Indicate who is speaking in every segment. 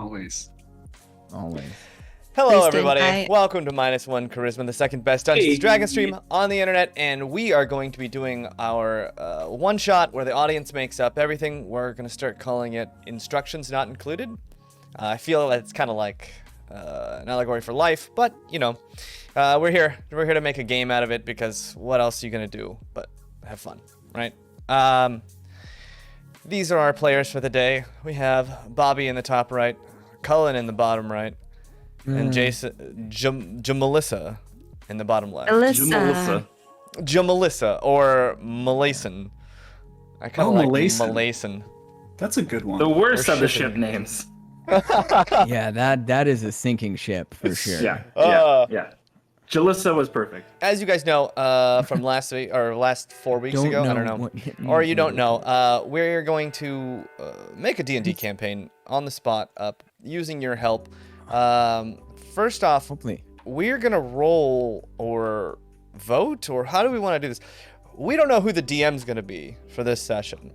Speaker 1: Always.
Speaker 2: Always.
Speaker 3: Hello,
Speaker 4: Please
Speaker 3: everybody.
Speaker 4: stay.
Speaker 3: Welcome to #1Charisma, the second best Dungeons & Dragons stream on the internet, and we are going to be doing our one-shot where the audience makes up everything. We're going to start calling it Instructions Not Included. I feel that it's kind of like an allegory for life, but, you know, we're here. We're here to make a game out of it, because what else are you going to do but have fun, right? These are our players for the day. We have Bobby in the top right, Cullen in the bottom right, and Jamelissa in the bottom left. Jamelissa or Malayson. I kind of like Malayson.
Speaker 1: That's a good one.
Speaker 5: The worst
Speaker 3: Or
Speaker 5: of the
Speaker 3: shipping.
Speaker 5: ship names.
Speaker 2: Yeah, that is a sinking ship for sure.
Speaker 5: Yeah. Jalissa was perfect.
Speaker 3: As you guys know from last week or last 4 weeks
Speaker 2: Don't
Speaker 3: ago, I
Speaker 2: know
Speaker 3: don't know,
Speaker 2: what it
Speaker 3: or
Speaker 2: means.
Speaker 3: you don't know, we're going to make a D&D campaign on the spot up using your help. First off,
Speaker 2: Hopefully.
Speaker 3: we're gonna roll or vote, or how do we want to do this? We don't know who the DM's gonna be for this session.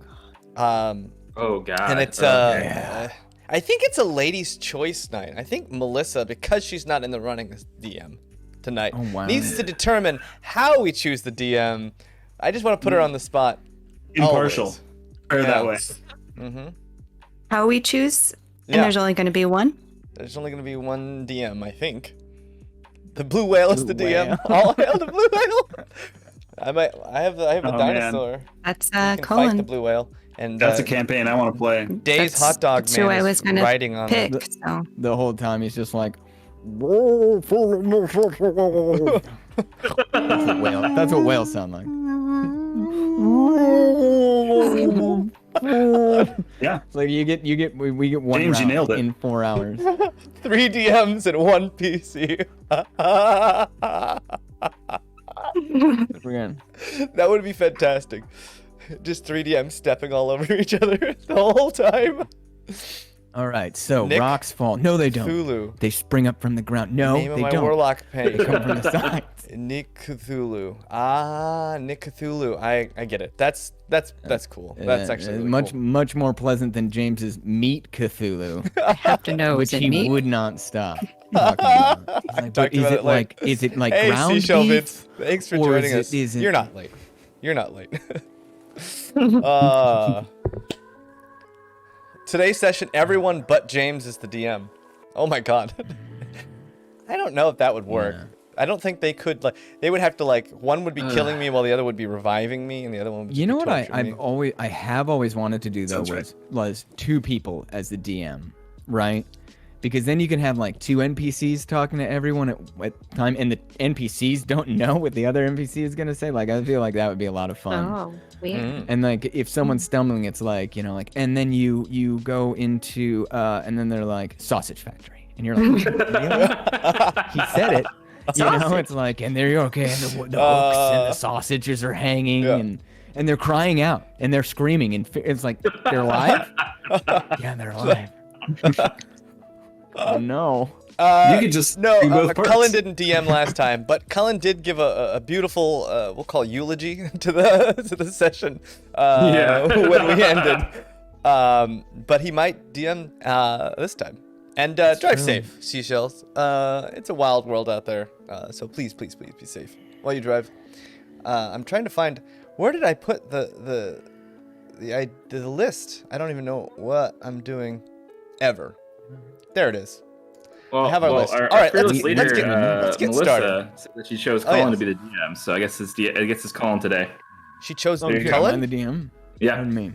Speaker 5: Oh god.
Speaker 3: And it's I think it's a ladies' choice night. I think Melissa, because she's not in the running as DM tonight,
Speaker 2: Oh, wow.
Speaker 3: needs to determine how we choose the DM. I just want to put her on the spot.
Speaker 5: impartial. Or that way.
Speaker 3: Mm-hmm.
Speaker 4: How we choose, and
Speaker 3: Yeah.
Speaker 4: there's only going to be one.
Speaker 3: There's only going to be one DM, I think. The blue whale is the
Speaker 2: Blue
Speaker 3: DM.
Speaker 2: whale.
Speaker 3: All hail the blue whale. I have a
Speaker 5: Oh, man.
Speaker 3: dinosaur.
Speaker 4: That's
Speaker 3: Can fight the
Speaker 4: Cullen.
Speaker 3: blue whale. And
Speaker 5: That's a campaign I want to play.
Speaker 3: Daye's
Speaker 4: That's-
Speaker 3: hot dog
Speaker 4: that's who
Speaker 3: man
Speaker 4: I was
Speaker 3: is
Speaker 4: gonna
Speaker 3: riding on
Speaker 4: Pick.
Speaker 3: it.
Speaker 4: So
Speaker 2: The whole time he's just like. That's what whales sound like.
Speaker 5: Yeah.
Speaker 2: It's like we get one
Speaker 5: James, you
Speaker 2: round
Speaker 5: nailed it.
Speaker 2: in 4 hours.
Speaker 3: 3 DMs and 1 PC.
Speaker 2: We're gonna,
Speaker 3: That would be fantastic. Just 3 DMs stepping all over each other the whole time.
Speaker 2: all right, so
Speaker 3: Nick
Speaker 2: rocks fall. No, they don't.
Speaker 3: Cthulhu.
Speaker 2: They spring up from the ground. No,
Speaker 3: Name of
Speaker 2: they
Speaker 3: my
Speaker 2: don't.
Speaker 3: warlock
Speaker 2: They
Speaker 3: pain.
Speaker 2: come from the sides.
Speaker 3: Nick Cthulhu. Nick Cthulhu. I get it. That's cool. That's actually really
Speaker 2: much
Speaker 3: cool.
Speaker 2: much more pleasant than James's meat Cthulhu,
Speaker 4: I have to know.
Speaker 2: which
Speaker 4: Is it
Speaker 2: he
Speaker 4: me?
Speaker 2: would not stop talking about. He's like, but
Speaker 3: Talked
Speaker 2: is
Speaker 3: about
Speaker 2: it
Speaker 3: it
Speaker 2: like is it like
Speaker 3: Hey,
Speaker 2: ground
Speaker 3: Seashell
Speaker 2: beef?
Speaker 3: Bits. Thanks for
Speaker 2: or
Speaker 3: joining
Speaker 2: is
Speaker 3: us.
Speaker 2: it- is it-
Speaker 3: You're not late. You're not late. Today's session, everyone but James is the DM. Oh my god. I don't know if that would work.
Speaker 2: Yeah.
Speaker 3: I don't think they could, like, they would have to, like, one would be killing me while the other would be reviving me, and the other one would just
Speaker 2: You know
Speaker 3: be
Speaker 2: what
Speaker 3: torturing me.
Speaker 2: I have always wanted to do though
Speaker 1: Sounds
Speaker 2: was 2 people as the DM, right? Because then you can have like 2 NPCs talking to everyone at time, and the NPCs don't know what the other NPC is gonna say. Like I feel like that would be a lot of fun.
Speaker 4: Oh, weird.
Speaker 3: Mhm.
Speaker 2: And like if someone's stumbling, it's like, you know, like, and then you go into and then they're like sausage factory, and you're like, really? He said it. You know, it's like, and there you're okay, and the hooks and the sausages are hanging,
Speaker 3: Yeah.
Speaker 2: and they're crying out and they're screaming, and it's like they're alive. Yeah, they're alive. Oh no.
Speaker 1: You could just
Speaker 3: No,
Speaker 1: do both parts.
Speaker 3: Cullen didn't DM last time, but Cullen did give a beautiful, we'll call eulogy to the session when we ended. But he might DM this time. And drive
Speaker 2: true.
Speaker 3: safe, seashells. It's a wild world out there, so please be safe while you drive. I'm trying to find, where did I put the list? I don't even know what I'm doing ever. There it is.
Speaker 5: Well,
Speaker 3: I have our list.
Speaker 5: Our
Speaker 3: All right,
Speaker 5: fearless
Speaker 3: let's get
Speaker 5: Melissa
Speaker 3: started.
Speaker 5: said that she chose
Speaker 3: Oh,
Speaker 5: Cullen
Speaker 3: yes.
Speaker 5: to be the DM, so I guess it's Cullen today.
Speaker 3: She chose
Speaker 5: There you go.
Speaker 3: Cullen?
Speaker 2: I'm the DM.
Speaker 5: Yeah.
Speaker 2: Pardon me.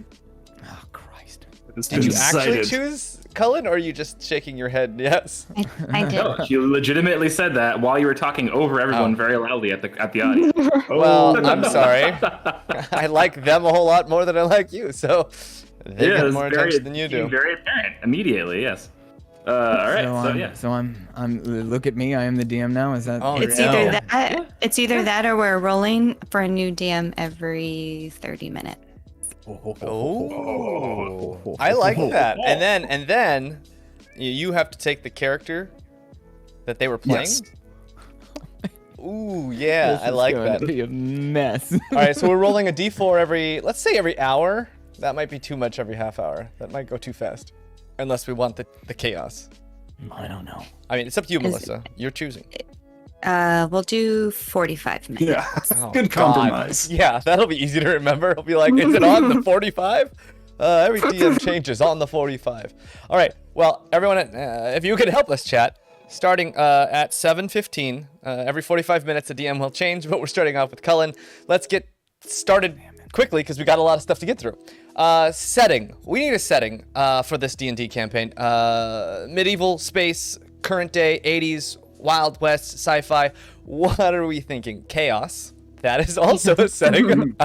Speaker 2: Oh Christ.
Speaker 1: It's
Speaker 3: Did you
Speaker 1: decided.
Speaker 3: actually choose Cullen, or are you just shaking your head yes?
Speaker 4: I did.
Speaker 5: No, she legitimately said that while you were talking over everyone
Speaker 3: Oh.
Speaker 5: very loudly at the audience.
Speaker 3: Well, I'm sorry. I like them a whole lot more than I like you, so they
Speaker 5: Yeah,
Speaker 3: get
Speaker 5: it's
Speaker 3: more
Speaker 5: very-
Speaker 3: attention than you do.
Speaker 5: Very apparent immediately. Yes. All right.
Speaker 2: So I'm look at me. I am the DM now. Is that?
Speaker 3: Oh,
Speaker 4: It's
Speaker 3: yeah.
Speaker 4: either that. It's either that, or we're rolling for a new DM every 30 minutes.
Speaker 3: Oh, I like that. And then you have to take the character that they were playing.
Speaker 1: Yes.
Speaker 3: Ooh, yeah,
Speaker 2: This
Speaker 3: I
Speaker 2: is
Speaker 3: like
Speaker 2: going
Speaker 3: that.
Speaker 2: to be a mess.
Speaker 3: All right, so we're rolling a d4 let's say every hour. That might be too much every half hour. That might go too fast. Unless we want the chaos.
Speaker 2: I don't know.
Speaker 3: I mean, it's up to you, Melissa. You're choosing.
Speaker 4: We'll do 45 minutes.
Speaker 1: Yeah.
Speaker 3: Oh,
Speaker 1: Good
Speaker 3: God.
Speaker 1: compromise.
Speaker 3: Yeah, that'll be easy to remember. It'll be like, is it on the 45? Every DM changes on the 45. All right. Well, everyone, if you could help us, chat, starting at 7:15, every 45 minutes, the DM will change, but we're starting off with Cullen. Let's get started quickly because we got a lot of stuff to get through. Setting. We need a setting for this D&D campaign. Medieval, space, current day, 80s, Wild West, sci-fi. What are we thinking? Chaos. That is also a setting.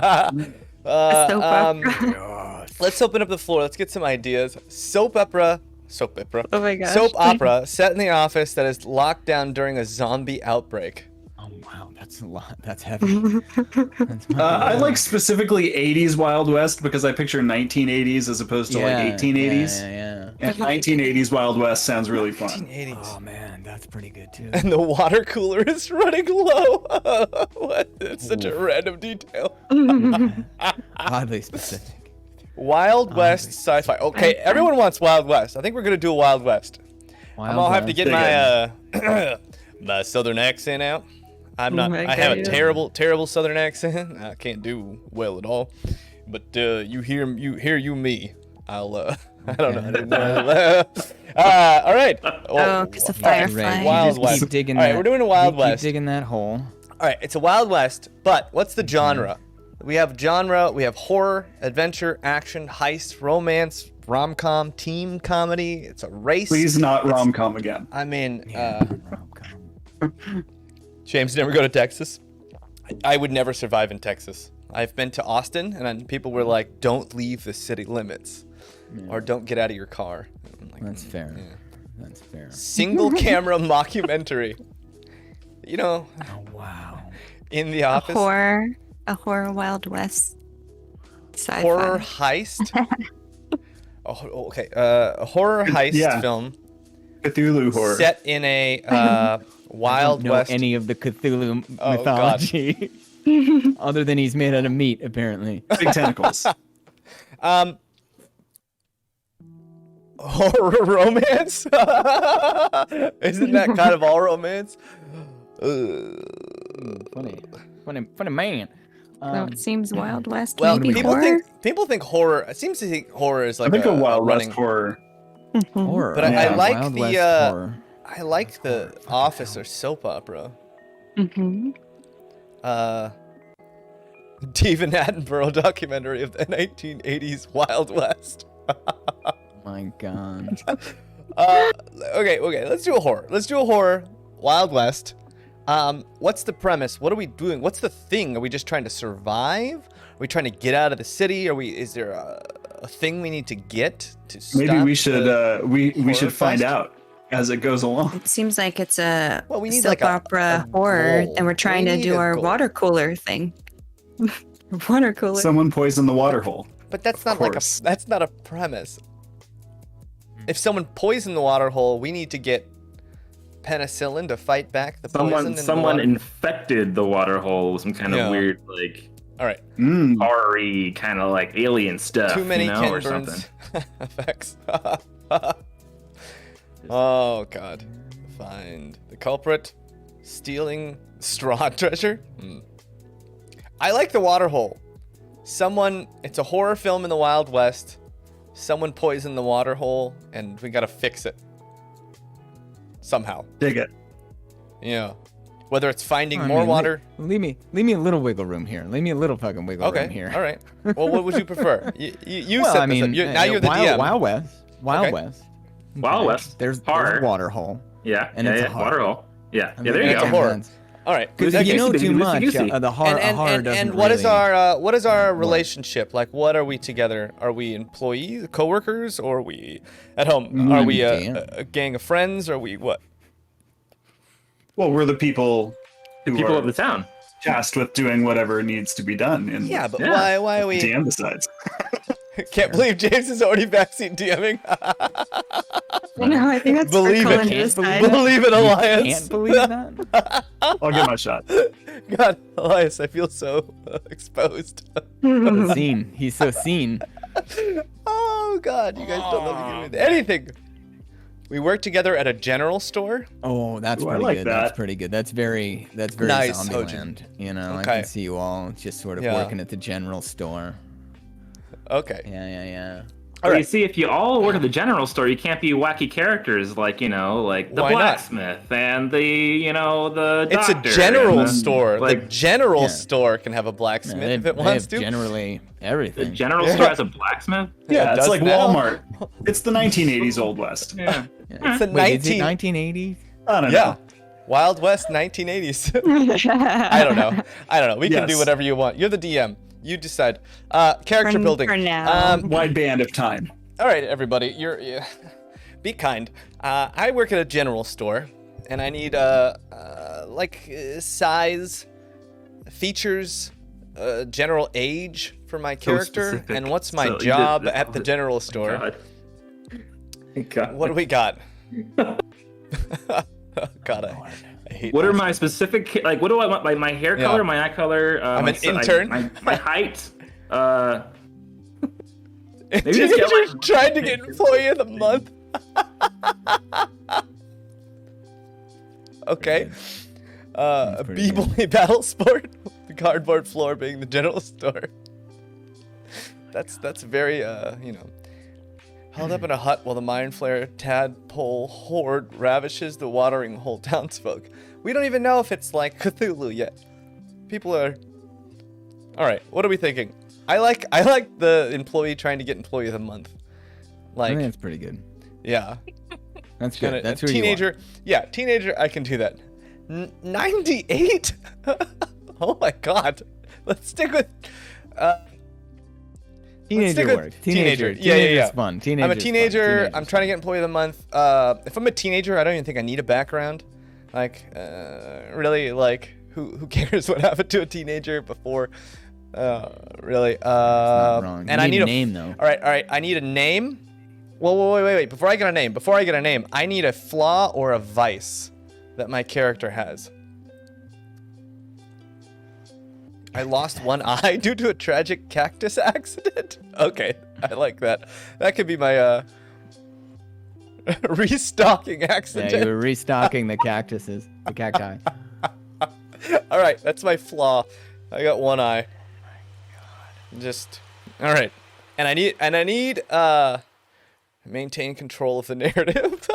Speaker 4: Soap opera.
Speaker 3: Let's open up the floor. Let's get some ideas. Soap opera.
Speaker 4: Oh my gosh.
Speaker 3: Soap opera set in the office that is locked down during a zombie outbreak.
Speaker 2: Oh wow, that's a lot. That's heavy. That's
Speaker 1: I like specifically 80s Wild West because I picture 1980s as opposed to like 1880s.
Speaker 2: Yeah.
Speaker 1: And 1980s Wild West sounds really fun.
Speaker 3: 1980s.
Speaker 2: Oh man, that's pretty good too.
Speaker 3: And the water cooler is running low. What? It's such a random detail.
Speaker 2: Oddly specific.
Speaker 3: Wild West sci-fi. Okay, everyone wants Wild West. I think we're gonna do a Wild West. I'm gonna have to get my my southern accent out. I'm not. I have a terrible southern accent. I can't do well at all. But you hear me. I'll. I don't know how to do that. All right.
Speaker 4: Oh, because of Firefly.
Speaker 3: Wild West.
Speaker 2: Keep digging
Speaker 3: All right,
Speaker 2: that-
Speaker 3: we're doing a Wild
Speaker 2: keep
Speaker 3: West.
Speaker 2: digging that hole.
Speaker 3: All right, it's a Wild West, but what's the genre? We have genre, we have horror, adventure, action, heist, romance, rom-com, team comedy. It's a race.
Speaker 1: Please not rom-com again.
Speaker 3: I mean,
Speaker 2: Rom-com.
Speaker 3: James never go to Texas. I would never survive in Texas. I've been to Austin, and then people were like, don't leave the city limits, or don't get out of your car. I'm like,
Speaker 2: That's fair.
Speaker 3: yeah.
Speaker 2: That's fair.
Speaker 3: Single camera mockumentary. You know,
Speaker 2: Oh wow.
Speaker 3: in the
Speaker 4: A
Speaker 3: office.
Speaker 4: horror Wild West sci-fi.
Speaker 3: Horror heist. Okay. A horror heist
Speaker 1: Yeah.
Speaker 3: film
Speaker 1: Cthulhu horror.
Speaker 3: set in a Wild
Speaker 2: Know
Speaker 3: West.
Speaker 2: any of the Cthulhu
Speaker 3: Oh,
Speaker 2: mythology? Other than he's made out of meat, apparently.
Speaker 1: Big tentacles.
Speaker 3: Horror romance? Isn't that kind of all romance?
Speaker 2: Funny man.
Speaker 4: So it seems Wild West.
Speaker 3: Well,
Speaker 4: maybe
Speaker 3: people
Speaker 4: horror?
Speaker 3: think horror. It seems to think horror is
Speaker 1: I
Speaker 3: like
Speaker 1: think a Wild
Speaker 3: running.
Speaker 1: West horror.
Speaker 2: Horror.
Speaker 3: But I like
Speaker 2: Wild
Speaker 3: the,
Speaker 2: West horror.
Speaker 3: I like the Office or soap opera.
Speaker 4: Mhm.
Speaker 3: Stephen Attenborough documentary of the 1980s Wild West.
Speaker 2: My God.
Speaker 3: Okay, let's do a horror. Wild West. What's the premise? What are we doing? What's the thing? Are we just trying to survive? Are we trying to get out of the city? Is there a thing we need to get to stop?
Speaker 1: Maybe we should we
Speaker 3: horror
Speaker 1: should find
Speaker 3: fest?
Speaker 1: out as it goes along.
Speaker 4: It seems like it's a
Speaker 3: Well, we need
Speaker 4: soap
Speaker 3: like a
Speaker 4: opera horror,
Speaker 3: goal.
Speaker 4: and we're trying
Speaker 3: We
Speaker 4: to
Speaker 3: need
Speaker 4: do
Speaker 3: a
Speaker 4: our
Speaker 3: goal.
Speaker 4: water cooler thing. Water cooler.
Speaker 1: Someone poisoned the water hole.
Speaker 3: But that's
Speaker 1: Of
Speaker 3: not
Speaker 1: course.
Speaker 3: that's not a premise. If someone poisoned the water hole, we need to get penicillin to fight back the poison. in the
Speaker 5: Someone
Speaker 3: water.
Speaker 5: infected the water hole with some kind
Speaker 3: Yeah.
Speaker 5: of weird, like,
Speaker 3: All right.
Speaker 5: horror-y kind of like alien stuff.
Speaker 3: Too many
Speaker 5: you know,
Speaker 3: Ken
Speaker 5: or something.
Speaker 3: Burns effects. Oh God. Find the culprit. Stealing straw treasure. I like the water hole. It's a horror film in the Wild West. Someone poisoned the water hole, and we gotta fix it. Somehow.
Speaker 1: Dig it.
Speaker 3: Yeah. Whether it's finding
Speaker 2: I
Speaker 3: more
Speaker 2: mean,
Speaker 3: water.
Speaker 2: Leave me a little wiggle room here. Leave me a little fucking wiggle room
Speaker 3: Okay.
Speaker 2: here.
Speaker 3: All right. Well, what would you prefer? You
Speaker 2: Well,
Speaker 3: said
Speaker 2: I
Speaker 3: this.
Speaker 2: mean,
Speaker 3: Now you're the DM.
Speaker 2: Wild West. Wild
Speaker 3: Okay.
Speaker 2: West.
Speaker 5: Wild West.
Speaker 2: There's
Speaker 5: Horror.
Speaker 2: a water hole.
Speaker 5: Yeah,
Speaker 2: And
Speaker 5: yeah,
Speaker 2: it's a
Speaker 5: yeah.
Speaker 2: horror.
Speaker 5: Water hole. Yeah,
Speaker 2: I
Speaker 5: yeah. There
Speaker 2: mean,
Speaker 5: you
Speaker 3: it's
Speaker 5: go.
Speaker 3: a horror. All right.
Speaker 2: Because
Speaker 5: Loosey
Speaker 2: if you know
Speaker 5: goosey,
Speaker 2: too
Speaker 5: loosey
Speaker 2: much,
Speaker 5: goosey.
Speaker 2: the horror
Speaker 3: And
Speaker 2: doesn't
Speaker 3: what is
Speaker 2: really-
Speaker 3: what is our relationship like? What are we together? Are we employees, coworkers, or are we at home? Are we a gang of friends? Or are we what?
Speaker 1: Well, we're the people who
Speaker 5: People
Speaker 1: are
Speaker 5: of the town.
Speaker 1: tasked with doing whatever needs to be done. And
Speaker 3: Yeah, but
Speaker 5: Yeah.
Speaker 3: why are we?
Speaker 1: DM decides.
Speaker 3: Can't believe James is already backseat DMing.
Speaker 4: No, I think that's
Speaker 3: Believe
Speaker 4: for
Speaker 3: it.
Speaker 4: Cullen to
Speaker 2: Can't
Speaker 4: decide.
Speaker 3: Believe it, Elias.
Speaker 2: Can't believe that.
Speaker 1: I'll give my shot.
Speaker 3: God, Elias, I feel so exposed.
Speaker 2: So seen. He's so seen.
Speaker 3: Oh God, you guys don't let me get with anything. We work together at a general store.
Speaker 2: Oh, that's
Speaker 1: Ooh, I
Speaker 2: pretty
Speaker 1: like
Speaker 2: good.
Speaker 1: that.
Speaker 2: That's pretty good. That's very
Speaker 3: Nice,
Speaker 2: Zombieland. You know, I
Speaker 3: Okay.
Speaker 2: can see you all just sort of
Speaker 3: Yeah.
Speaker 2: working at the general store.
Speaker 3: Okay.
Speaker 2: Yeah.
Speaker 5: Well, you
Speaker 3: right.
Speaker 5: see, if you all work at the general store, you can't be wacky characters like, like the
Speaker 3: Why not?
Speaker 5: blacksmith and the
Speaker 3: It's
Speaker 5: doctor.
Speaker 3: a general
Speaker 5: and the-
Speaker 3: store.
Speaker 5: Like,
Speaker 3: the general
Speaker 2: Yeah.
Speaker 3: store can have a blacksmith if it wants to.
Speaker 2: Generally
Speaker 5: the
Speaker 2: everything.
Speaker 5: general
Speaker 3: Yeah.
Speaker 5: store has a blacksmith?
Speaker 1: Yeah,
Speaker 3: it
Speaker 1: it's
Speaker 3: does
Speaker 1: like
Speaker 3: now.
Speaker 1: Walmart. It's the 1980s Old West.
Speaker 5: Yeah.
Speaker 3: It's the
Speaker 2: Wait, is it
Speaker 3: 19.
Speaker 2: 1980s?
Speaker 1: I don't
Speaker 3: Yeah.
Speaker 1: know.
Speaker 3: Wild West 1980s. I don't know. We can do
Speaker 1: Yes.
Speaker 3: whatever you want. You're the DM. You decide. Character
Speaker 4: For-
Speaker 3: building.
Speaker 4: for now.
Speaker 1: Wide band of time.
Speaker 3: All right, everybody. Be kind. I work at a general store, and I need size, features, general age for my character,
Speaker 5: specific.
Speaker 3: and what's my
Speaker 5: So you
Speaker 3: job
Speaker 5: did-
Speaker 3: at the general store.
Speaker 5: God. God.
Speaker 3: What do we got? Oh, God, I hate.
Speaker 5: What are
Speaker 3: this.
Speaker 5: my specific, like, what do I want? Like, my hair
Speaker 3: Yeah.
Speaker 5: color, my eye color?
Speaker 3: I'm
Speaker 5: my
Speaker 3: an
Speaker 5: si-
Speaker 3: intern.
Speaker 5: My height. Maybe just get
Speaker 3: Teenagers
Speaker 5: like-
Speaker 3: trying to get employee of the month. Okay. A
Speaker 2: pretty
Speaker 3: b-boy battle sport. The cardboard floor being the general store. That's very held up in a hut while the mind flare tadpole horde ravishes the watering hole townsfolk. We don't even know if it's like Cthulhu yet. People are. All right, what are we thinking? I like the employee trying to get employee of the month.
Speaker 2: I think
Speaker 3: Like,
Speaker 2: that's pretty good.
Speaker 3: yeah.
Speaker 2: That's
Speaker 3: Kinda-
Speaker 2: good. That's
Speaker 3: a
Speaker 2: who
Speaker 3: teenager. Yeah, teenager. I can do that. 98. Oh my God. Let's stick with.
Speaker 2: you are. Teenager
Speaker 3: stick with
Speaker 2: work.
Speaker 3: teenager.
Speaker 2: Teenager.
Speaker 3: Yeah, yeah, yeah.
Speaker 2: Teenager's fun. Teenager's
Speaker 3: I'm a
Speaker 2: fun.
Speaker 3: teenager.
Speaker 2: Teenager's
Speaker 3: I'm trying to get employee of the month. If I'm a teenager, I don't even think I need a background. Like, really, like, who cares what happened to a teenager before? Really.
Speaker 2: not wrong.
Speaker 3: And
Speaker 2: You
Speaker 3: I
Speaker 2: need
Speaker 3: need
Speaker 2: a name, though.
Speaker 3: All right. I need a name. Whoa, wait. Before I get a name, I need a flaw or a vice that my character has. I lost one eye due to a tragic cactus accident. Okay, I like that. That could be my restocking
Speaker 2: Yeah,
Speaker 3: accident.
Speaker 2: you were restocking the cactuses, the cacti.
Speaker 3: All right, that's my flaw. I got one eye. Just all right, and I need maintain control of the narrative.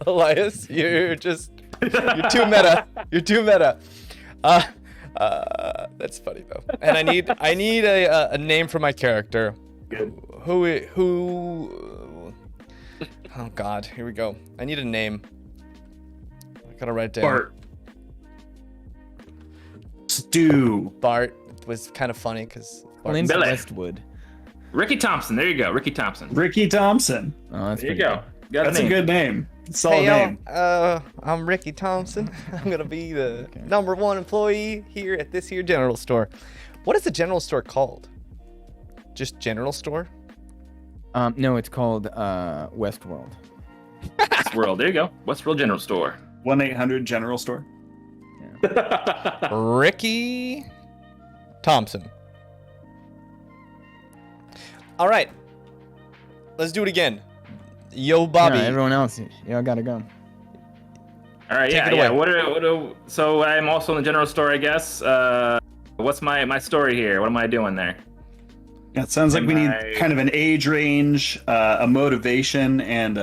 Speaker 3: Elias, you're too meta. You're too meta. That's funny though. And I need a name for my character.
Speaker 5: Good.
Speaker 3: Who? Oh God, here we go. I need a name. I gotta write it down.
Speaker 1: Bart. Stu.
Speaker 3: Bart was kind of funny because
Speaker 2: Clint
Speaker 5: Billy.
Speaker 2: Westwood.
Speaker 5: Ricky Thompson. There you go. Ricky Thompson.
Speaker 1: Ricky Thompson.
Speaker 2: Oh, that's
Speaker 5: There you
Speaker 2: pretty
Speaker 5: go. Got
Speaker 1: That's
Speaker 5: name.
Speaker 1: a good name. Solid
Speaker 3: Hey
Speaker 1: name.
Speaker 3: y'all, I'm Ricky Thompson. I'm gonna be the #1 employee here at this here general store. What is the general store called? Just general store?
Speaker 2: No, it's called Westworld.
Speaker 5: Westworld. There you go. Westworld General Store.
Speaker 1: 1-800 General Store.
Speaker 3: Ricky Thompson. All right, let's do it again. Yo, Bobby.
Speaker 2: Yeah, everyone else, y'all gotta go.
Speaker 5: All right.
Speaker 3: Take
Speaker 5: Yeah.
Speaker 3: it
Speaker 5: Yeah.
Speaker 3: away.
Speaker 5: So I'm also in the general store, I guess. What's my story here? What am I doing there?
Speaker 1: Yeah, it sounds like we
Speaker 5: Am I-
Speaker 1: need kind of an age range, a motivation, and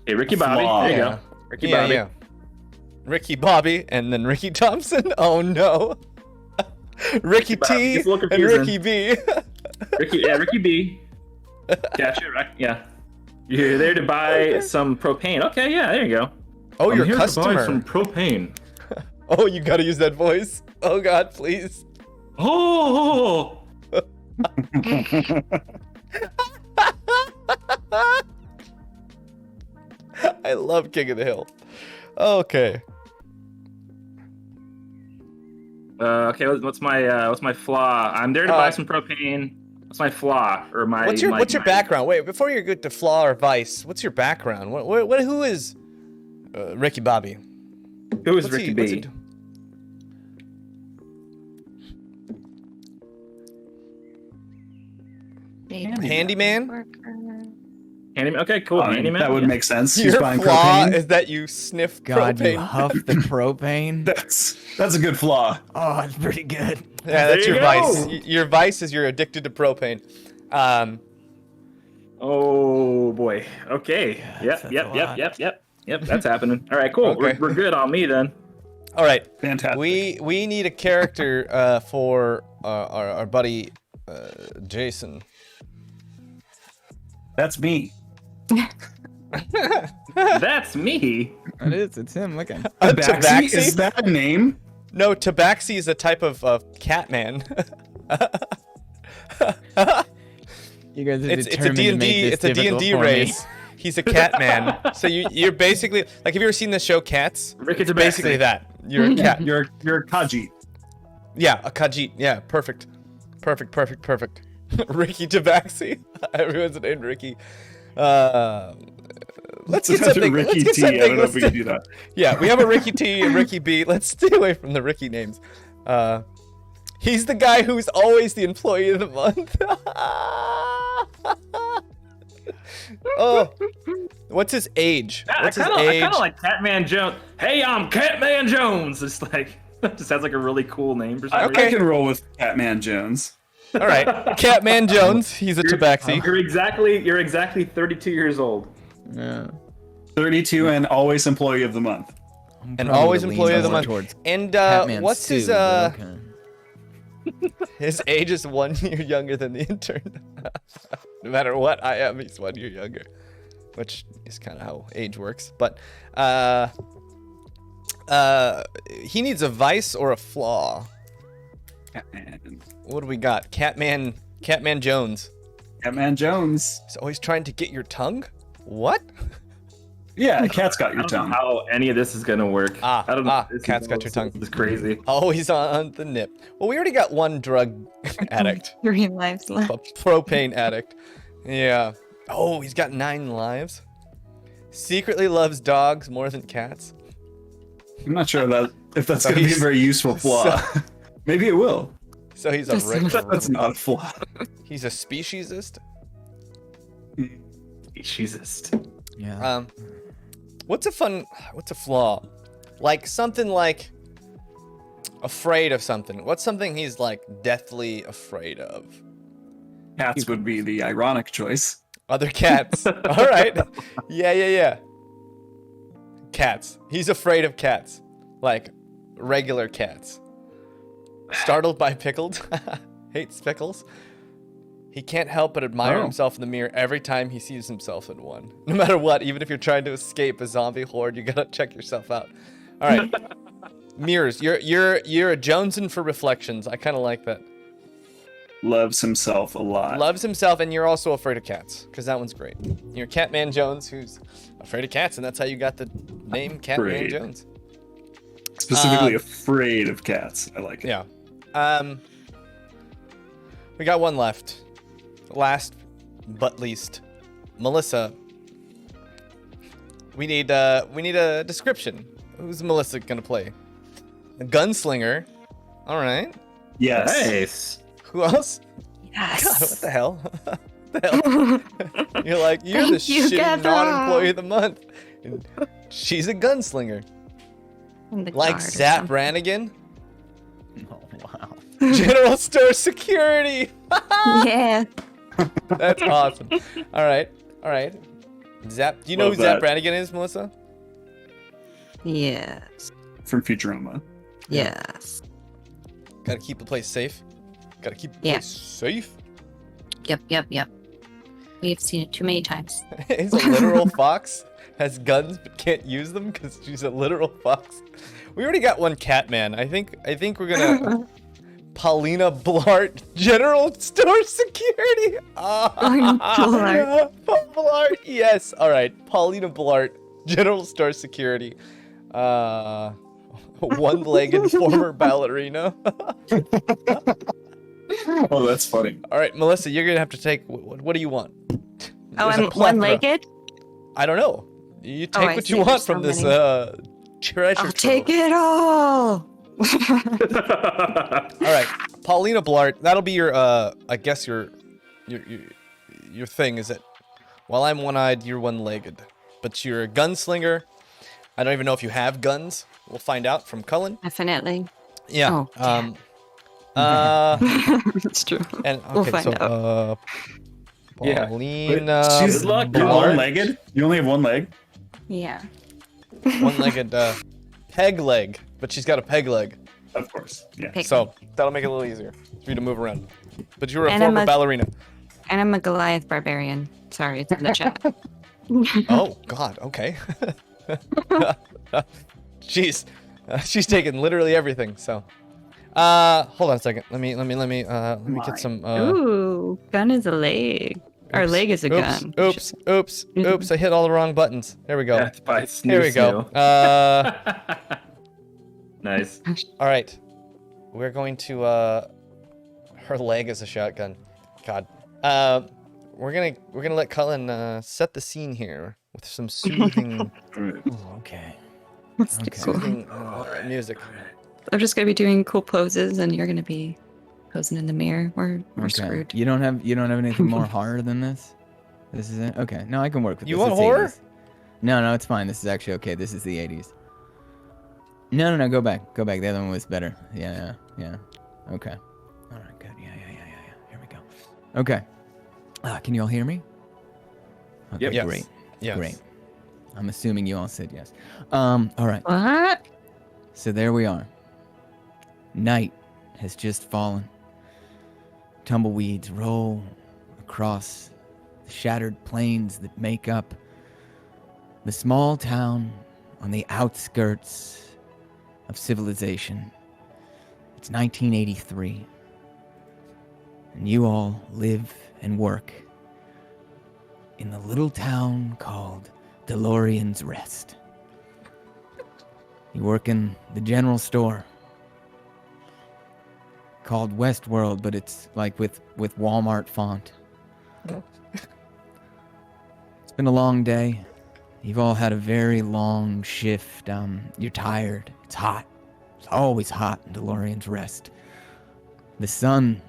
Speaker 5: Hey, Ricky
Speaker 1: A
Speaker 5: Bobby.
Speaker 1: flaw.
Speaker 5: There you
Speaker 3: Yeah.
Speaker 5: go. Ricky Bobby.
Speaker 3: Ricky Bobby and then Ricky Thompson. Oh no. Ricky
Speaker 5: Bobby.
Speaker 3: T
Speaker 5: It's a little
Speaker 3: and
Speaker 5: confusing.
Speaker 3: Ricky B.
Speaker 5: Ricky B. Gotcha. Right? Yeah. You're there to buy some propane. Okay. Yeah. There you go.
Speaker 3: Oh,
Speaker 5: I'm
Speaker 3: your
Speaker 5: here
Speaker 3: customer.
Speaker 5: to buy some propane.
Speaker 3: Oh, you gotta use that voice. Oh God, please.
Speaker 5: Oh.
Speaker 3: I love King of the Hill. Okay.
Speaker 5: Okay. What's my flaw? I'm there to buy some propane. What's my flaw or my?
Speaker 3: What's your
Speaker 5: my-
Speaker 3: background? Wait, before you get to flaw or vice, what's your background? Who is Ricky Bobby?
Speaker 5: Who is
Speaker 3: What's
Speaker 5: Ricky
Speaker 3: he-
Speaker 5: B?
Speaker 3: what's he do? Handyman?
Speaker 5: Handyman. Okay, cool.
Speaker 1: I mean,
Speaker 5: Handyman.
Speaker 1: that would
Speaker 5: yeah.
Speaker 1: make sense. He's
Speaker 3: Your
Speaker 1: buying
Speaker 3: flaw
Speaker 1: propane.
Speaker 3: is that you sniff
Speaker 2: God, you
Speaker 3: propane.
Speaker 2: huff the propane.
Speaker 1: That's a good flaw.
Speaker 2: Oh, it's pretty good.
Speaker 3: Yeah, that's
Speaker 5: There
Speaker 3: your
Speaker 5: you
Speaker 3: vice.
Speaker 5: go.
Speaker 3: Your vice is you're addicted to propane.
Speaker 5: Oh boy. Okay.
Speaker 2: that's a lot.
Speaker 5: Yep. That's happening. All right. Cool.
Speaker 3: Okay.
Speaker 5: We're good on me then.
Speaker 3: All right.
Speaker 1: Fantastic.
Speaker 3: We need a character for our buddy Jason.
Speaker 1: That's me.
Speaker 5: That's me.
Speaker 2: It is. It's him. Look at him.
Speaker 1: Tabaxi?
Speaker 3: Tabaxi?
Speaker 1: Is that a name?
Speaker 3: No, Tabaxi is a type of cat man.
Speaker 2: You guys are
Speaker 3: It's a
Speaker 2: determined to make
Speaker 3: D&D.
Speaker 2: this
Speaker 3: It's a
Speaker 2: difficult
Speaker 3: D&D
Speaker 2: for me.
Speaker 3: race. He's a cat man. So you're basically like, have you ever seen the show Cats?
Speaker 5: Ricky
Speaker 3: It's
Speaker 5: Tabaxi.
Speaker 3: basically that. You're a cat.
Speaker 1: You're a Kaji.
Speaker 3: Yeah, a Khajiit. Yeah, perfect. Ricky Tabaxi. Everyone's named Ricky. Let's get something.
Speaker 1: Ricky
Speaker 3: Let's
Speaker 1: T.
Speaker 3: get
Speaker 1: I don't
Speaker 3: something.
Speaker 1: know if we can do that.
Speaker 3: Yeah, we have a Ricky T and Ricky B. Let's stay away from the Ricky names. He's the guy who's always the employee of the month. Oh, what's his age? What's his
Speaker 5: I
Speaker 3: age?
Speaker 5: kind of like Catman Jones. Hey, I'm Catman Jones. It's like just sounds like a really cool name for some
Speaker 3: Okay.
Speaker 1: I
Speaker 5: reason.
Speaker 1: can roll with Catman Jones.
Speaker 3: All right, Catman Jones. He's a Tabaxi.
Speaker 5: You're exactly 32 years old.
Speaker 2: Yeah.
Speaker 1: 32 and always employee of the month.
Speaker 3: And
Speaker 2: Probably
Speaker 3: always
Speaker 2: lean
Speaker 3: employee of the
Speaker 2: more
Speaker 3: month.
Speaker 2: towards
Speaker 3: And
Speaker 2: Catman
Speaker 3: what's his
Speaker 2: Sue, but okay.
Speaker 3: his age is 1 year younger than the intern. No matter what I am, he's 1 year younger, which is kind of how age works. But he needs a vice or a flaw.
Speaker 1: Catman.
Speaker 3: What do we got? Catman Jones.
Speaker 1: Catman Jones.
Speaker 3: He's always trying to get your tongue. What?
Speaker 1: Yeah, a cat's got
Speaker 5: I
Speaker 1: your
Speaker 5: don't know
Speaker 1: tongue.
Speaker 5: how any of this is gonna work. I don't know. This
Speaker 3: cat's
Speaker 5: is
Speaker 3: got your tongue.
Speaker 5: This is crazy.
Speaker 3: Always on the nip. Well, we already got one drug addict.
Speaker 4: 3 lives left.
Speaker 3: A propane addict. Yeah. Oh, he's got 9 lives. Secretly loves dogs more than cats.
Speaker 1: I'm not sure if that's
Speaker 3: So
Speaker 1: going to be a
Speaker 3: he's-
Speaker 1: very useful flaw. Maybe it will.
Speaker 3: So he's a
Speaker 4: Just
Speaker 3: rich.
Speaker 1: That's not a flaw.
Speaker 3: He's a speciesist.
Speaker 5: Jesus.
Speaker 2: Yeah.
Speaker 3: What's a flaw? Like something like afraid of something. What's something he's like deathly afraid of?
Speaker 1: Cats would be the ironic choice.
Speaker 3: Other cats. All right. Yeah. Cats. He's afraid of cats. Like regular cats. Startled by pickled. Hates pickles. He can't help but admire
Speaker 1: Oh.
Speaker 3: himself in the mirror every time he sees himself in one. No matter what, even if you're trying to escape a zombie horde, you gotta check yourself out. All right. Mirrors. You're a Jonesin for reflections. I kind of like that.
Speaker 1: Loves himself a lot.
Speaker 3: Loves himself, and you're also afraid of cats, because that one's great. You're Catman Jones, who's afraid of cats, and that's how you got the name Catman
Speaker 1: Afraid.
Speaker 3: Jones.
Speaker 1: Specifically afraid of cats. I like it.
Speaker 3: Yeah. We got one left. Last but least, Melissa. We need a description. Who's Melissa gonna play? A gunslinger. All right.
Speaker 1: Yes.
Speaker 5: Nice.
Speaker 3: Who else?
Speaker 4: Yes.
Speaker 3: God, what the hell? What the hell? You're like, you're the
Speaker 4: Thank you,
Speaker 3: shitty
Speaker 4: Gabra.
Speaker 3: non-employee of the month. And she's a gunslinger.
Speaker 4: In the
Speaker 3: Like
Speaker 4: jar or
Speaker 3: Zap
Speaker 4: something.
Speaker 3: Brannigan.
Speaker 2: Oh, wow.
Speaker 3: General store security.
Speaker 4: Yeah.
Speaker 3: That's awesome. All right. Zap. Do you know
Speaker 1: Love
Speaker 3: who Zap
Speaker 1: that.
Speaker 3: Brannigan is, Melissa?
Speaker 4: Yes.
Speaker 1: From Futurama.
Speaker 4: Yes.
Speaker 3: Gotta keep the place safe. Gotta keep the
Speaker 4: Yeah.
Speaker 3: place safe.
Speaker 4: Yep. We've seen it too many times.
Speaker 3: He's a literal fox. Has guns but can't use them because she's a literal fox. We already got one Catman. I think we're gonna Paulina Blart, General Store Security.
Speaker 4: Blart.
Speaker 3: Blart. Yes. All right. Paulina Blart, General Store Security. One-legged former ballerina.
Speaker 1: Oh, that's funny.
Speaker 3: All right, Melissa, you're gonna have to take. What do you want?
Speaker 4: Oh,
Speaker 3: There's a
Speaker 4: I'm
Speaker 3: plethora.
Speaker 4: one-legged?
Speaker 3: I don't know. You take
Speaker 4: I
Speaker 3: what
Speaker 4: see.
Speaker 3: you want
Speaker 4: There's
Speaker 3: from
Speaker 4: so
Speaker 3: this
Speaker 4: many.
Speaker 3: treasure.
Speaker 4: I'll take it all.
Speaker 3: All right, Paulina Blart. That'll be your. I guess your your thing is that while I'm one-eyed, you're one-legged, but you're a gunslinger. I don't even know if you have guns. We'll find out from Cullen.
Speaker 4: Definitely.
Speaker 3: Yeah.
Speaker 4: Oh, That's true.
Speaker 3: And
Speaker 4: We'll
Speaker 3: okay,
Speaker 4: find
Speaker 3: so
Speaker 4: out.
Speaker 5: Yeah.
Speaker 3: Paulina,
Speaker 1: She's
Speaker 5: Good luck,
Speaker 1: you're
Speaker 5: Bart.
Speaker 1: one-legged. You only have one leg.
Speaker 4: Yeah.
Speaker 3: one-legged peg leg, but she's got a peg leg,
Speaker 1: Of course. Yeah.
Speaker 4: Pick
Speaker 3: so that'll make it a little easier for you to move around. But you're a
Speaker 4: And I'm
Speaker 3: former
Speaker 4: a-
Speaker 3: ballerina.
Speaker 4: And I'm a Goliath barbarian. Sorry, it's in the chat.
Speaker 3: Oh God, okay. Jeez, she's taking literally everything. So, hold on a second. Let me get some.
Speaker 4: Ooh, gun is a leg. Our
Speaker 3: Oops.
Speaker 4: leg is a gun.
Speaker 3: Oops! I hit all the wrong buttons. There we go.
Speaker 5: Death by
Speaker 3: Here we go.
Speaker 5: Nice.
Speaker 3: All right, we're going to. Her leg is a shotgun. God. We're gonna let Cullen set the scene here with some soothing,
Speaker 2: Okay.
Speaker 4: Let's do cool.
Speaker 3: soothing music.
Speaker 4: I'm just gonna be doing cool poses, and you're gonna be posing in the mirror. We're
Speaker 2: Okay.
Speaker 4: screwed.
Speaker 2: You don't have anything more horror than this? This is it? Okay. No, I can work with
Speaker 3: You
Speaker 2: this.
Speaker 3: want
Speaker 2: It's
Speaker 3: horror?
Speaker 2: 80s. No, it's fine. This is actually okay. This is the 80s. No, go back. The other one was better. Yeah. Okay. All right, good. Yeah. Here we go. Okay. Can you all hear me? Okay,
Speaker 5: Yep.
Speaker 3: Yes.
Speaker 2: great.
Speaker 3: Yes.
Speaker 2: Great. I'm assuming you all said yes. All right.
Speaker 4: What?
Speaker 2: So there we are. Night has just fallen. Tumbleweeds roll across the shattered plains that make up the small town on the outskirts of civilization. It's 1983. And you all live and work in the little town called DeLorean's Rest. You work in the general store called Westworld, but it's like with Walmart font. It's been a long day. You've all had a very long shift. You're tired. It's hot. It's always hot in DeLorean's Rest. The sun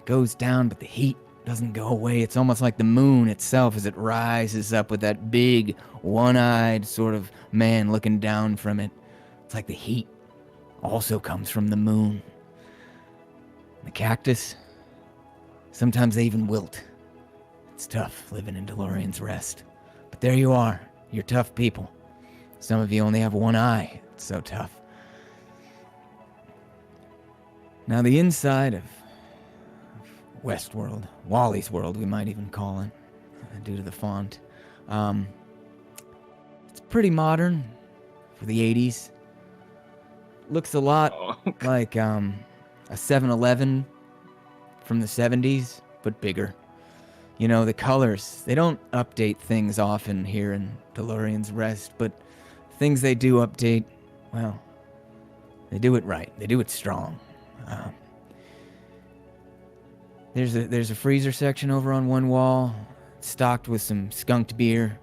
Speaker 2: goes down, but the heat doesn't go away. It's almost like the moon itself as it rises up with that big, one-eyed sort of man looking down from it. It's like the heat also comes from the moon. The cactus, sometimes they even wilt. It's tough living in DeLorean's Rest. But there you are. You're tough people. Some of you only have one eye. It's so tough. Now the inside of Westworld, Wally's World, we might even call it, due to the font. It's pretty modern for the 80s. Looks a lot like a 7-Eleven from the 70s, but bigger. You know, the colors, they don't update things often here in DeLorean's Rest, but things they do update, well, they do it right. They do it strong. There's a freezer section over on one wall, stocked with some skunked beer.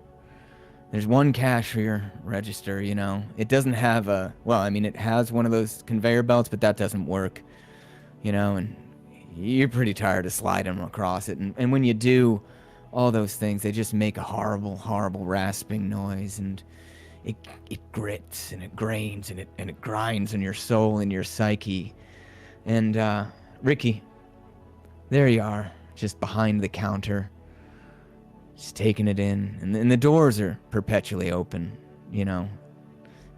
Speaker 2: There's one cashier register, you know. It doesn't have it has one of those conveyor belts, but that doesn't work, you know, and you're pretty tired of sliding across it. And when you do all those things, they just make a horrible, horrible rasping noise, and it grits and it grains and it grinds on your soul and your psyche. And Ricky, there you are, just behind the counter, just taking it in. And the doors are perpetually open, you know.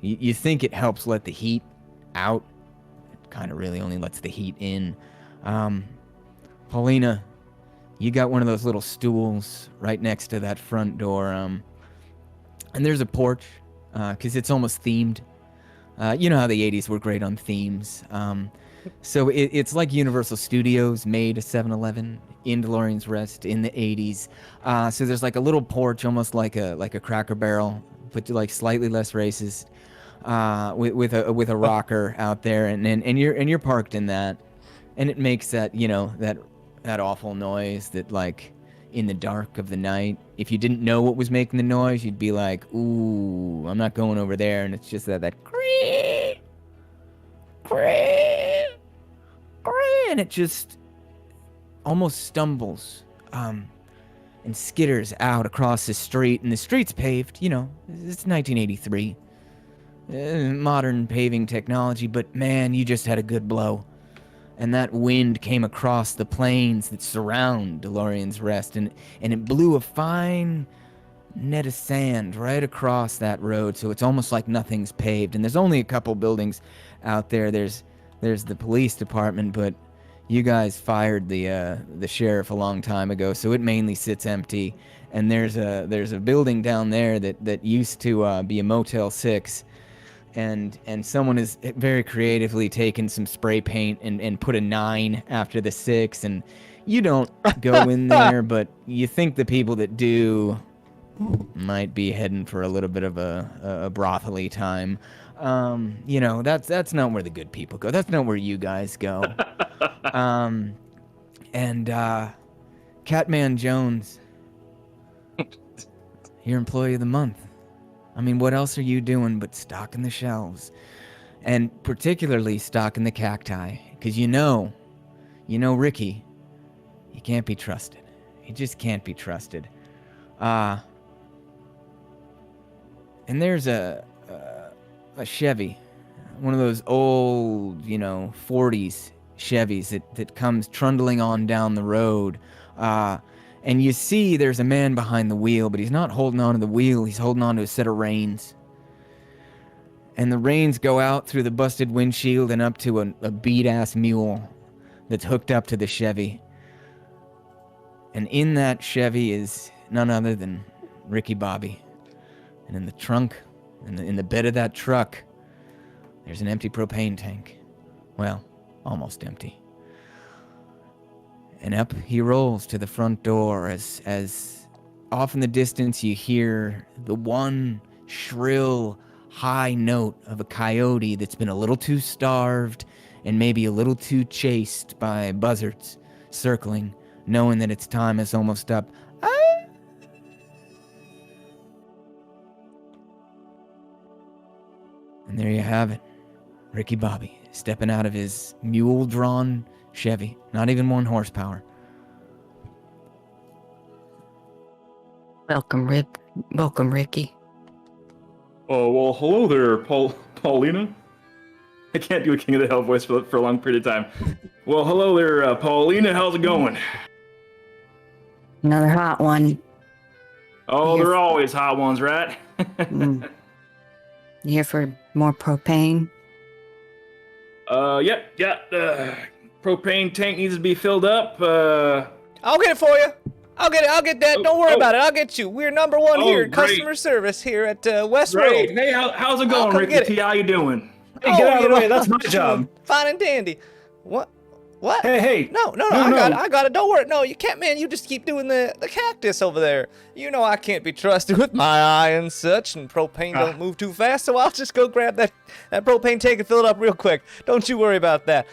Speaker 2: You think it helps let the heat out. It kind of really only lets the heat in. Paulina, you got one of those little stools right next to that front door. And there's a porch, because it's almost themed. You know how the 80s were great on themes. So it's like Universal Studios made a 7-Eleven in DeLorean's Rest in the 80s. So there's like a little porch, almost like a Cracker Barrel, but like slightly less racist, with a rocker out there, and you're parked in that, and it makes that, you know, that awful noise that, like, in the dark of the night, if you didn't know what was making the noise, you'd be like, ooh, I'm not going over there, and it's just that creak, creak, creak, and it just almost stumbles and skitters out across the street, and the street's paved. You know, it's 1983. Modern paving technology, but man, you just had a good blow. And that wind came across the plains that surround DeLorean's Rest, and it blew a fine net of sand right across that road, so it's almost like nothing's paved. And there's only a couple buildings out there. There's the police department, but you guys fired the sheriff a long time ago, so it mainly sits empty. And there's a building down there that used to be a Motel 6. And someone has very creatively taken some spray paint and put a 9 after the 6, and you don't go in there, but you think the people that do might be heading for a little bit of a brothely time. You know, that's not where the good people go. That's not where you guys go. Catman Jones, you're Employee of the Month. I mean, what else are you doing but stocking the shelves? And particularly stocking the cacti. Because you know Ricky, he can't be trusted. He just can't be trusted. And there's a Chevy, one of those old, 40s Chevys that comes trundling on down the road. And you see there's a man behind the wheel, but he's not holding on to the wheel. He's holding on to a set of reins. And the reins go out through the busted windshield and up to a beat-ass mule that's hooked up to the Chevy. And in that Chevy is none other than Ricky Bobby. And in the trunk, in the bed of that truck, there's an empty propane tank. Well, almost empty. And up he rolls to the front door as off in the distance you hear the one shrill high note of a coyote that's been a little too starved and maybe a little too chased by buzzards circling, knowing that its time is almost up. Ah! And there you have it. Ricky Bobby stepping out of his mule-drawn Chevy, not even 1 horsepower.
Speaker 4: Welcome, Ricky.
Speaker 5: Oh, well, hello there, Paulina. I can't do a King of the Hill voice for a long period of time. Well, hello there, Paulina. How's it going?
Speaker 4: Another hot one.
Speaker 5: Oh, they're always hot ones, right?
Speaker 4: You here for more propane?
Speaker 5: Yeah. Propane tank needs to be filled up.
Speaker 3: I'll get it for you. I'll get that. Don't worry about it. I'll get you. We're number one here in
Speaker 5: great.
Speaker 3: customer service here at Westworld.
Speaker 5: Great. Hey, how's it going,
Speaker 3: come
Speaker 5: Ricky
Speaker 3: get
Speaker 5: T?
Speaker 3: it.
Speaker 5: How you doing?
Speaker 1: Hey, get out of the way. That's my job.
Speaker 3: Fine and dandy. What?
Speaker 1: Hey.
Speaker 3: No, I got it. Don't worry. No, you can't, man. You just keep doing the cactus over there. You know I can't be trusted with my eye and such, and propane don't move too fast, so I'll just go grab that propane tank and fill it up real quick. Don't you worry about that.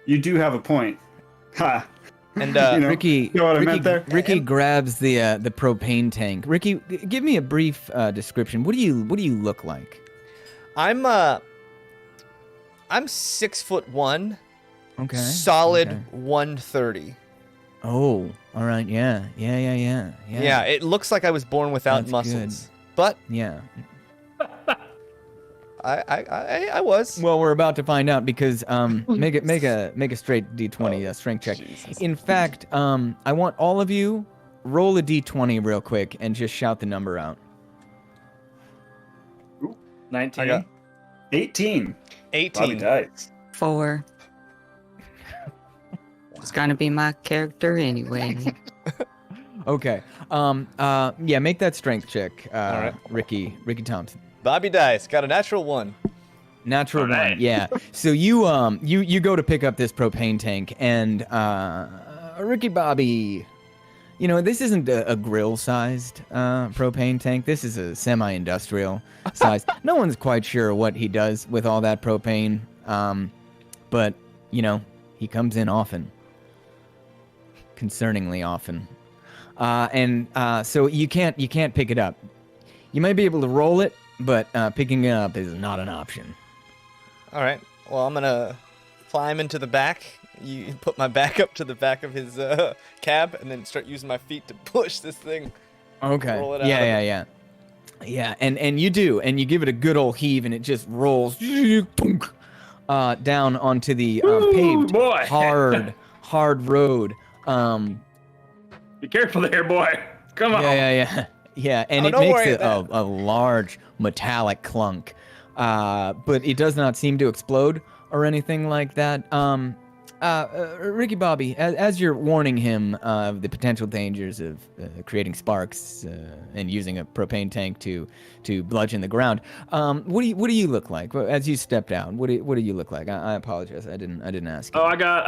Speaker 1: You do have a point. Ha.
Speaker 3: And
Speaker 2: Ricky,
Speaker 1: you know what I meant there?
Speaker 2: Ricky grabs the propane tank. Ricky, give me a brief description. What do you look like?
Speaker 3: I'm 6'1".
Speaker 2: Okay.
Speaker 3: Solid
Speaker 2: okay.
Speaker 3: 130.
Speaker 2: Oh, all right. Yeah.
Speaker 3: Yeah, it looks like I was born without
Speaker 2: That's
Speaker 3: muscles.
Speaker 2: good.
Speaker 3: But
Speaker 2: Yeah.
Speaker 3: I was.
Speaker 2: Well, we're about to find out because make a straight D20 strength check.
Speaker 3: Jesus.
Speaker 2: In fact, I want all of you roll a D20 real quick and just shout the number out.
Speaker 1: 19.
Speaker 3: I got
Speaker 1: 18.
Speaker 3: 18.
Speaker 1: Bobby dies.
Speaker 4: 4. It's gonna be my character anyway.
Speaker 2: Okay. Yeah, make that strength check,
Speaker 3: All right.
Speaker 2: Ricky Thompson.
Speaker 3: Bobby Dice got a natural 1.
Speaker 2: Natural
Speaker 5: All right.
Speaker 2: one, yeah. So you go to pick up this propane tank, and Ricky Bobby, this isn't a grill-sized propane tank. This is a semi-industrial size. No one's quite sure what he does with all that propane, but he comes in often, concerningly often, and so you can't pick it up. You might be able to roll it, but picking it up is not an option.
Speaker 3: All right. Well, I'm going to climb into the back you put my back up to the back of his cab and then start using my feet to push this thing.
Speaker 2: Okay.
Speaker 3: Roll it out.
Speaker 2: Yeah. Yeah, and you do, and you give it a good old heave, and it just rolls down onto the paved,
Speaker 5: boy.
Speaker 2: hard road.
Speaker 5: Be careful there, boy. Come on.
Speaker 2: Yeah, and
Speaker 3: Oh,
Speaker 2: it
Speaker 3: don't
Speaker 2: makes
Speaker 3: worry
Speaker 2: it
Speaker 3: about
Speaker 2: a large metallic clunk, but it does not seem to explode or anything like that. Ricky Bobby, as you're warning him of the potential dangers of creating sparks and using a propane tank to bludgeon the ground, what do you look like as you stepped out? What do you look like? I apologize, I didn't ask you.
Speaker 5: Oh, I got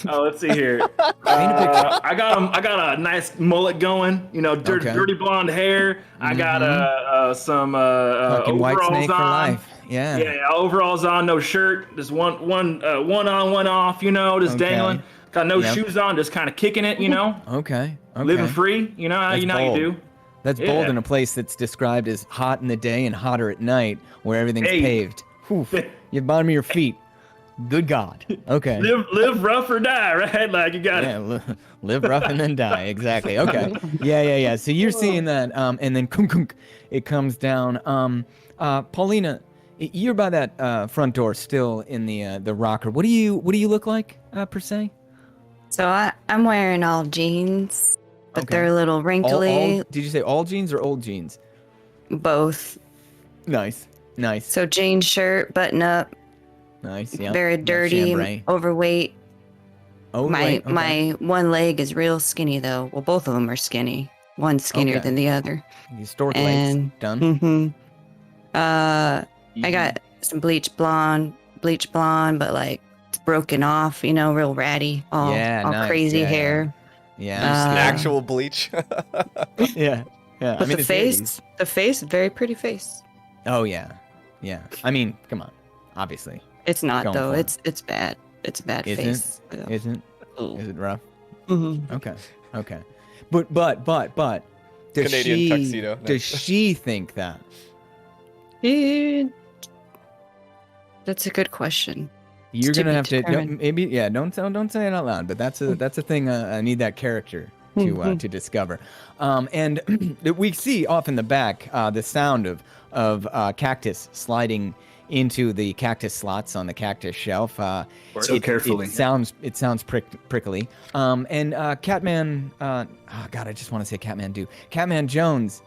Speaker 5: oh, let's see here. I got a nice mullet going. You know, dirty blonde hair. I got some
Speaker 2: Fucking white
Speaker 5: overalls
Speaker 2: snake
Speaker 5: on.
Speaker 2: for life.
Speaker 5: Yeah, overalls on, no shirt, just one on, one off. You know, just dangling. Got no shoes on, just kind of kicking it. You know.
Speaker 2: Okay.
Speaker 5: Living free. You know how you do.
Speaker 2: That's bold in a place that's described as hot in the day and hotter at night, where everything's paved. Whew. You bottom of your feet. Good God. Okay.
Speaker 5: Live rough or die, right? Like you got
Speaker 2: it. Live rough and then die. Exactly. Okay. Yeah. So you're seeing that, and then kunk, it comes down. Paulina, you're by that front door, still in the rocker. What do you look like per se?
Speaker 4: So I'm wearing all jeans, but
Speaker 2: Okay.
Speaker 4: they're a little wrinkly.
Speaker 2: Did you say all jeans or old jeans?
Speaker 4: Both.
Speaker 2: Nice.
Speaker 4: So jean shirt, button up,
Speaker 2: Nice. Yeah.
Speaker 4: very
Speaker 2: Nice
Speaker 4: dirty,
Speaker 2: chambray.
Speaker 4: overweight.
Speaker 2: Okay.
Speaker 4: My one leg is real skinny though. Well, both of them are skinny. One's skinnier
Speaker 2: Okay.
Speaker 4: than the other.
Speaker 2: You stork legs. Done.
Speaker 4: Mm-hmm. I got some bleach blonde, but like it's broken off, you know, real ratty, all
Speaker 2: nice.
Speaker 4: crazy
Speaker 2: Yeah.
Speaker 4: hair.
Speaker 2: Yeah.
Speaker 3: Actual bleach.
Speaker 2: Yeah.
Speaker 4: But
Speaker 2: I mean,
Speaker 4: the
Speaker 2: it's
Speaker 4: face,
Speaker 2: 80s.
Speaker 4: very pretty face.
Speaker 2: Oh yeah. I mean, come on. Obviously,
Speaker 4: It's not
Speaker 2: Going
Speaker 4: though.
Speaker 2: for it.
Speaker 4: It's bad. It's a bad
Speaker 2: Isn't
Speaker 4: face.
Speaker 2: isn't is it rough?
Speaker 4: Mm-hmm.
Speaker 2: Okay. But does
Speaker 3: Canadian
Speaker 2: she
Speaker 3: tuxedo.
Speaker 2: does she think that?
Speaker 4: That's a good question.
Speaker 2: You're
Speaker 4: To
Speaker 2: gonna
Speaker 4: be
Speaker 2: have to
Speaker 4: determined.
Speaker 2: don't say it out loud. But that's a thing. I need that character to discover. And we see off in the back the sound of cactus sliding into the cactus slots on the cactus shelf.
Speaker 1: So carefully.
Speaker 2: It sounds prickly. And Catman. God, I just want to say Catman do. Catman Jones.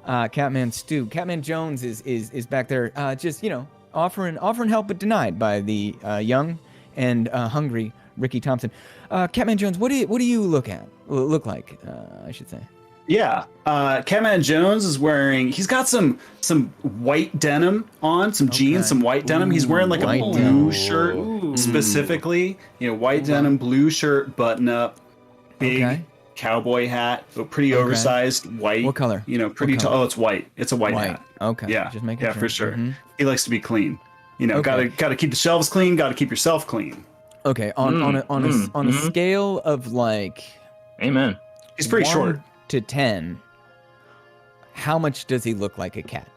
Speaker 2: Catman Stew. Catman Jones is back there. Just offering help, but denied by the young and hungry Ricky Thompson. Catman Jones, what do you look like? I should say.
Speaker 1: Yeah, Catman Jones is he's got some white denim on, some jeans, some white denim. He's wearing like a
Speaker 2: white
Speaker 1: blue
Speaker 2: denim.
Speaker 1: shirt specifically. White denim, blue shirt, button up, big cowboy hat, pretty oversized, white.
Speaker 2: What color?
Speaker 1: Pretty
Speaker 2: What
Speaker 1: tall.
Speaker 2: color?
Speaker 1: Oh, it's white. It's a white hat.
Speaker 2: Okay.
Speaker 1: Yeah,
Speaker 2: Just making
Speaker 1: yeah,
Speaker 2: sure.
Speaker 1: for sure.
Speaker 2: Mhm.
Speaker 1: He likes to be clean.
Speaker 2: Okay.
Speaker 1: Gotta keep the shelves clean. Gotta keep yourself clean.
Speaker 2: Okay. On a scale of like
Speaker 5: Amen.
Speaker 1: He's pretty
Speaker 2: 1
Speaker 1: short.
Speaker 2: to 10, how much does he look like a cat?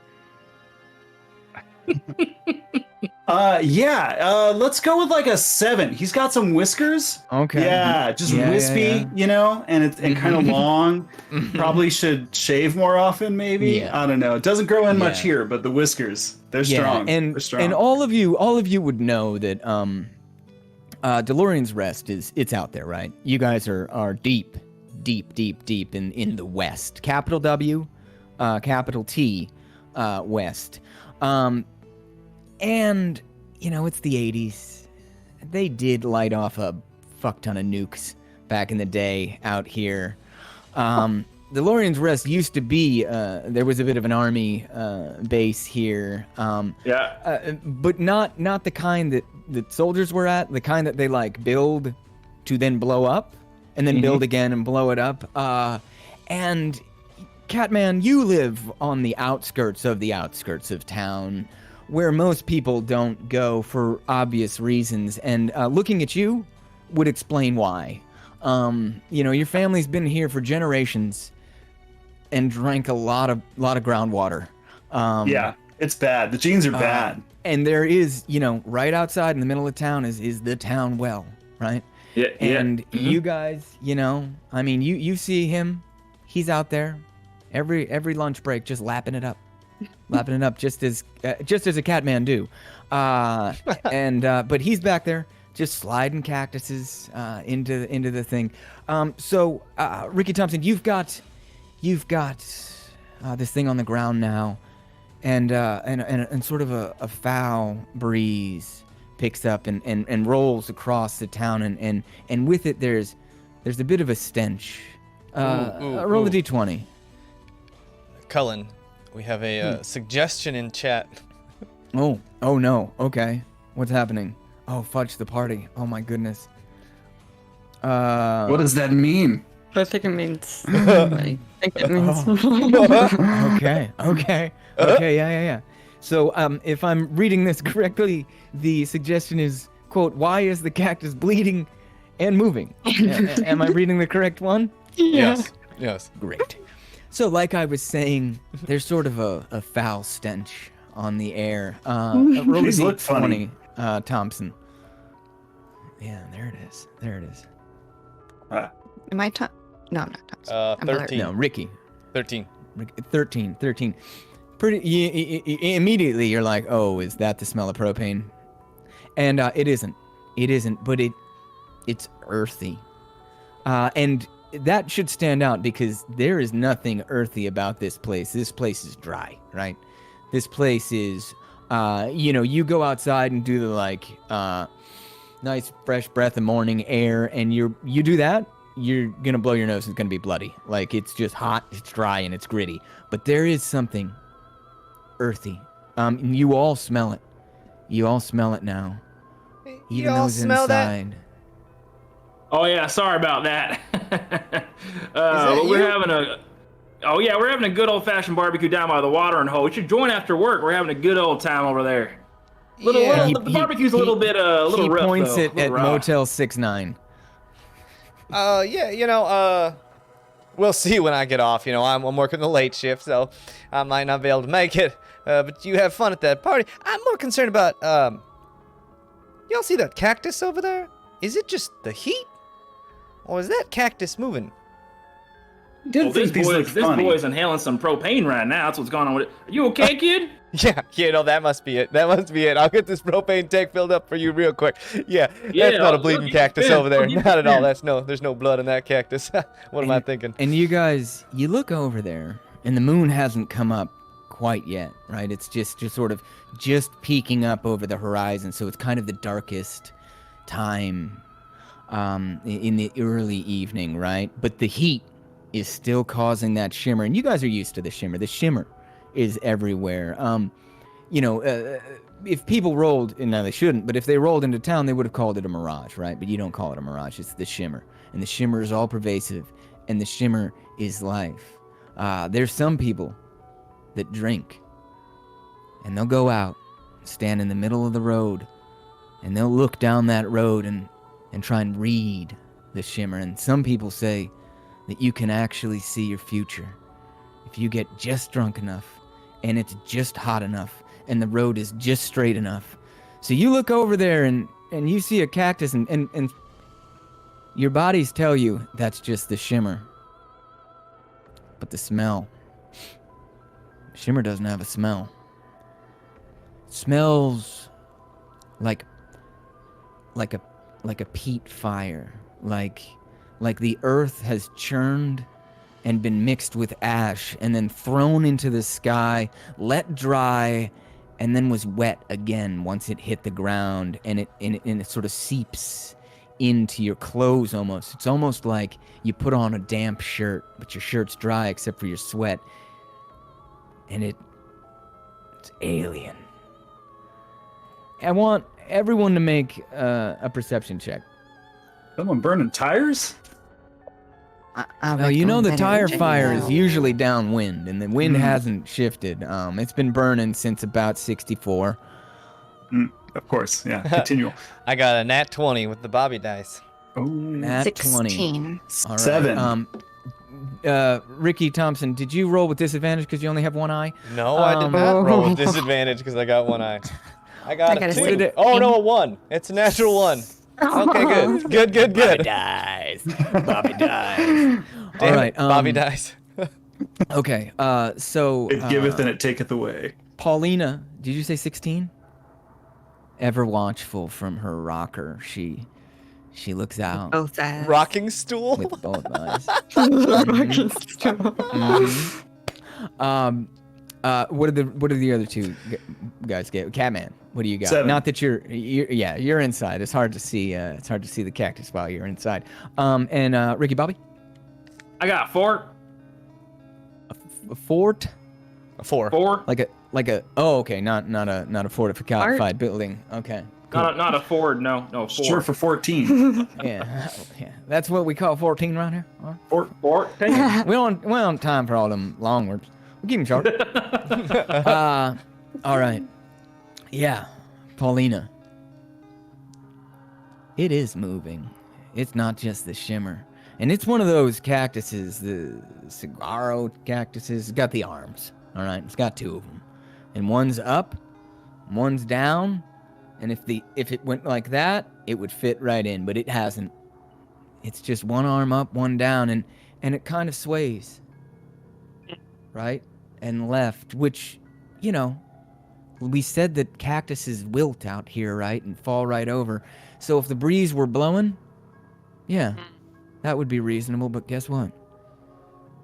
Speaker 1: Let's go with like a 7. He's got some whiskers.
Speaker 2: Okay.
Speaker 1: Yeah, just
Speaker 2: Yeah,
Speaker 1: wispy,
Speaker 2: yeah.
Speaker 1: and kind of long. Probably should shave more often, maybe.
Speaker 2: Yeah.
Speaker 1: I don't know. It doesn't grow in much
Speaker 2: Yeah.
Speaker 1: here, but the whiskers, they're strong.
Speaker 2: And
Speaker 1: they're strong.
Speaker 2: and all of you would know that DeLorean's Rest it's out there, right? You guys are deep in the West. Capital W, capital T, West. And it's the 80s. They did light off a fuck ton of nukes back in the day out here. DeLorean's Rest used to be there was a bit of an army base here. But not the kind that soldiers were at, the kind that they like build to then blow up and then build again and blow it up. And Catman, you live on the outskirts of town, where most people don't go for obvious reasons. And looking at you would explain why. Your family's been here for generations and drank a lot of groundwater.
Speaker 1: Yeah, it's bad. The genes are bad.
Speaker 2: And there is, right outside in the middle of town is the town well, right?
Speaker 5: Yeah.
Speaker 2: And you guys, you see him. He's out there every lunch break, just lapping it up, just as a cat man do. But he's back there just sliding cactuses into the thing. So Ricky Thompson, you've got this thing on the ground now, and sort of a foul breeze picks up and rolls across the town, and with it there's a bit of a stench. Roll a d20.
Speaker 3: Cullen, we have a suggestion in chat.
Speaker 2: Oh no. Okay, what's happening? Oh, fudge the party. Oh my goodness.
Speaker 1: What does that mean?
Speaker 4: I think it means. I think it means.
Speaker 2: Okay, yeah. So, if I'm reading this correctly, the suggestion is, quote, "Why is the cactus bleeding and moving?" Am I reading the correct one?
Speaker 4: Yeah.
Speaker 3: Yes.
Speaker 2: Great. So, like I was saying, there's sort of a foul stench on the air. Roll
Speaker 1: These
Speaker 2: a
Speaker 1: look funny.
Speaker 2: d20, Thompson. Yeah, there it is.
Speaker 4: Am I No, I'm not Thompson.
Speaker 3: 13.
Speaker 2: No, Ricky.
Speaker 3: 13.
Speaker 2: 13. Pretty. Immediately, you're like, "Oh, is that the smell of propane?" And it isn't. But it's earthy. And that should stand out because there is nothing earthy about this place. This place is dry, right? This place is, you go outside and do the nice fresh breath of morning air, and you do that, you're gonna blow your nose. It's gonna be bloody. Like, it's just hot, it's dry, and it's gritty. But there is something earthy. You all smell it. You all smell it now. Even those inside.
Speaker 5: Oh yeah, sorry about that. We're having a good old-fashioned barbecue down by the watering hole. We should join after work. We're having a good old time over there. The barbecue's a little rough.
Speaker 2: He points
Speaker 5: though.
Speaker 2: it at Motel 69.
Speaker 3: We'll see when I get off. I'm working the late shift, so I might not be able to make it. But you have fun at that party. I'm more concerned about, y'all see that cactus over there? Is it just the heat? Or is that cactus moving?
Speaker 5: This boy's inhaling some propane right now. That's what's going on with it. Are you okay, kid?
Speaker 3: Yeah, that must be it. I'll get this propane tank filled up for you real quick. Yeah, that's not a bleeding cactus over there. Not at all. There's no blood in that cactus. What am I thinking?
Speaker 2: And you guys, you look over there, and the moon hasn't come up quite yet, right? It's just sort of peeking up over the horizon, so it's kind of the darkest time in the early evening, right? But the heat is still causing that shimmer, and you guys are used to the shimmer. The shimmer is everywhere. If people rolled, and now they shouldn't, but if they rolled into town, they would have called it a mirage, right? But you don't call it a mirage. It's the shimmer, and the shimmer is all pervasive, and the shimmer is life. There's some people that drink, and they'll go out, stand in the middle of the road, and they'll look down that road and try and read the shimmer. And some people say that you can actually see your future if you get just drunk enough, and it's just hot enough, and the road is just straight enough. So you look over there and you see a cactus, and your bodies tell you that's just the shimmer. But the smell, shimmer doesn't have a smell. It smells like a peat fire, like the earth has churned and been mixed with ash and then thrown into the sky, let dry, and then was wet again once it hit the ground, and it sort of seeps into your clothes almost. It's almost like you put on a damp shirt, but your shirt's dry except for your sweat, and it's alien. I want everyone to make a perception check.
Speaker 1: Someone burning tires?
Speaker 2: Now, the tire fire is usually downwind, and the wind hasn't shifted. It's been burning since about 64.
Speaker 1: Of course, yeah. Continual.
Speaker 3: I got a nat 20 with the Bobby dice.
Speaker 1: Oh,
Speaker 2: nat
Speaker 4: 16.
Speaker 2: 20. All right.
Speaker 1: 7.
Speaker 2: Ricky Thompson, did you roll with disadvantage because you only have one eye?
Speaker 3: No, I did not roll with disadvantage because I got one eye. I got
Speaker 4: I
Speaker 3: a
Speaker 4: got a
Speaker 3: 2. Oh no, a 1. It's a natural 1. Okay, good.
Speaker 2: Bobby dies. Bobby dies. All
Speaker 3: Damn
Speaker 2: right.
Speaker 3: it, Bobby dies.
Speaker 2: Okay. So.
Speaker 1: It giveth and it taketh away.
Speaker 2: Paulina, did you say 16? Ever watchful from her rocker, she looks out
Speaker 4: Both eyes.
Speaker 3: Rocking stool.
Speaker 2: with both eyes.
Speaker 4: Rocking stool.
Speaker 2: What are the other two guys get? Catman, what do you got?
Speaker 1: 7.
Speaker 2: Not that you're inside. It's hard to see. It's hard to see the cactus while you're inside. And Ricky Bobby,
Speaker 5: I got 4.
Speaker 2: a fort,
Speaker 3: A 4.
Speaker 5: 4.
Speaker 2: like a. Oh, okay, not a fortified building. Okay.
Speaker 5: Not a Ford. No, 4.
Speaker 1: Sure for 14.
Speaker 2: Yeah, that's what we call 14 right here. All right.
Speaker 5: 14.
Speaker 2: We don't have time for all them long words. We'll keep them short. All right. Yeah, Paulina. It is moving. It's not just the shimmer. And it's one of those cactuses, the saguaro cactuses. It's got the arms, all right? It's got 2 of them. And one's up, one's down. And if it went like that, it would fit right in, but it hasn't. It's just one arm up, one down, and it kind of sways. Right? And left, which, we said that cactuses wilt out here, right? And fall right over. So if the breeze were blowing, yeah, that would be reasonable, but guess what?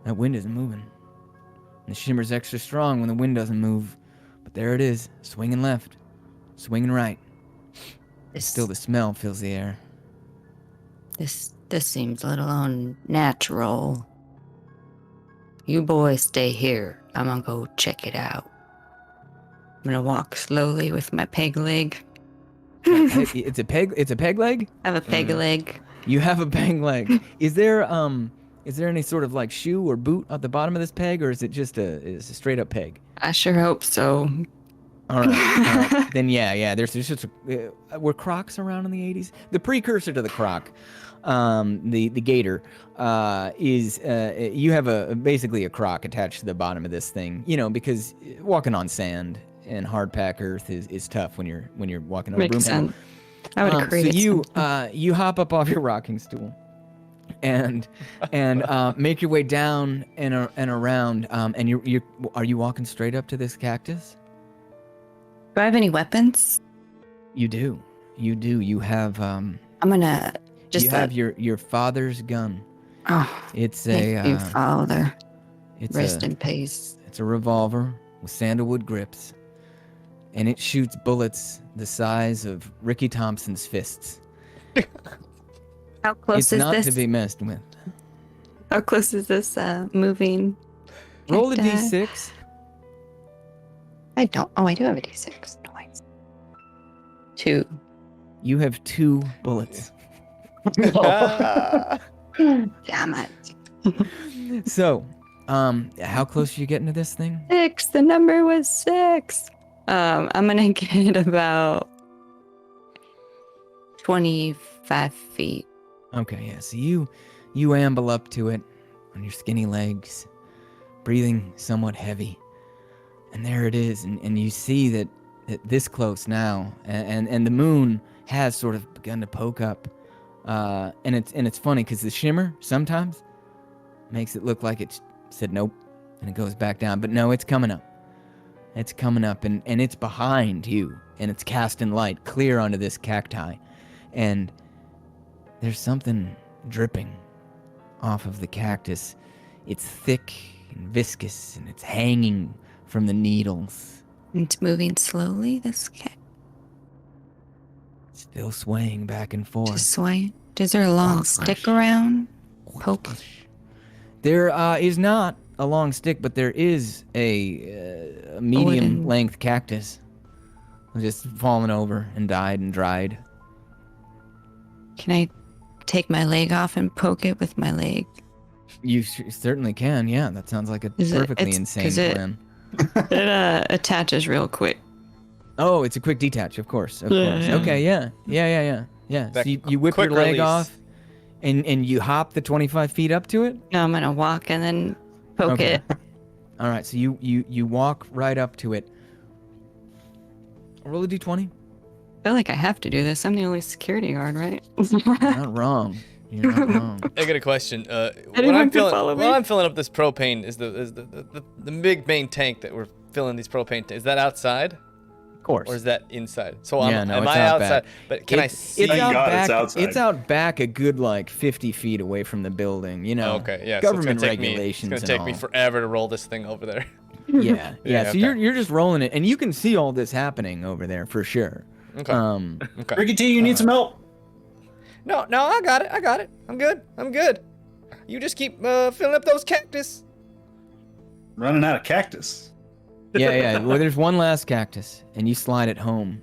Speaker 2: That wind isn't moving. And the shimmer's extra strong when the wind doesn't move. But there it is, swinging left, swinging right. Still the smell fills the air.
Speaker 4: This seems a little unnatural. You boys stay here. I'm gonna go check it out. I'm gonna walk slowly with my peg leg.
Speaker 2: It's a peg leg?
Speaker 4: I have a peg leg.
Speaker 2: You have a peg leg. Is there any sort of like shoe or boot at the bottom of this peg, or is it just a straight up peg?
Speaker 4: I sure hope so.
Speaker 2: All right. Then yeah. There's just were Crocs around in the 80s? The precursor to the Croc, the Gator, is you have basically a Croc attached to the bottom of this thing. Because walking on sand and hard pack earth is tough when you're walking on a broom
Speaker 4: Makes
Speaker 2: handle.
Speaker 4: sense. I would agree.
Speaker 2: So you hop up off your rocking stool, and make your way down and around. And are you walking straight up to this cactus?
Speaker 4: Do I have any weapons?
Speaker 2: You do. You have
Speaker 4: I'm gonna just
Speaker 2: you have your father's gun.
Speaker 4: Oh,
Speaker 2: It's
Speaker 4: thank you, Father.
Speaker 2: it's
Speaker 4: Rest
Speaker 2: a
Speaker 4: in peace.
Speaker 2: it's a revolver with sandalwood grips, and it shoots bullets the size of Ricky Thompson's fists.
Speaker 4: How close
Speaker 2: It's
Speaker 4: is
Speaker 2: not
Speaker 4: this?
Speaker 2: to be messed with.
Speaker 4: How close is this moving?
Speaker 2: Roll a
Speaker 4: cacti?
Speaker 2: d6.
Speaker 4: I don't. Oh, I do have a d6. Nice. 2.
Speaker 2: You have 2 bullets.
Speaker 4: Damn it.
Speaker 2: So, how close are you getting to this thing?
Speaker 4: 6. The number was 6. I'm gonna get about 25 feet.
Speaker 2: Okay, yeah. So you amble up to it on your skinny legs, breathing somewhat heavy. And there it is, and you see that this close now, and the moon has sort of begun to poke up, and it's funny because the shimmer sometimes makes it look like it said nope, and it goes back down, but no, it's coming up, and it's behind you, and it's casting light clear onto this cacti, and there's something dripping off of the cactus. It's thick and viscous, and it's hanging from the needles.
Speaker 4: It's moving slowly. This cat
Speaker 2: Still swaying back and forth.
Speaker 4: just swaying. Is there a long stick around? Poke.
Speaker 2: There is not a long stick, but there is a medium
Speaker 4: wooden-
Speaker 2: length cactus. Just fallen over and died and dried.
Speaker 4: Can I take my leg off and poke it with my leg?
Speaker 2: You certainly can, yeah. That sounds like a
Speaker 4: Is it-
Speaker 2: perfectly
Speaker 4: it's-
Speaker 2: insane
Speaker 4: is it-
Speaker 2: plan.
Speaker 4: It attaches real quick.
Speaker 2: Oh, it's a quick detach, of course. Of
Speaker 4: Yeah,
Speaker 2: course.
Speaker 4: yeah.
Speaker 2: Okay, yeah. So
Speaker 3: That
Speaker 2: you whip your
Speaker 3: quick
Speaker 2: leg
Speaker 3: release.
Speaker 2: off and you hop the 25 feet up to it?
Speaker 4: No, I'm gonna walk and then poke
Speaker 2: Okay.
Speaker 4: it.
Speaker 2: All right, so you walk right up to it. Roll a d20.
Speaker 4: I feel like I have to do this. I'm the only security guard, right?
Speaker 2: You're not wrong. You're not wrong.
Speaker 3: I got a question. When
Speaker 4: Anyone
Speaker 3: I'm
Speaker 4: can
Speaker 3: filling,
Speaker 4: follow me?
Speaker 3: while I'm filling up this propane, is the big main tank that we're filling these propane? Is that outside?
Speaker 2: Of course.
Speaker 3: Or is that inside? So
Speaker 2: Yeah,
Speaker 3: am
Speaker 2: no, it's
Speaker 3: I
Speaker 2: out
Speaker 3: outside?
Speaker 2: back.
Speaker 3: But can I see?
Speaker 2: It's
Speaker 1: Thank
Speaker 2: out
Speaker 1: God
Speaker 2: back.
Speaker 1: it's outside.
Speaker 2: It's out back a good like 50 feet away from the building. You know.
Speaker 3: Okay, yeah.
Speaker 2: Government
Speaker 3: so it's gonna
Speaker 2: regulations.
Speaker 3: It's gonna take me forever to roll this thing over there.
Speaker 2: Yeah.
Speaker 3: Yeah,
Speaker 2: So
Speaker 3: okay.
Speaker 2: you're just rolling it, and you can see all this happening over there for sure.
Speaker 3: Okay. Okay.
Speaker 1: Ricky T, you need some help?
Speaker 3: No, I got it. I'm good. You just keep filling up those cactus.
Speaker 1: Running out of cactus.
Speaker 2: Yeah. Well, there's one last cactus, and you slide it home.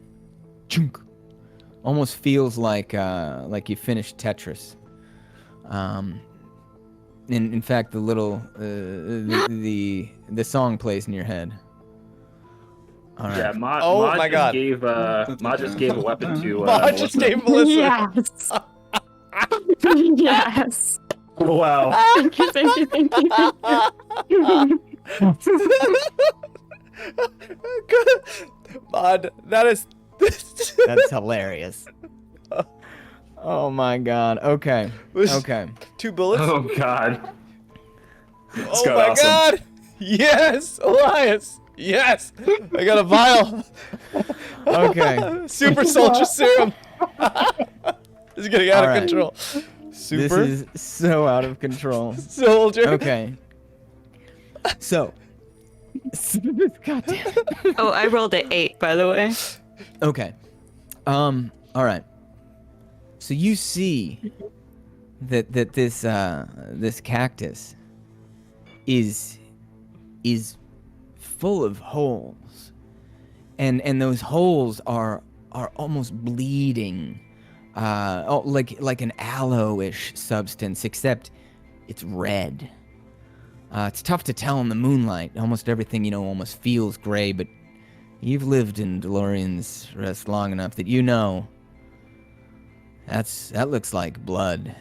Speaker 2: Chunk. Almost feels like you finished Tetris. In fact, the little the song plays in your head. All right.
Speaker 5: Yeah, Ma,
Speaker 3: Oh
Speaker 5: Ma
Speaker 3: my
Speaker 5: just
Speaker 3: God.
Speaker 5: Gave, Ma just gave a weapon to.
Speaker 3: I just gave Melissa.
Speaker 4: Yes. Yes.
Speaker 1: Wow.
Speaker 4: Thank you.
Speaker 3: Mod, that is.
Speaker 2: That's hilarious. Oh my god. Okay. Okay.
Speaker 3: 2 bullets.
Speaker 5: Oh God.
Speaker 3: Oh
Speaker 1: got
Speaker 3: my
Speaker 1: awesome.
Speaker 3: God. Yes, Elias. Yes. I got a vial.
Speaker 2: Okay.
Speaker 3: Super soldier serum. This is getting out
Speaker 2: All
Speaker 3: of
Speaker 2: right.
Speaker 3: control.
Speaker 2: This
Speaker 3: Super
Speaker 2: is so out of control.
Speaker 3: soldier.
Speaker 2: Okay. So. Goddamn.
Speaker 4: Oh, I rolled an 8, by the way.
Speaker 2: Okay. All right. So you see that this cactus is full of holes, and those holes are almost bleeding, like an aloe-ish substance, except it's red. It's tough to tell in the moonlight. Almost everything almost feels gray, but you've lived in DeLorean's Rest long enough that you know that looks like blood.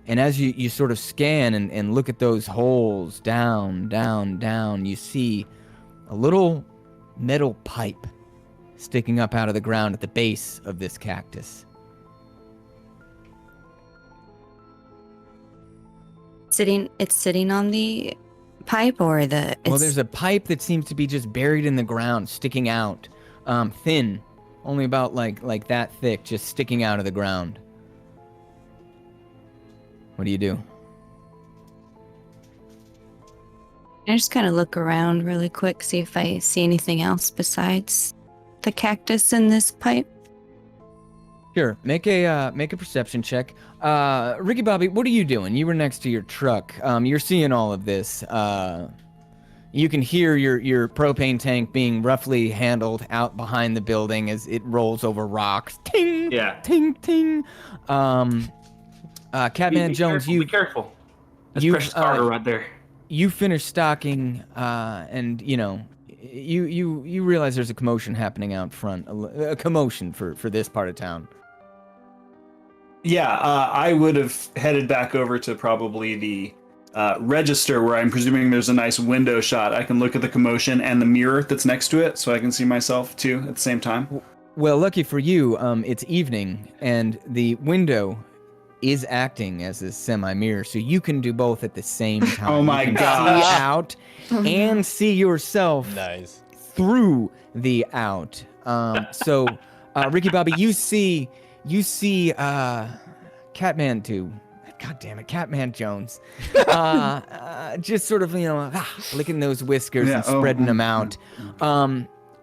Speaker 2: And as you sort of scan and look at those holes down, you see a little metal pipe sticking up out of the ground at the base of this cactus.
Speaker 4: It's sitting on the pipe or the.
Speaker 2: Well, there's a pipe that seems to be just buried in the ground, sticking out, thin, only about like that thick, just sticking out of the ground. What do you do?
Speaker 4: I just kind of look around really quick, see if I see anything else besides the cactus in this pipe.
Speaker 2: Sure. Make a perception check. Ricky Bobby, what are you doing? You were next to your truck. You're seeing all of this. You can hear your propane tank being roughly handled out behind the building as it rolls over rocks. Ting,
Speaker 5: Yeah.
Speaker 2: ting, ting. Catman Jones,
Speaker 5: be careful. That's
Speaker 2: you,
Speaker 5: precious cargo right there.
Speaker 2: you finish stocking, and you realize there's a commotion happening out front. A commotion for this part of town.
Speaker 1: Yeah, I would have headed back over to probably the register where I'm presuming there's a nice window shot. I can look at the commotion and the mirror that's next to it so I can see myself too at the same time.
Speaker 2: Well, lucky for you, it's evening, and the window is acting as a semi-mirror, so you can do both at the same time.
Speaker 1: Oh my
Speaker 2: you can
Speaker 1: gosh.
Speaker 2: see out and see yourself
Speaker 3: Nice.
Speaker 2: through the out. So, Ricky Bobby, you see Catman 2. God damn it, Catman Jones. Just sort of, licking those whiskers and spreading them out.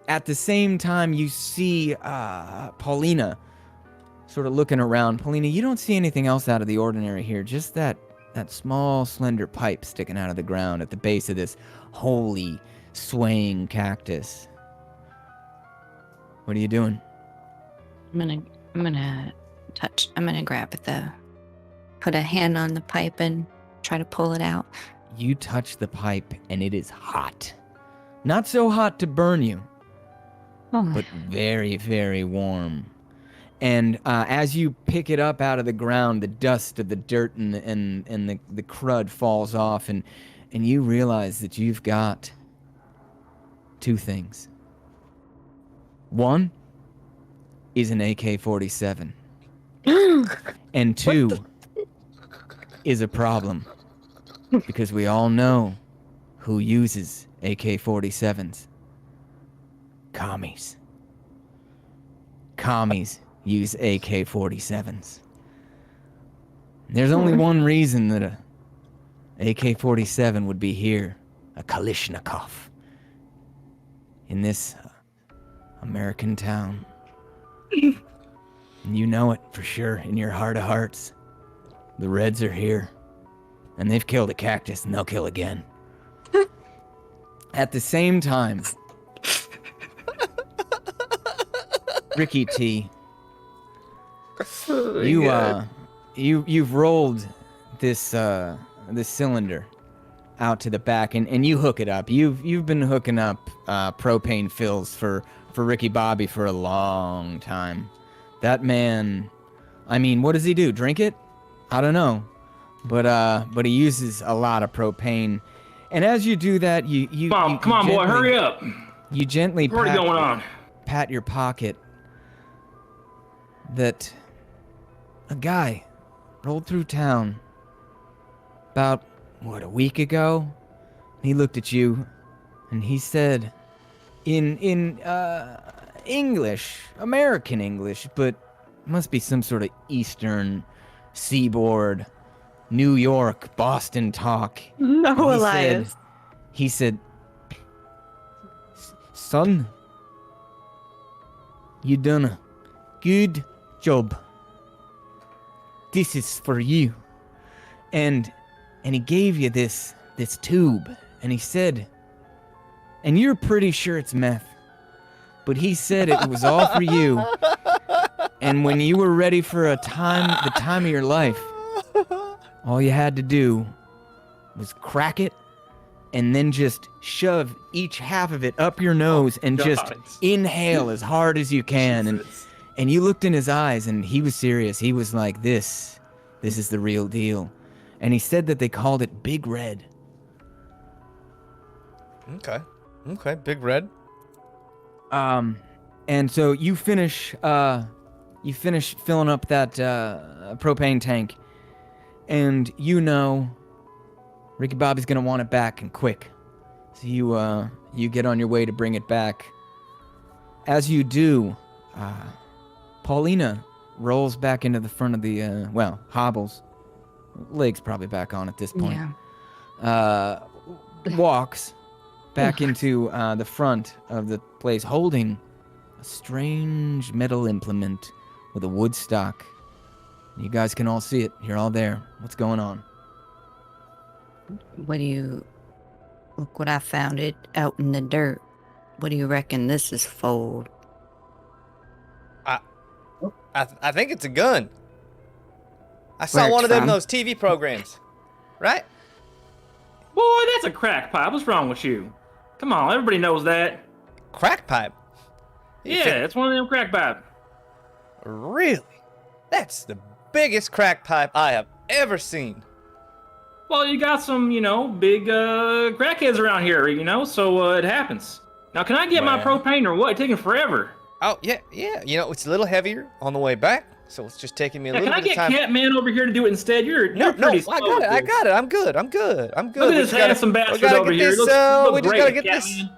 Speaker 2: At the same time, you see Paulina sort of looking around. Paulina, you don't see anything else out of the ordinary here. Just that small, slender pipe sticking out of the ground at the base of this holy, swaying cactus. What are you doing?
Speaker 4: I'm gonna grab put a hand on the pipe and try to pull it out.
Speaker 2: You touch the pipe and it is hot. Not so hot to burn you,
Speaker 4: Oh,
Speaker 2: but very, very warm. And as you pick it up out of the ground, the dust of the dirt and the crud falls off, and you realize that you've got two things. One, is an AK-47. And 2 is a problem. Because we all know who uses AK-47s. Commies. Commies use AK-47s. There's only one reason that a AK-47 would be here. A Kalashnikov. In this American town. And you know it for sure in your heart of hearts. The Reds are here. And they've killed a cactus and they'll kill again. At the same time, Ricky T, you've rolled this this cylinder out to the back and you hook it up. You've been hooking up propane fills for Ricky Bobby for a long time. That man, I mean, what does he do? Drink it? I don't know. But he uses a lot of propane. And as you do that, you
Speaker 5: Come on, boy, hurry up.
Speaker 2: You gently pat your pocket that a guy rolled through town about, a week ago? He looked at you and he said in English, American English, but must be some sort of Eastern Seaboard, New York, Boston talk.
Speaker 4: No, Elias.
Speaker 2: He said, son, you done a good job. This is for you. And he gave you this tube, and he said, and you're pretty sure it's meth, but he said it was all for you. And when you were ready for the time of your life, all you had to do was crack it and then just shove each half of it up your nose and just inhale as hard as you can. And you looked in his eyes and he was serious. He was like, this is the real deal. And he said that they called it Big Red.
Speaker 3: Okay, Big Red.
Speaker 2: And so you finish filling up that propane tank, and you know Ricky Bobby's gonna want it back and quick. So you get on your way to bring it back. As you do, Paulina rolls back into the front of the hobbles. Legs probably back on at this point.
Speaker 4: Yeah.
Speaker 2: Walks back into the front of the place, holding a strange metal implement with a wood stock. You guys can all see it. You're all there. What's going on?
Speaker 4: Look what I found it out in the dirt. What do you reckon this is for?
Speaker 3: I think it's a gun. I saw
Speaker 4: Where
Speaker 3: one
Speaker 4: it's
Speaker 3: of them
Speaker 4: from?
Speaker 3: those TV programs, right?
Speaker 5: Boy, that's a crack pipe. What's wrong with you? Come on, everybody knows that.
Speaker 3: Crack pipe.
Speaker 5: Yeah, it's one of them crack pipe.
Speaker 3: Really? That's the biggest crack pipe I have ever seen.
Speaker 5: Well, you got some, big crackheads around here, so it happens. Now, can I get my
Speaker 3: Well.
Speaker 5: propane or what? It's taking forever.
Speaker 3: Oh, yeah. It's a little heavier on the way back, so it's just taking me a
Speaker 5: Yeah,
Speaker 3: little
Speaker 5: can I
Speaker 3: bit of
Speaker 5: get
Speaker 3: time.
Speaker 5: Catman over here to do it instead? You're
Speaker 3: No,
Speaker 5: pretty
Speaker 3: I
Speaker 5: slow
Speaker 3: got it.
Speaker 5: at
Speaker 3: I
Speaker 5: this.
Speaker 3: got it. I'm good.
Speaker 5: Look at
Speaker 3: We
Speaker 5: this handsome
Speaker 3: we
Speaker 5: bastard
Speaker 3: gotta
Speaker 5: over
Speaker 3: get
Speaker 5: here.
Speaker 3: this,
Speaker 5: Look
Speaker 3: we just
Speaker 5: great,
Speaker 3: gotta get this.
Speaker 5: Catman.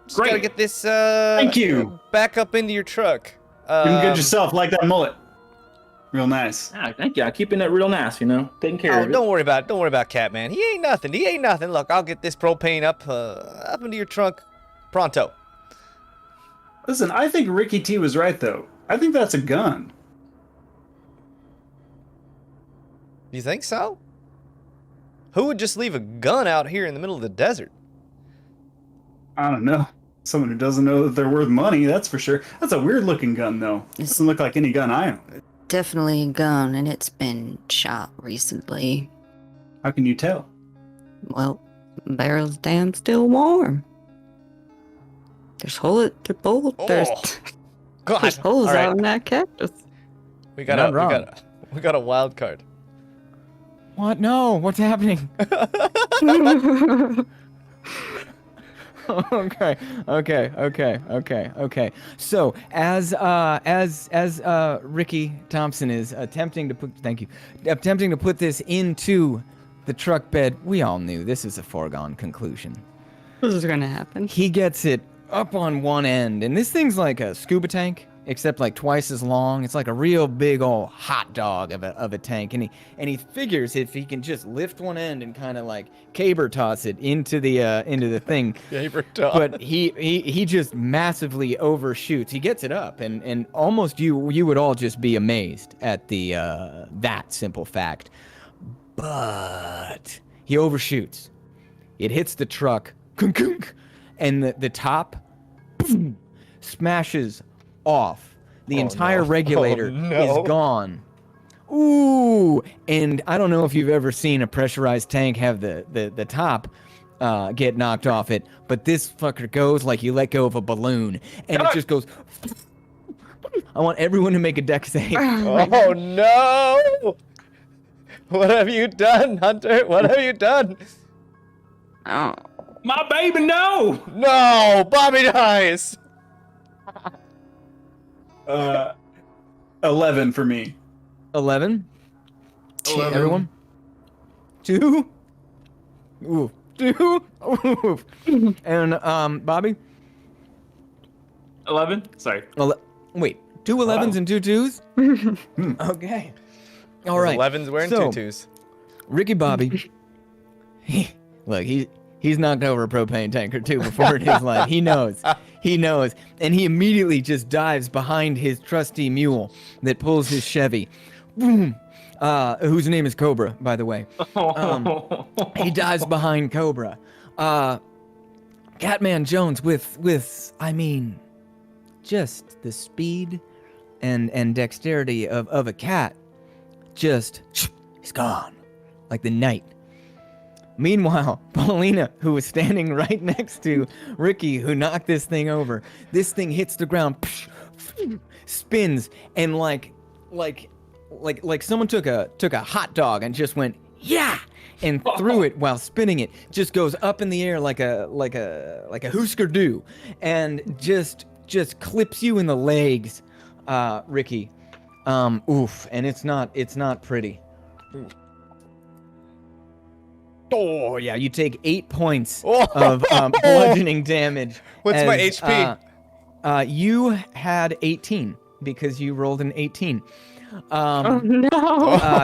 Speaker 3: Just gotta
Speaker 5: Great.
Speaker 3: get this.
Speaker 1: Thank you.
Speaker 3: Back up into your truck.
Speaker 1: Doing good yourself, like that mullet. Real nice.
Speaker 5: Ah, thank you. I'm keeping it real nice, taking care
Speaker 3: Oh,
Speaker 5: of it.
Speaker 3: don't worry about it. Don't worry about Catman. He ain't nothing. Look, I'll get this propane up into your trunk pronto.
Speaker 1: Listen, I think Ricky T was right, though. I think that's a gun.
Speaker 3: You think so? Who would just leave a gun out here in the middle of the desert?
Speaker 1: I don't know. Someone who doesn't know that they're worth money, that's for sure. That's a weird-looking gun, though. Doesn't look like any gun I own.
Speaker 4: Definitely a gun, and it's been shot recently.
Speaker 1: How can you tell?
Speaker 4: Well, barrel's damn still warm. There's holes. There's
Speaker 3: God.
Speaker 4: holes
Speaker 3: All right.
Speaker 4: out in that cactus.
Speaker 3: We got
Speaker 2: Not wrong.
Speaker 3: a wild card.
Speaker 2: What? No, what's happening? Okay. So as Ricky Thompson is attempting to put this into the truck bed, we all knew this is a foregone conclusion.
Speaker 4: This is gonna happen.
Speaker 2: He gets it up on one end, and this thing's like a scuba tank, except like twice as long. It's like a real big old hot dog of a tank, and he figures if he can just lift one end and kind of like caber toss it into the thing.
Speaker 3: Caber toss.
Speaker 2: But he just massively overshoots. He gets it up, and almost you would all just be amazed at the that simple fact. But he overshoots. It hits the truck, and the top smashes off. The entire regulator is gone. Ooh! And I don't know if you've ever seen a pressurized tank have the top get knocked off it, but this fucker goes like you let go of a balloon, and it just goes. I want everyone to make a deck save.
Speaker 3: Oh no! What have you done, Hunter? What have you done?
Speaker 4: Oh.
Speaker 5: My baby, no!
Speaker 3: No! Bobby dies!
Speaker 1: 11 for me.
Speaker 2: 11. Everyone. 2. Ooh. 2. Ooh. And Bobby.
Speaker 5: 11? Sorry.
Speaker 2: Wait. 2 11s and 2 2s. Okay. All right.
Speaker 3: 11's wearing
Speaker 2: So,
Speaker 3: tutus.
Speaker 2: Ricky Bobby. He's knocked over a propane tank or two before in his life. He knows. And he immediately just dives behind his trusty mule that pulls his Chevy. Boom. Whose name is Cobra, by the way. He dives behind Cobra. Catman Jones with just the speed and dexterity of a cat. Just, he's gone. Like the night. Meanwhile, Paulina, who was standing right next to Ricky, who knocked this thing over, this thing hits the ground, spins, and like someone took a hot dog and just went, yeah, and threw it while spinning it, just goes up in the air like a Husker Du, and just clips you in the legs, Ricky. Oof, and it's not pretty. Oh yeah, you take 8 points of bludgeoning damage.
Speaker 3: What's my HP?
Speaker 2: You had 18 because you rolled an 18.
Speaker 4: Oh no!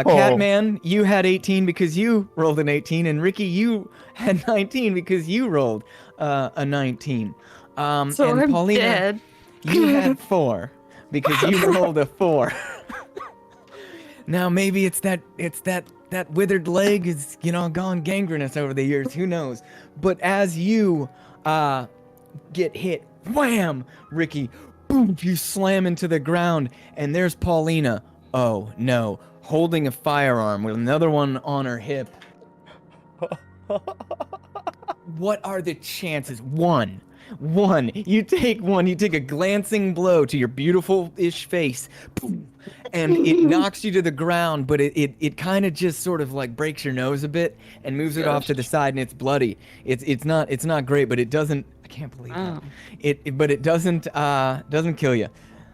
Speaker 2: Catman, you had 18 because you rolled an 18, and Ricky, you had 19 because you rolled a 19.
Speaker 4: So
Speaker 2: and
Speaker 4: I'm
Speaker 2: Paulina,
Speaker 4: dead.
Speaker 2: you had 4 because you rolled a 4. Now maybe it's that withered leg is gone gangrenous over the years. Who knows? But as you get hit, wham, Ricky, boom, you slam into the ground, and there's Paulina. Oh no, holding a firearm with another one on her hip. What are the chances? One. You take a glancing blow to your beautiful-ish face, boom, and it knocks you to the ground, but it kind of just sort of like breaks your nose a bit and moves it off to the side, and it's bloody. It's not great, but it doesn't. I can't believe that. But it doesn't kill you.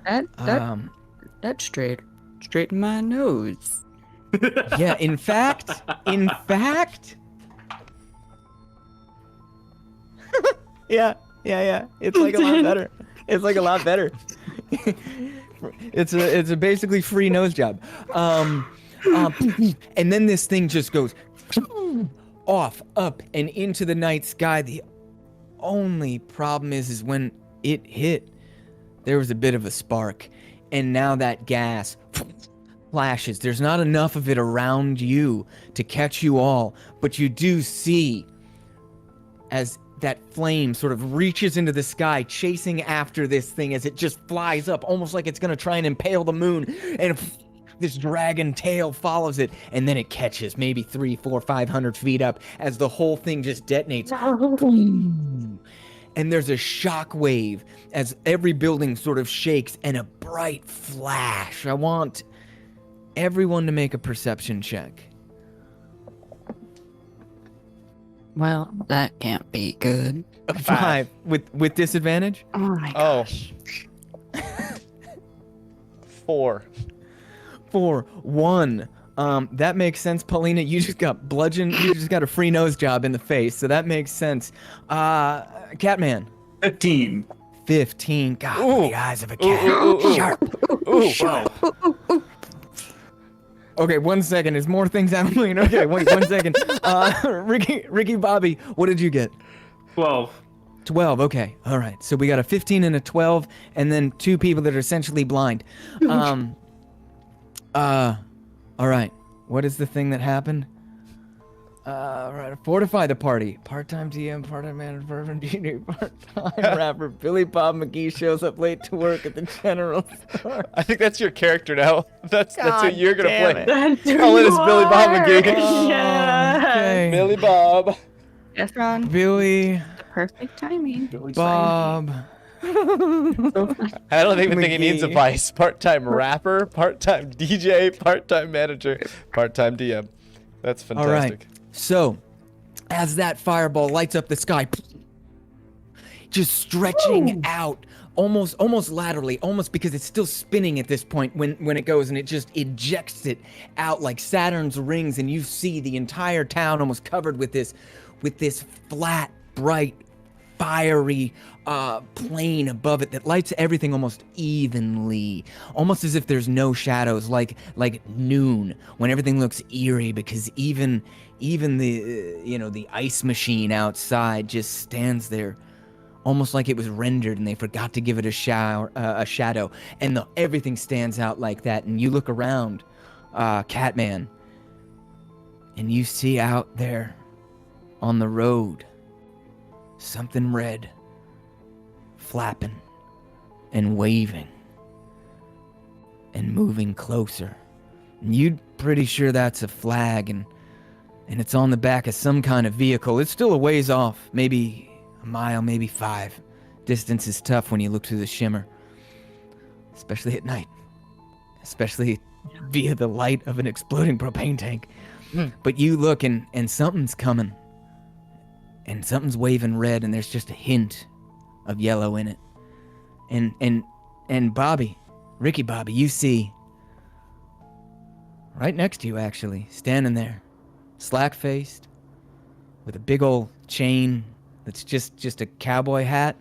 Speaker 4: That straighten my nose.
Speaker 2: Yeah, in fact. Yeah. It's like a lot better. It's a basically free nose job. And then this thing just goes off, up, and into the night sky. The only problem is when it hit, there was a bit of a spark, and now that gas flashes. There's not enough of it around you to catch you all, but you do see as that flame sort of reaches into the sky, chasing after this thing as it just flies up, almost like it's going to try and impale the moon, and this dragon tail follows it, and then it catches maybe 300, 400, 500 feet up as the whole thing just detonates. And there's a shock wave as every building sort of shakes, and a bright flash. I want everyone to make a perception check.
Speaker 4: Well, that can't be good.
Speaker 2: A 5 with disadvantage.
Speaker 4: Oh my
Speaker 3: Oh.
Speaker 4: gosh.
Speaker 3: 4.
Speaker 2: 4, 1. That makes sense, Paulina. You just got bludgeoned. You just got a free nose job in the face, so that makes sense. Catman.
Speaker 1: 15.
Speaker 2: 15. God,
Speaker 3: Ooh.
Speaker 2: the eyes of a
Speaker 3: Ooh,
Speaker 2: cat.
Speaker 3: ooh, ooh, ooh.
Speaker 2: Sharp.
Speaker 3: Ooh.
Speaker 2: Sharp. Okay, 1 second. There's more things happening. Okay, wait 1 second. Ricky Bobby, what did you get?
Speaker 5: 12.
Speaker 2: 12. Okay. All right. So we got a 15 and a 12, and then 2 people that are essentially blind. All right. What is the thing that happened? Right. Fortify the party. Part-time DM, part-time manager, part-time DJ, part-time rapper. Billy Bob McGee shows up late to work at the general store.
Speaker 3: I think that's your character now. That's who
Speaker 2: God
Speaker 3: you're gonna
Speaker 2: damn
Speaker 3: play.
Speaker 2: it.
Speaker 6: That's who
Speaker 3: Cullen
Speaker 6: you
Speaker 3: is Billy Bob
Speaker 6: are.
Speaker 3: McGee.
Speaker 6: Yeah.
Speaker 2: Okay.
Speaker 3: Billy Bob.
Speaker 6: Yes, Ron.
Speaker 2: Billy
Speaker 6: The perfect timing.
Speaker 2: Bob.
Speaker 3: I don't even think he needs a
Speaker 2: McGee.
Speaker 3: vice. Part-time rapper, part-time DJ, part-time manager, part-time DM. That's
Speaker 2: All right.
Speaker 3: fantastic.
Speaker 2: So, as that fireball lights up the sky, just stretching out, almost laterally, almost because it's still spinning at this point when it goes, and it just ejects it out like Saturn's rings, and you see the entire town almost covered with this flat, bright, fiery plane above it that lights everything almost evenly, almost as if there's no shadows, like noon when everything looks eerie, because even the the ice machine outside just stands there almost like it was rendered and they forgot to give it a shadow, and everything stands out like that. And you look around, Catman, and you see out there on the road something red flapping and waving and moving closer. And you're pretty sure that's a flag, and it's on the back of some kind of vehicle. It's still a ways off, maybe a mile, maybe 5. Distance is tough when you look through the shimmer, especially at night, especially via the light of an exploding propane tank. But you look, and something's coming, and something's waving red, and there's just a hint of yellow in it. And Bobby, Ricky Bobby, you see right next to you, actually, standing there, slack-faced, with a big old chain that's just a cowboy hat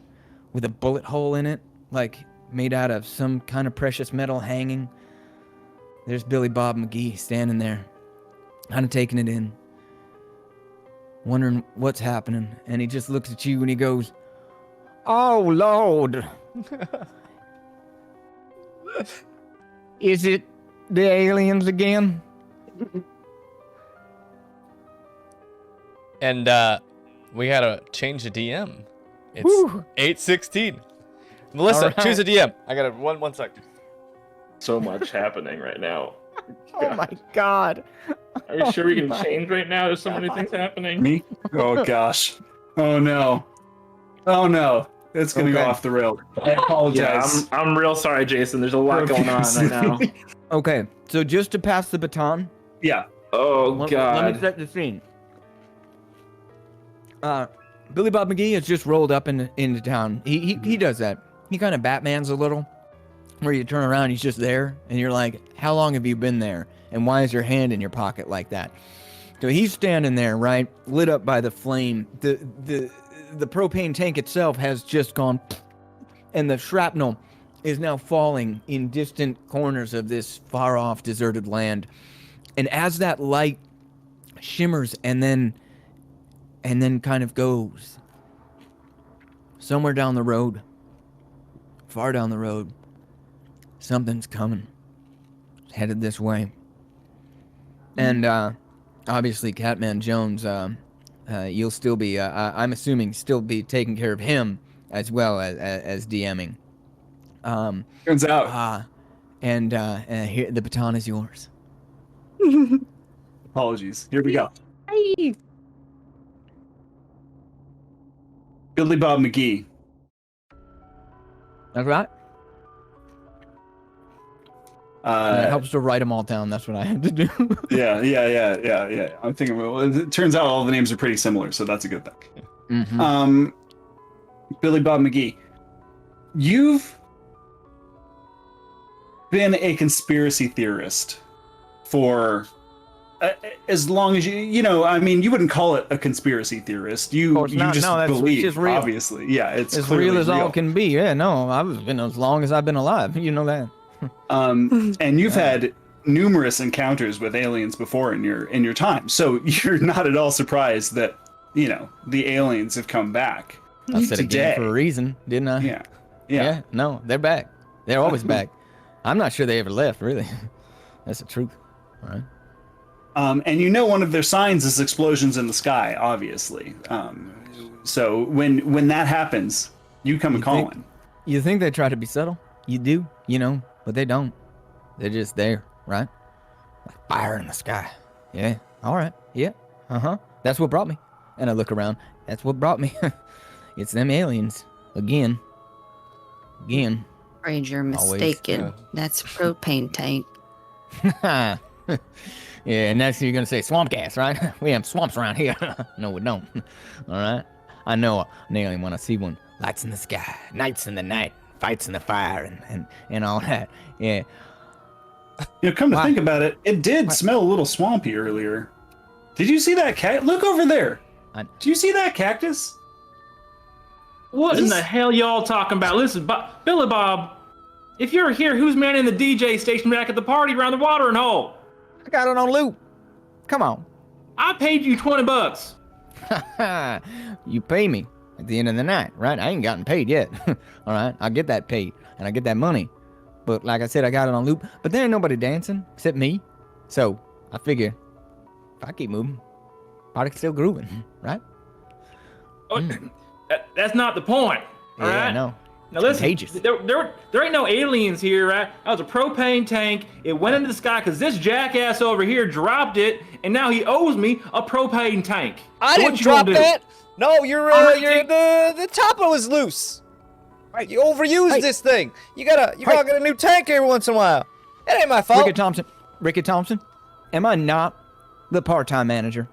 Speaker 2: with a bullet hole in it, like made out of some kind of precious metal hanging. There's Billy Bob McGee standing there, kind of taking it in, wondering what's happening. And he just looks at you and he goes, "Oh, Lord. Is it the aliens again?"
Speaker 3: And we gotta change the DM. It's
Speaker 2: Whew.
Speaker 3: 8:16. Melissa,
Speaker 2: All right.
Speaker 3: choose a DM. I gotta one sec.
Speaker 5: So much happening right now.
Speaker 2: Oh my God.
Speaker 5: Are you sure we can change right now? There's so many things happening.
Speaker 1: Me? Oh gosh. Oh no. Oh no. It's gonna go
Speaker 2: Okay.
Speaker 1: off the rails. I
Speaker 5: Yeah,
Speaker 1: apologize.
Speaker 5: I'm real sorry, Jason. There's a lot going on right now.
Speaker 2: Okay, so just to pass the baton,
Speaker 1: Yeah.
Speaker 5: Oh
Speaker 2: let
Speaker 5: God.
Speaker 2: me set the scene. Billy Bob McGee has just rolled up into town. He does that. He kind of Batmans a little, where you turn around, he's just there, and you're like, how long have you been there? And why is your hand in your pocket like that? So he's standing there, right, lit up by the flame. The propane tank itself has just gone, and the shrapnel is now falling in distant corners of this far-off deserted land. And as that light shimmers and then kind of goes somewhere down the road, far down the road, something's coming. It's headed this way. And obviously Catman Jones, you'll still be, I'm assuming, still be taking care of him as well as DMing.
Speaker 1: Turns out.
Speaker 2: And here, the baton is yours.
Speaker 1: Apologies. Here we go.
Speaker 6: Hey.
Speaker 1: Billy Bob McGee.
Speaker 2: That's right. And it helps to write them all down. That's what I had to do.
Speaker 1: Yeah. I'm thinking, well, it turns out all the names are pretty similar, so that's a good thing.
Speaker 2: Mhm.
Speaker 1: Billy Bob McGee, you've been a conspiracy theorist for as long as you know. I mean, you wouldn't call it a conspiracy theorist. You
Speaker 2: course not.
Speaker 1: just
Speaker 2: No, that's
Speaker 1: believe,
Speaker 2: just real.
Speaker 1: obviously. Yeah, it's
Speaker 2: as
Speaker 1: clearly
Speaker 2: real as all can be. Yeah, no, I've been as long as I've been alive. You know that.
Speaker 1: And you've had numerous encounters with aliens before in your time, so you're not at all surprised that the aliens have come back.
Speaker 2: I said
Speaker 1: today.
Speaker 2: again for a reason, didn't I?
Speaker 1: Yeah.
Speaker 2: No, they're back. They're always back. I'm not sure they ever left. Really, that's the truth. All right.
Speaker 1: And one of their signs is explosions in the sky, obviously. So when that happens, you come and calling.
Speaker 2: You think they try to be subtle? You do, but they don't. They're just there, right? Like fire in the sky. Yeah. All right. Yeah. That's what brought me. And I look around. That's what brought me. It's them aliens. Again.
Speaker 4: Afraid you're
Speaker 2: Always,
Speaker 4: mistaken. That's propane tank.
Speaker 2: Yeah, next you're gonna say swamp gas, right? We have swamps around here. No, we don't. All right. I know an alien when I see one. Lights in the sky, nights in the night, fights in the fire, and all that. Yeah.
Speaker 1: Come to think about it, it did smell a little swampy earlier. Did you see that cat? Look over there. Do you see that cactus?
Speaker 5: What in the hell y'all talking about? Listen, Billy Bob, if you're here, who's manning the DJ station back at the party around the watering hole?
Speaker 2: I got it on loop. Come on.
Speaker 5: I paid you $20.
Speaker 2: You pay me at the end of the night, right? I ain't gotten paid yet. All right, I'll get that paid, and I get that money. But like I said, I got it on loop. But there ain't nobody dancing except me. So I figure if I keep moving, party's still grooving, right?
Speaker 5: Oh, that's not the point, all right?
Speaker 2: I know.
Speaker 5: Now listen,
Speaker 2: Contagious.
Speaker 5: there ain't no aliens here, right? That was a propane tank. It went into the sky because this jackass over here dropped it, and now he owes me a propane tank.
Speaker 3: I
Speaker 5: So
Speaker 3: didn't
Speaker 5: what you
Speaker 3: drop
Speaker 5: gonna do?
Speaker 3: that. No, you're the topper was loose. Right, you overused this thing. You gotta get a new tank every once in a while. It ain't my fault.
Speaker 2: Ricky Thompson, am I not the part-time manager?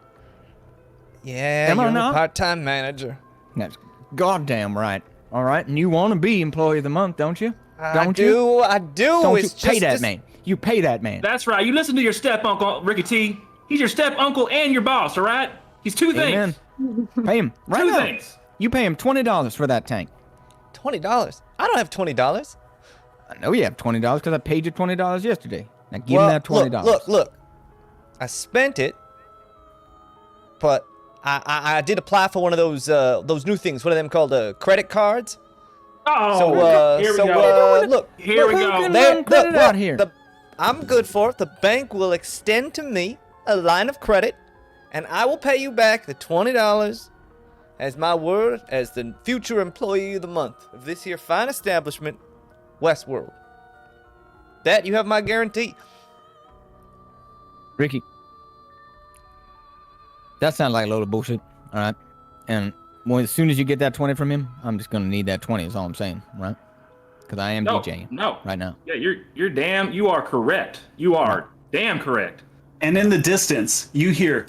Speaker 3: Yeah,
Speaker 2: Am I
Speaker 3: you're the
Speaker 2: not?
Speaker 3: part-time manager.
Speaker 2: That's goddamn right. All right, and you want to be employee of the month, don't you?
Speaker 3: I do.
Speaker 2: Don't
Speaker 3: It's
Speaker 2: you pay
Speaker 3: just
Speaker 2: that
Speaker 3: this-
Speaker 2: man? You pay that man.
Speaker 5: That's right. You listen to your step uncle, Ricky T. He's your step uncle and your boss, all right? He's two
Speaker 2: Amen.
Speaker 5: things.
Speaker 2: Pay him right
Speaker 5: Two
Speaker 2: now.
Speaker 5: things.
Speaker 2: You pay him $20 for that tank.
Speaker 3: $20. I don't have $20.
Speaker 2: I know you have $20 because I paid you $20 yesterday. Now give him that $20.
Speaker 3: Look. I spent it, but I did apply for one of those new things. What are them called? Credit cards.
Speaker 5: Oh, here we go.
Speaker 3: Look.
Speaker 5: Here we go.
Speaker 2: Out here.
Speaker 3: I'm good for it. The bank will extend to me a line of credit, and I will pay you back the $20 as my word as the future employee of the month of this here fine establishment, Westworld. That you have my guarantee.
Speaker 2: Ricky, that sounds like a load of bullshit. All right, and as soon as you get that 20 from him, I'm just gonna need that 20. Is all I'm saying, right? Because I am DJing right now.
Speaker 5: Yeah, you are correct. You are damn correct.
Speaker 1: And in the distance, you hear.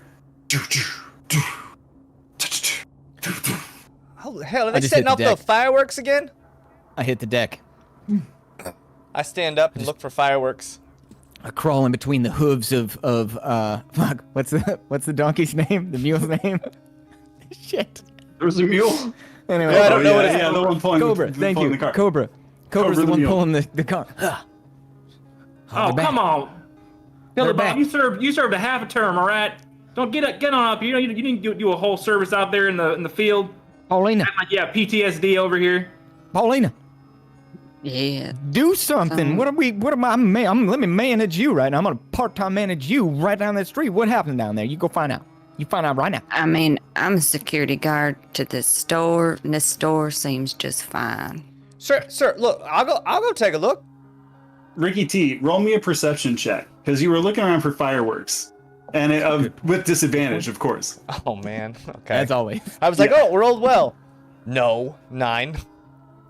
Speaker 3: Oh hell! Are
Speaker 2: I
Speaker 3: they
Speaker 2: just
Speaker 3: setting
Speaker 2: hit
Speaker 3: off
Speaker 2: the
Speaker 3: the
Speaker 2: deck.
Speaker 3: fireworks again?
Speaker 2: I hit the deck.
Speaker 3: I stand up and look for fireworks.
Speaker 2: I crawl in between the hooves of fuck. What's the donkey's name? The mule's name? Shit.
Speaker 1: There was a mule.
Speaker 2: Anyway,
Speaker 3: Yeah, I don't know what
Speaker 1: yeah, the one pulling,
Speaker 2: Cobra. Thank
Speaker 1: pulling
Speaker 2: you.
Speaker 1: the car.
Speaker 2: Cobra's
Speaker 1: Cobra
Speaker 2: the
Speaker 1: the
Speaker 2: one
Speaker 1: mule.
Speaker 2: pulling the car.
Speaker 5: Oh,
Speaker 2: back.
Speaker 5: come on.
Speaker 2: They're
Speaker 5: Billy
Speaker 2: back.
Speaker 5: Bob, you served a half a term, all right? Don't get on up here. You didn't do a whole service out there in the field.
Speaker 2: Paulina.
Speaker 5: Like, yeah, PTSD over here.
Speaker 2: Paulina.
Speaker 4: Yeah.
Speaker 2: Do something. What am I? Let me manage you right now. I'm gonna part-time manage you right down the street. What happened down there? You go find out. You find out right now.
Speaker 4: I mean, I'm a security guard to this store, and this store seems just fine.
Speaker 3: Sir, look, I'll go take a look.
Speaker 1: Ricky T, roll me a perception check because you were looking around for fireworks, and with disadvantage, of course.
Speaker 3: Oh man. Okay.
Speaker 2: As always.
Speaker 3: I was like, oh, we're rolled well. No, 9,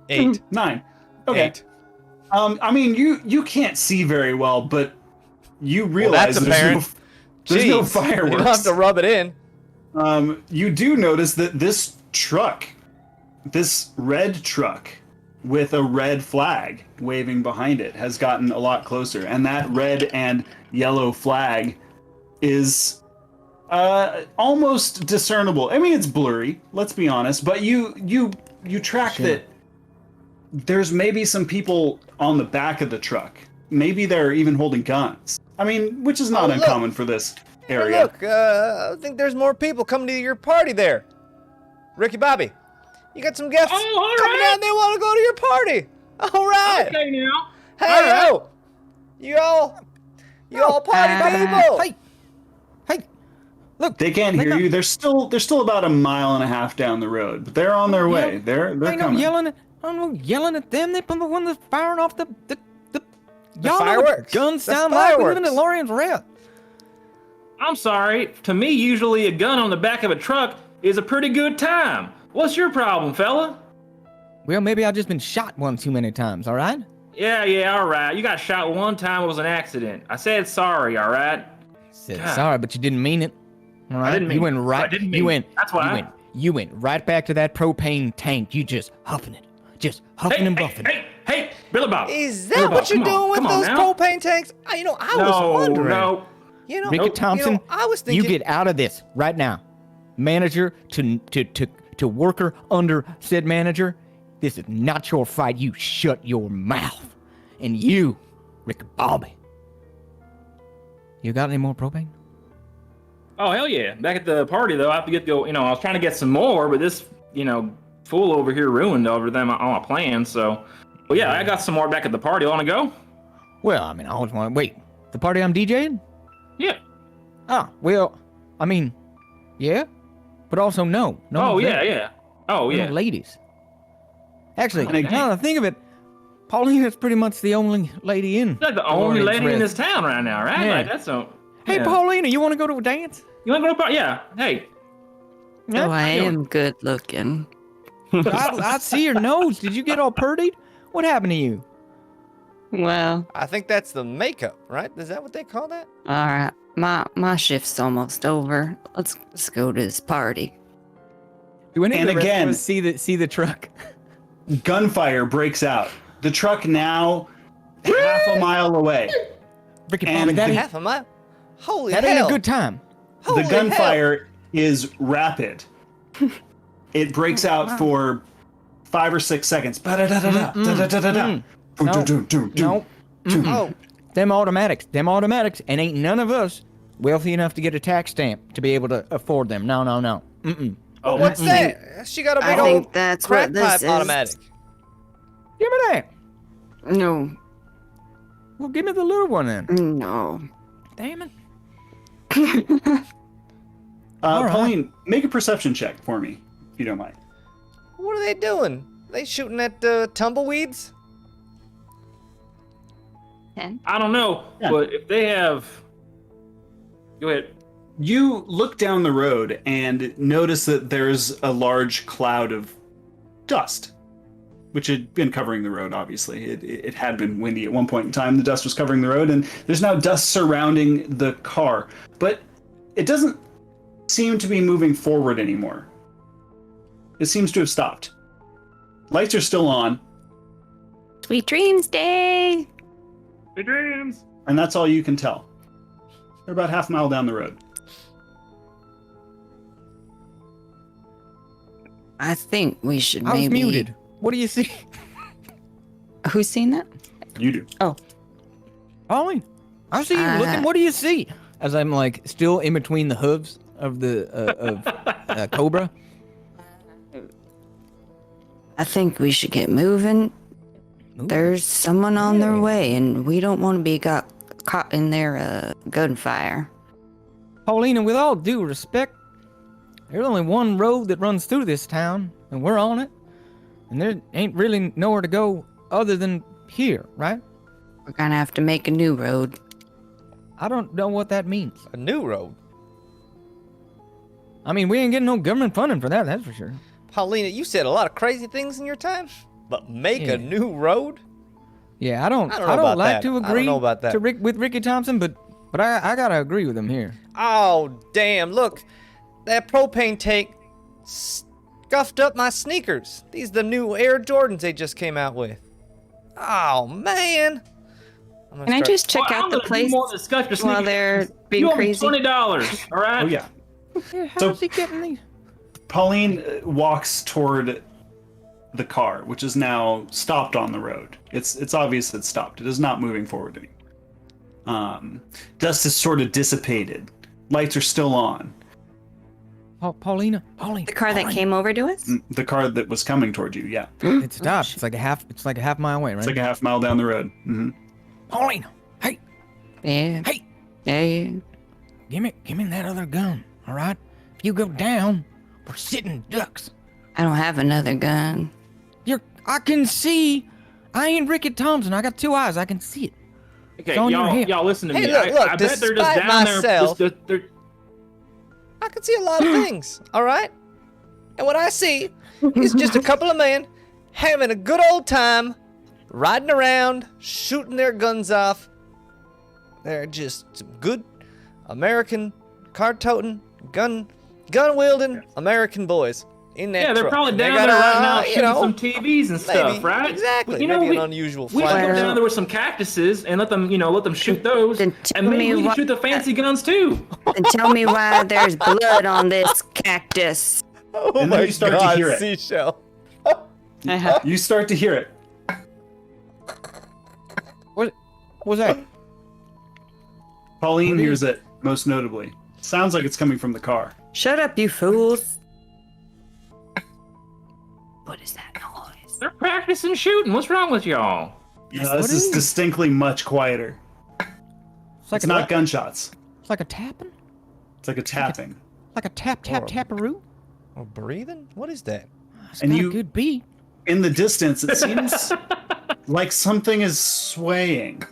Speaker 3: 8,
Speaker 1: 9. Okay.
Speaker 3: 8.
Speaker 1: I mean, you can't see very well, but you realize
Speaker 3: that's apparent.
Speaker 1: there's no
Speaker 3: Jeez,
Speaker 1: fireworks.
Speaker 3: You don't have to rub it in.
Speaker 1: You do notice that this truck, this red truck with a red flag waving behind it, has gotten a lot closer, and that red and yellow flag is almost discernible. I mean, it's blurry, let's be honest, but you track that there's maybe some people on the back of the truck. Maybe they're even holding guns. I mean, which is not uncommon for this area.
Speaker 3: Hey, look, I think there's more people coming to your party there. Ricky Bobby, you got some guests coming down. They want to go to your party. All right.
Speaker 7: Okay, now.
Speaker 3: Hey, yo, you all party people.
Speaker 2: Hey, look.
Speaker 1: They can't hear you. They're still about a mile and a half down the road, but they're on their way. They're coming.
Speaker 2: I'm not yelling at them. They're the one that's firing off the y'all
Speaker 3: fireworks.
Speaker 2: Know what guns
Speaker 3: The
Speaker 2: sound like. We live in
Speaker 3: fireworks.
Speaker 2: the Lorian's Red.
Speaker 7: I'm sorry. To me, usually a gun on the back of a truck is a pretty good time. What's your problem, fella?
Speaker 2: Well, maybe I've just been shot one too many times. All right.
Speaker 7: Yeah, all right. You got shot one time. It was an accident. I said sorry, all right?
Speaker 2: Said
Speaker 7: God.
Speaker 2: sorry, but you didn't mean it. All right.
Speaker 7: didn't mean
Speaker 2: you went
Speaker 7: it.
Speaker 2: right.
Speaker 7: I didn't mean
Speaker 2: you
Speaker 7: it.
Speaker 2: went.
Speaker 7: That's why.
Speaker 2: You went right back to that propane tank. You just huffing it, just huffing and buffing.
Speaker 7: Hey, Billy Bob.
Speaker 3: Is
Speaker 7: Billy
Speaker 3: that
Speaker 7: Bob,
Speaker 3: what you're
Speaker 7: come on,
Speaker 3: doing with
Speaker 7: come on
Speaker 3: those
Speaker 7: now.
Speaker 3: propane tanks? I was wondering.
Speaker 7: No.
Speaker 3: You know,
Speaker 2: Ricky Thompson,
Speaker 3: I was thinking.
Speaker 2: you get out of this right now. Manager to worker under said manager. This is not your fight. You shut your mouth. And you, Ricky Bobby. You got any more propane?
Speaker 7: Oh, hell yeah. Back at the party, though, I have to go, I was trying to get some more, but this, fool over here ruined everything all my plans, so. Well, yeah, I got some more back at the party. Want to go?
Speaker 2: Well, I mean, I always want to wait. The party I'm DJing?
Speaker 7: Yeah.
Speaker 2: Ah, well, I mean, yeah, but also no. No.
Speaker 7: Oh, yeah. Oh, yeah.
Speaker 2: No ladies. Actually,
Speaker 1: And
Speaker 2: now that I think of it, Paulina's pretty much the only lady in.
Speaker 7: Like the only
Speaker 2: Lorian's
Speaker 7: lady in
Speaker 2: Red.
Speaker 7: this town right now, right?
Speaker 2: Yeah.
Speaker 7: Like, that's so.
Speaker 2: Hey,
Speaker 7: yeah.
Speaker 2: Paulina, you want to go to a dance?
Speaker 7: You want to go to a party? Yeah. Hey.
Speaker 2: Yeah.
Speaker 4: Oh, I am good looking.
Speaker 2: I see your nose. Did you get all purdied? What happened to you?
Speaker 6: Well,
Speaker 3: I think that's the makeup, right? Is that what they call that?
Speaker 4: All right, my shift's almost over. Let's go to this party.
Speaker 2: Do any
Speaker 1: And
Speaker 2: of the rest of
Speaker 1: again-
Speaker 2: us see the truck?
Speaker 1: Gunfire breaks out. The truck now half a mile away.
Speaker 2: Ricky
Speaker 1: And
Speaker 2: Bobby, that
Speaker 1: the-
Speaker 2: ain't,
Speaker 3: Half a mile? Holy
Speaker 2: that
Speaker 3: hell.
Speaker 2: ain't a good time.
Speaker 3: Holy
Speaker 1: The
Speaker 3: hell.
Speaker 1: gunfire is rapid. It breaks out for 5 or 6 seconds. Ba-da-da-da-da, da-da-da-da-da.
Speaker 2: No.
Speaker 1: Doo-doo-doo-doo.
Speaker 2: No.
Speaker 3: Oh,
Speaker 2: Them automatics, and ain't none of us wealthy enough to get a tax stamp to be able to afford them. No. Mm-mm.
Speaker 7: Oh,
Speaker 3: what's that? She got a
Speaker 4: I
Speaker 3: big
Speaker 4: think
Speaker 3: old
Speaker 4: that's
Speaker 3: crack
Speaker 4: what this
Speaker 3: pipe
Speaker 4: is.
Speaker 3: automatic.
Speaker 2: Give me that.
Speaker 4: No,
Speaker 2: Well, give me the little one then.
Speaker 4: no.
Speaker 2: Damn it. All right.
Speaker 1: Pauline, make a perception check for me, if you don't mind.
Speaker 3: What are they doing? They shooting at tumbleweeds?
Speaker 6: 10.
Speaker 7: I don't know,
Speaker 1: Yeah.
Speaker 7: but if they have. Go ahead.
Speaker 1: You look down the road and notice that there's a large cloud of dust, which had been covering the road, obviously. It had been windy at one point in time. The dust was covering the road, and there's now dust surrounding the car. But it doesn't seem to be moving forward anymore. It seems to have stopped. Lights are still on,
Speaker 6: Sweet dreams, Day.
Speaker 7: Good dreams.
Speaker 1: and that's all you can tell. They're about half a mile down the road.
Speaker 4: I think we should
Speaker 2: I was
Speaker 4: maybe.
Speaker 2: muted. What do you see?
Speaker 4: Who's seen that?
Speaker 1: You do.
Speaker 2: Pauline, I see you looking. What do you see? As I'm like still in between the hooves of the cobra.
Speaker 4: I think we should get moving.
Speaker 2: Ooh.
Speaker 4: There's someone on their
Speaker 2: Yeah.
Speaker 4: way, and we don't want to be caught in their gunfire.
Speaker 2: Paulina, with all due respect, there's only one road that runs through this town, and we're on it. And there ain't really nowhere to go other than here, right?
Speaker 4: We're gonna have to make a new road.
Speaker 2: I don't know what that means.
Speaker 3: A new road.
Speaker 2: I mean, we ain't getting no government funding for that, that's for sure.
Speaker 3: Paulina, you said a lot of crazy things in your time, but make
Speaker 2: Yeah.
Speaker 3: a new road?
Speaker 2: Yeah, I don't
Speaker 3: I don't know about
Speaker 2: like
Speaker 3: that.
Speaker 2: to
Speaker 3: I don't
Speaker 2: agree
Speaker 3: know about that.
Speaker 2: with Ricky Thompson, but I gotta agree with him here.
Speaker 3: Oh, damn. Look, that propane tank scuffed up my sneakers. These the new Air Jordans they just came out with. Oh, man.
Speaker 6: Can I just check
Speaker 7: Well,
Speaker 6: out
Speaker 7: I'm
Speaker 6: the
Speaker 7: gonna do
Speaker 6: place
Speaker 7: more than discuss your
Speaker 6: while
Speaker 7: sneakers.
Speaker 6: they're being
Speaker 7: You owe me
Speaker 6: crazy?
Speaker 7: $20. All right.
Speaker 1: Oh yeah.
Speaker 2: Yeah, how's
Speaker 1: So-
Speaker 2: he getting these?
Speaker 1: Pauline walks toward the car, which is now stopped on the road. It's obvious it's stopped. It is not moving forward anymore. Dust is sort of dissipated. Lights are still on.
Speaker 2: Pauline.
Speaker 6: The car that came over to us?
Speaker 1: The car that was coming toward you, yeah.
Speaker 2: It stopped. It's like a half mile away, right?
Speaker 1: It's like a half mile down the road. Hmm.
Speaker 2: Pauline, hey,
Speaker 4: Yeah.
Speaker 2: hey,
Speaker 4: Yeah.
Speaker 2: give me that other gun, all right? If you go down, we're sitting ducks.
Speaker 4: I don't have another gun.
Speaker 2: I can see. I ain't Ricky Thompson. I got 2 eyes. I can see it.
Speaker 7: Okay,
Speaker 2: It's on your hip.
Speaker 7: y'all listen to
Speaker 3: Hey,
Speaker 7: me.
Speaker 3: look,
Speaker 7: I bet they're just
Speaker 3: despite
Speaker 7: down
Speaker 3: myself-
Speaker 7: there. They're,
Speaker 3: I can see a lot of things, all right? And what I see is just a couple of men having a good old time, riding around, shooting their guns off. They're just some good American card-toting, gun-wielding American boys in that
Speaker 7: yeah, they're
Speaker 3: truck.
Speaker 7: probably
Speaker 3: And they
Speaker 7: down
Speaker 3: got
Speaker 7: there
Speaker 3: a,
Speaker 7: right now
Speaker 3: you
Speaker 7: shooting
Speaker 3: know,
Speaker 7: some TVs and stuff,
Speaker 3: maybe,
Speaker 7: right?
Speaker 3: Exactly.
Speaker 7: You know,
Speaker 3: maybe
Speaker 7: we,
Speaker 3: an unusual
Speaker 7: we should go
Speaker 3: flag.
Speaker 7: down there with some cactuses and let them shoot those,
Speaker 4: Then
Speaker 7: and
Speaker 4: tell
Speaker 7: maybe
Speaker 4: me
Speaker 7: we can
Speaker 4: what-
Speaker 7: shoot the fancy guns too.
Speaker 4: And tell me why there's blood on this cactus.
Speaker 3: Oh
Speaker 1: And then
Speaker 3: my
Speaker 1: you start to
Speaker 3: God,
Speaker 1: hear it.
Speaker 3: seashell.
Speaker 6: I have.
Speaker 1: You start to hear it.
Speaker 2: What was that?
Speaker 1: Pauline hears it most notably. Sounds like it's coming from the car.
Speaker 4: Shut up, you fools. What is that noise?
Speaker 7: They're practicing shooting. What's wrong with y'all?
Speaker 1: This is distinctly much quieter.
Speaker 2: It's like
Speaker 1: It's not gunshots.
Speaker 2: It's like a tapping,
Speaker 1: It's like a tapping.
Speaker 2: like a tap taparoo.
Speaker 3: Oh, breathing? What is that?
Speaker 2: It's
Speaker 1: And
Speaker 2: got
Speaker 1: you-
Speaker 2: a good beat.
Speaker 1: In the distance, it seems like something is swaying.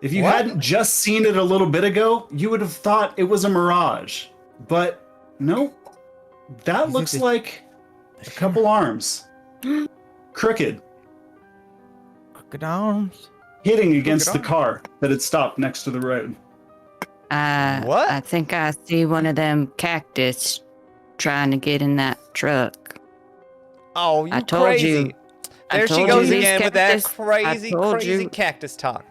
Speaker 1: If you
Speaker 3: What?
Speaker 1: hadn't just seen it a little bit ago, you would have thought it was a mirage. But nope. That
Speaker 2: Is
Speaker 1: looks
Speaker 2: it the-
Speaker 1: like a couple arms. Crooked.
Speaker 2: Crooked arms.
Speaker 1: Hitting against the
Speaker 3: arms.
Speaker 1: car that had stopped next to the road.
Speaker 3: What?
Speaker 4: I think I see one of them cactus trying to get in that truck.
Speaker 3: Oh, you
Speaker 4: I told
Speaker 3: crazy.
Speaker 4: you. I
Speaker 3: There she
Speaker 4: told
Speaker 3: goes
Speaker 4: you these
Speaker 3: again with that
Speaker 4: cactus- I
Speaker 3: crazy,
Speaker 4: told
Speaker 3: crazy
Speaker 4: you.
Speaker 3: cactus talk.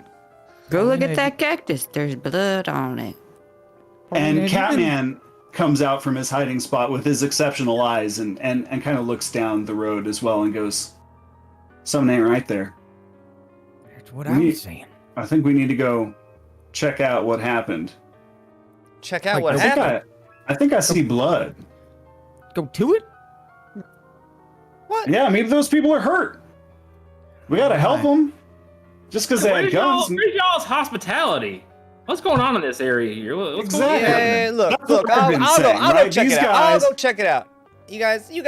Speaker 4: Go look
Speaker 2: Yeah,
Speaker 4: at that cactus. There's blood on it.
Speaker 1: And
Speaker 2: Have you been-
Speaker 1: Catman comes out from his hiding spot with his exceptional eyes and kind of looks down the road as well and goes, something ain't right there.
Speaker 2: That's what
Speaker 1: We
Speaker 2: I
Speaker 1: need-
Speaker 2: was saying.
Speaker 1: I think we need to go check out what happened.
Speaker 3: Check out
Speaker 2: Like,
Speaker 3: what
Speaker 1: I think
Speaker 3: happened.
Speaker 1: I think I see blood.
Speaker 2: Go to it.
Speaker 3: What?
Speaker 1: Yeah, maybe those people are hurt. We gotta help them. Just because they had
Speaker 7: Where's
Speaker 1: guns.
Speaker 7: y'all's hospitality? What's going on in this area here? What's
Speaker 1: Exactly.
Speaker 7: going on?
Speaker 3: Yeah, look,
Speaker 1: That's what
Speaker 3: look.
Speaker 1: I've
Speaker 3: I'll
Speaker 1: been
Speaker 3: go.
Speaker 1: saying,
Speaker 3: I'll go
Speaker 1: right?
Speaker 3: check
Speaker 1: These
Speaker 3: it out. I'll
Speaker 1: guys-
Speaker 3: go check it out. You guys
Speaker 7: Yeah.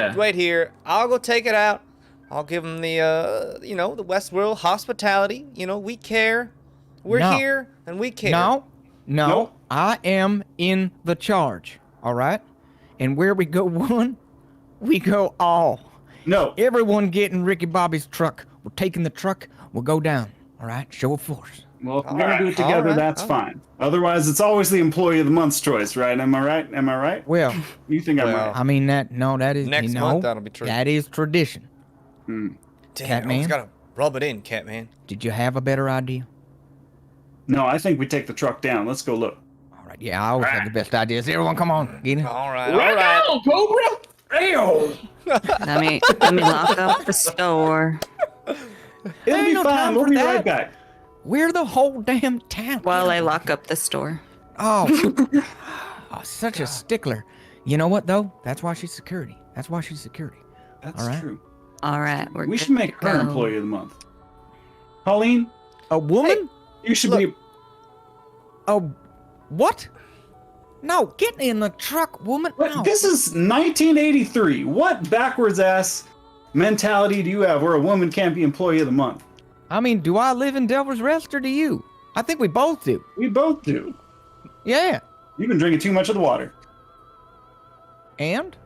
Speaker 3: just wait here. I'll go take it out. I'll give them the, the Westworld hospitality. You know, we care. We're
Speaker 2: No.
Speaker 3: here and we care.
Speaker 2: No,
Speaker 1: Nope.
Speaker 2: I am in the charge. All right, and where we go one, we go all.
Speaker 1: No,
Speaker 2: Everyone get in Ricky Bobby's truck. We're taking the truck. We'll go down. All right, show of force.
Speaker 1: well, if we're gonna do it
Speaker 3: All
Speaker 1: together,
Speaker 3: right,
Speaker 1: that's
Speaker 3: all
Speaker 1: fine. Otherwise, it's always the employee of the month's choice, right? Am I right? Am I right?
Speaker 2: Well,
Speaker 1: You think I'm
Speaker 3: Well,
Speaker 1: right?
Speaker 2: I mean that. No, that is
Speaker 3: Next
Speaker 2: no,
Speaker 3: month, that'll be true.
Speaker 2: That is tradition.
Speaker 3: Damn,
Speaker 2: Catman?
Speaker 3: I always gotta rub it in, Catman.
Speaker 2: Did you have a better idea?
Speaker 1: No, I think we take the truck down. Let's go look.
Speaker 2: All right, yeah, I always have the best ideas. Everyone, come on, get in.
Speaker 3: All right, all
Speaker 7: Right
Speaker 3: right.
Speaker 7: on, Cobra! Ew!
Speaker 4: Let me lock up the store.
Speaker 1: It'll
Speaker 2: ain't
Speaker 1: be
Speaker 2: no
Speaker 1: fine.
Speaker 2: time
Speaker 1: We'll
Speaker 2: for
Speaker 1: be
Speaker 2: that.
Speaker 1: right back.
Speaker 2: We're the whole damn town.
Speaker 4: While I lock up the store.
Speaker 2: Oh, oh, such a stickler. You know what though? That's why she's security. That's why she's security.
Speaker 1: That's
Speaker 2: All right.
Speaker 1: true.
Speaker 4: All right, we're
Speaker 1: We
Speaker 4: good
Speaker 1: should make
Speaker 4: to
Speaker 1: her
Speaker 4: go.
Speaker 1: employee of the month. Pauline,
Speaker 2: A woman?
Speaker 1: you should
Speaker 3: look.
Speaker 1: be.
Speaker 2: A what? No, get in the truck, woman.
Speaker 1: What?
Speaker 2: No.
Speaker 1: This is 1983. What backwards ass mentality do you have where a woman can't be employee of the month?
Speaker 2: I mean, do I live in Devil's Rest or do you? I think we both do.
Speaker 1: We both do.
Speaker 2: Yeah.
Speaker 1: You've been drinking too much of the water.
Speaker 2: And?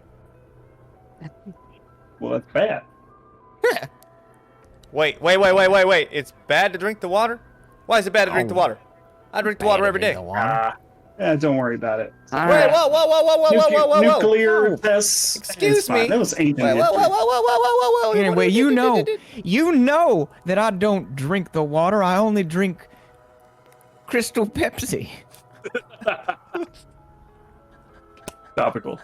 Speaker 1: Well, that's bad.
Speaker 3: Wait. It's bad to drink the water? Why is it bad to drink the water? I drink the water every day.
Speaker 1: Yeah, don't worry about it.
Speaker 3: Wait, whoa.
Speaker 1: Nuclear tests.
Speaker 3: Excuse
Speaker 1: It's fine.
Speaker 3: me.
Speaker 1: That was ancient.
Speaker 3: Whoa.
Speaker 2: Anyway, you know that I don't drink the water. I only drink Crystal Pepsi.
Speaker 1: Topical.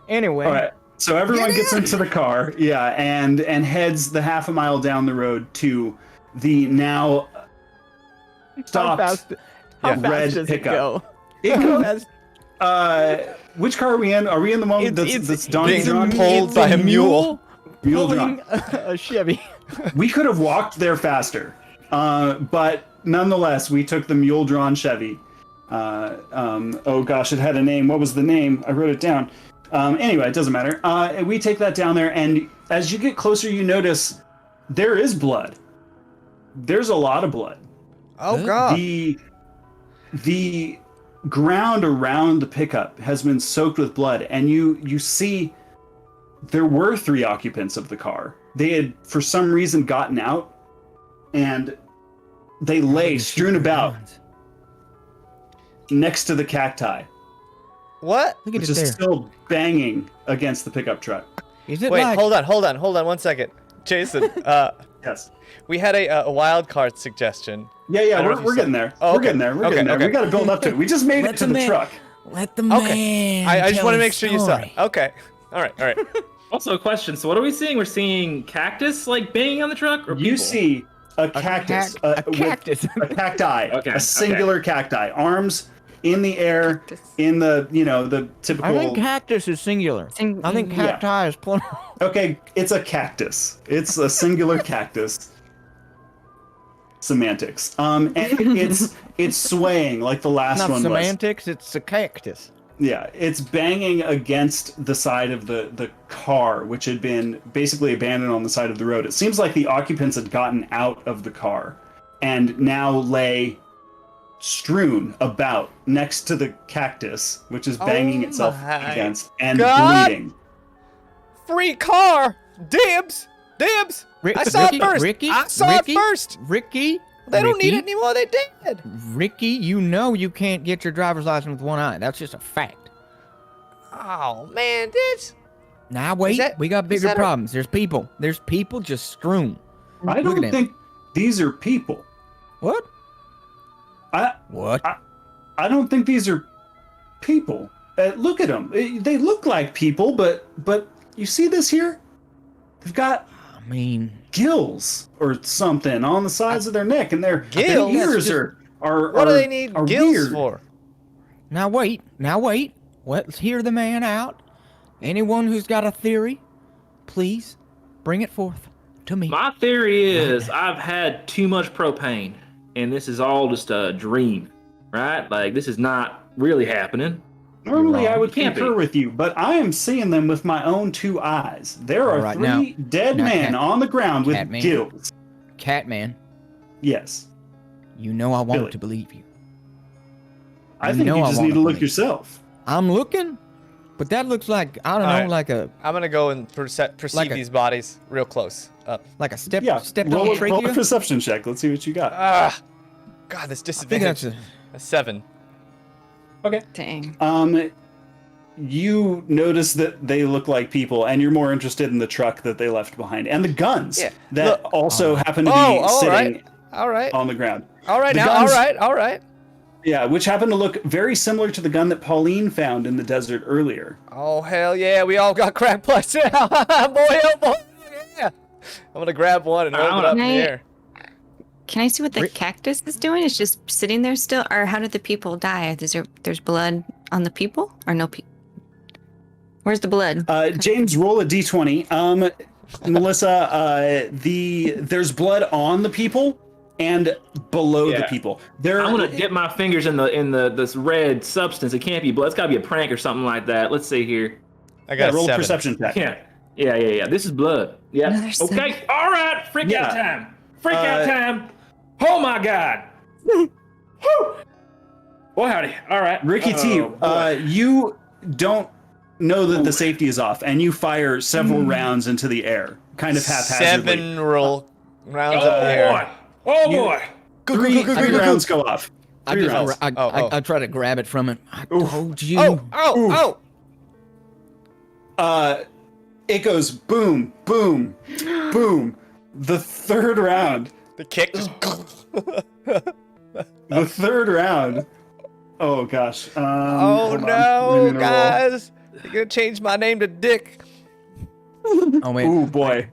Speaker 2: Anyway.
Speaker 1: All right. So everyone gets into the car, and heads the half a mile down the road to the now stopped
Speaker 2: How fast
Speaker 1: red
Speaker 2: does
Speaker 1: pickup.
Speaker 2: It go?
Speaker 1: Which car are we in? Are we in the moment that's Donnie
Speaker 3: being
Speaker 1: drawn?
Speaker 3: pulled by a mule.
Speaker 1: Mule
Speaker 2: pulling
Speaker 1: drawn.
Speaker 2: a Chevy.
Speaker 1: We could have walked there faster, but nonetheless, we took the mule-drawn Chevy. Oh gosh, it had a name. What was the name? I wrote it down. Anyway, it doesn't matter. We take that down there, and as you get closer, you notice there is blood. There's a lot of blood.
Speaker 3: Oh god.
Speaker 1: The ground around the pickup has been soaked with blood, and you see there were 3 occupants of the car. They had, for some reason, gotten out, and they lay strewn about next to the cacti,
Speaker 3: What?
Speaker 2: Look at
Speaker 1: which
Speaker 2: it
Speaker 1: is
Speaker 2: there.
Speaker 1: still banging against the pickup truck.
Speaker 2: Is it
Speaker 3: Wait,
Speaker 2: like...
Speaker 3: hold on 1 second. Jason,
Speaker 1: Yes.
Speaker 3: we had a wild card suggestion.
Speaker 1: Yeah,
Speaker 3: don't know if you
Speaker 1: we're
Speaker 3: saw-
Speaker 1: getting there.
Speaker 3: Oh,
Speaker 1: We're
Speaker 3: okay.
Speaker 1: getting there. We're
Speaker 3: Okay,
Speaker 1: getting there.
Speaker 3: okay.
Speaker 1: We got to build up to it. We just made
Speaker 2: Let
Speaker 1: it to
Speaker 2: the
Speaker 1: the
Speaker 2: man-
Speaker 1: truck.
Speaker 2: Let the
Speaker 3: Okay.
Speaker 2: man
Speaker 3: I just
Speaker 2: tell
Speaker 3: want to
Speaker 2: his
Speaker 3: make sure you saw it.
Speaker 2: story.
Speaker 3: Okay. All right.
Speaker 7: Also, a question. So, what are we seeing? We're seeing cactus like banging on the truck, or people?
Speaker 1: You see a cactus,
Speaker 2: A
Speaker 1: with
Speaker 2: cactus.
Speaker 1: a cacti,
Speaker 7: Okay,
Speaker 1: a singular cacti, arms in the air, in the the typical.
Speaker 2: I think cactus is singular. I think cacti is plural.
Speaker 1: Okay, it's a cactus. It's a singular cactus. Semantics. And it's swaying like the last
Speaker 2: Not
Speaker 1: one
Speaker 2: semantics, it's a cactus.
Speaker 1: was. Yeah, it's banging against the side of the car, which had been basically abandoned on the side of the road. It seems like the occupants had gotten out of the car and now lay strewn about next to the cactus, which is banging
Speaker 3: Oh
Speaker 1: itself
Speaker 3: my
Speaker 1: against and
Speaker 3: God.
Speaker 1: bleeding.
Speaker 3: Free car. Dibs. I saw it first. I saw it first.
Speaker 2: Ricky.
Speaker 3: They don't need
Speaker 2: Ricky?
Speaker 3: it anymore. They did.
Speaker 2: Ricky, you know you can't get your driver's license with one eye. That's just a fact.
Speaker 3: Oh man, this.
Speaker 2: Now wait,
Speaker 3: that-
Speaker 2: we got
Speaker 3: is
Speaker 2: bigger
Speaker 3: that a-
Speaker 2: problems. There's people just strewn.
Speaker 1: I
Speaker 2: Look at
Speaker 1: don't
Speaker 2: him.
Speaker 1: think these are people.
Speaker 2: What?
Speaker 1: I don't think these are people. Look at them. They look like people, but you see this here? They've got
Speaker 2: I mean,
Speaker 1: gills or something on the sides of their neck, and their
Speaker 3: Gills?
Speaker 1: ears are
Speaker 3: What do they need
Speaker 1: are
Speaker 3: gills
Speaker 1: weird.
Speaker 3: for?
Speaker 2: now wait. Let's hear the man out. Anyone who's got a theory, please bring it forth to me.
Speaker 7: My theory is I've had too much propane, and this is all just a dream, right? Like this is not really happening.
Speaker 1: Normally, I would
Speaker 7: Can't
Speaker 1: concur
Speaker 7: be.
Speaker 1: with you, but I am seeing them with my own 2 eyes. There are
Speaker 2: All right,
Speaker 1: 3
Speaker 2: now-
Speaker 1: dead
Speaker 2: now,
Speaker 1: men
Speaker 2: Cat-
Speaker 1: on the ground with
Speaker 2: Catman.
Speaker 1: gills.
Speaker 2: Catman,
Speaker 1: Yes.
Speaker 2: you know I want
Speaker 1: Billy.
Speaker 2: to believe you.
Speaker 1: I
Speaker 2: You
Speaker 1: think
Speaker 2: know
Speaker 1: you
Speaker 2: I
Speaker 1: just
Speaker 2: wanna
Speaker 1: need to look
Speaker 2: believe.
Speaker 1: yourself.
Speaker 2: I'm looking, but that looks like I don't know,
Speaker 3: Alright.
Speaker 2: like a
Speaker 3: I'm gonna go and perceive
Speaker 2: Like a-
Speaker 3: these bodies real close up.
Speaker 2: step
Speaker 1: Yeah.
Speaker 2: step
Speaker 1: roll,
Speaker 2: on
Speaker 1: a- roll a
Speaker 2: trachea.
Speaker 1: perception check. Let's see what you got.
Speaker 3: God, this
Speaker 2: I think
Speaker 3: disadvantage.
Speaker 2: that's
Speaker 3: A 7.
Speaker 1: Okay.
Speaker 6: Dang.
Speaker 1: You notice that they look like people, and you're more interested in the truck that they left behind, and the guns
Speaker 3: Yeah,
Speaker 1: that
Speaker 3: look-
Speaker 1: also happen to be
Speaker 3: all
Speaker 1: sitting
Speaker 3: right. All right.
Speaker 1: on the ground.
Speaker 3: All right
Speaker 1: the
Speaker 3: now.
Speaker 1: guns-
Speaker 3: All right.
Speaker 1: Yeah, which happen to look very similar to the gun that Pauline found in the desert earlier.
Speaker 3: Oh hell yeah, we all got crack plus now. boy, oh boy, yeah. I'm gonna grab one and hold it up in the
Speaker 6: Can I-
Speaker 3: air.
Speaker 6: Can I see what the
Speaker 2: Rick-
Speaker 6: cactus is doing? It's just sitting there still, or how did the people die? There's blood on the people, or no people? Where's the blood?
Speaker 1: James, roll a d20. Melissa, there's blood on the people and below the
Speaker 7: Yeah.
Speaker 1: people.
Speaker 7: I'm gonna dip my fingers in this red substance. It can't be blood. It's gotta be a prank or something like that. Let's see here.
Speaker 3: I got a
Speaker 1: roll a
Speaker 3: 7.
Speaker 1: perception check.
Speaker 7: Yeah. This is blood. Yeah.
Speaker 6: Another seven.
Speaker 7: Okay. All right. Freak
Speaker 1: Yeah.
Speaker 7: out time. Freak out time. Oh my God. Whew. Well, howdy. All right.
Speaker 1: Ricky
Speaker 7: Oh,
Speaker 1: T,
Speaker 7: boy.
Speaker 1: you don't know that the safety is off, and you fire several rounds into the air, kind of haphazardly.
Speaker 3: 7 rounds up there.
Speaker 7: Oh boy!
Speaker 1: Three rounds go off.
Speaker 2: I
Speaker 1: Three rounds.
Speaker 2: I try to grab it from him. I told you.
Speaker 1: It goes boom, boom, boom. The third round.
Speaker 3: The kick just.
Speaker 1: The third round. Oh gosh.
Speaker 3: Oh
Speaker 1: hold on.
Speaker 3: no,
Speaker 1: I'm gonna
Speaker 3: guys! You're gonna change my name to Dick.
Speaker 2: Oh wait.
Speaker 1: roll. Ooh boy,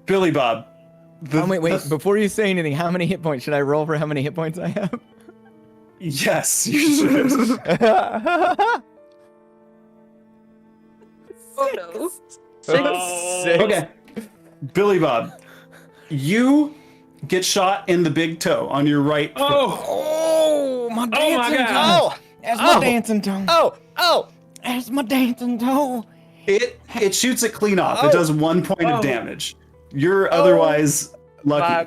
Speaker 1: Billy Bob.
Speaker 2: Wait. Before you say anything, how many hit points should I roll for? How many hit points I have?
Speaker 1: Yes, you should.
Speaker 6: Oh no.
Speaker 3: Six.
Speaker 1: Okay, Billy Bob, you get shot in the big toe on your right foot.
Speaker 2: Oh, my dancing toe.
Speaker 3: Oh,
Speaker 2: That's my dancing toe.
Speaker 3: oh!
Speaker 2: That's my dancing toe.
Speaker 1: It shoots it clean off. It does 1 point of damage. You're otherwise lucky.
Speaker 3: My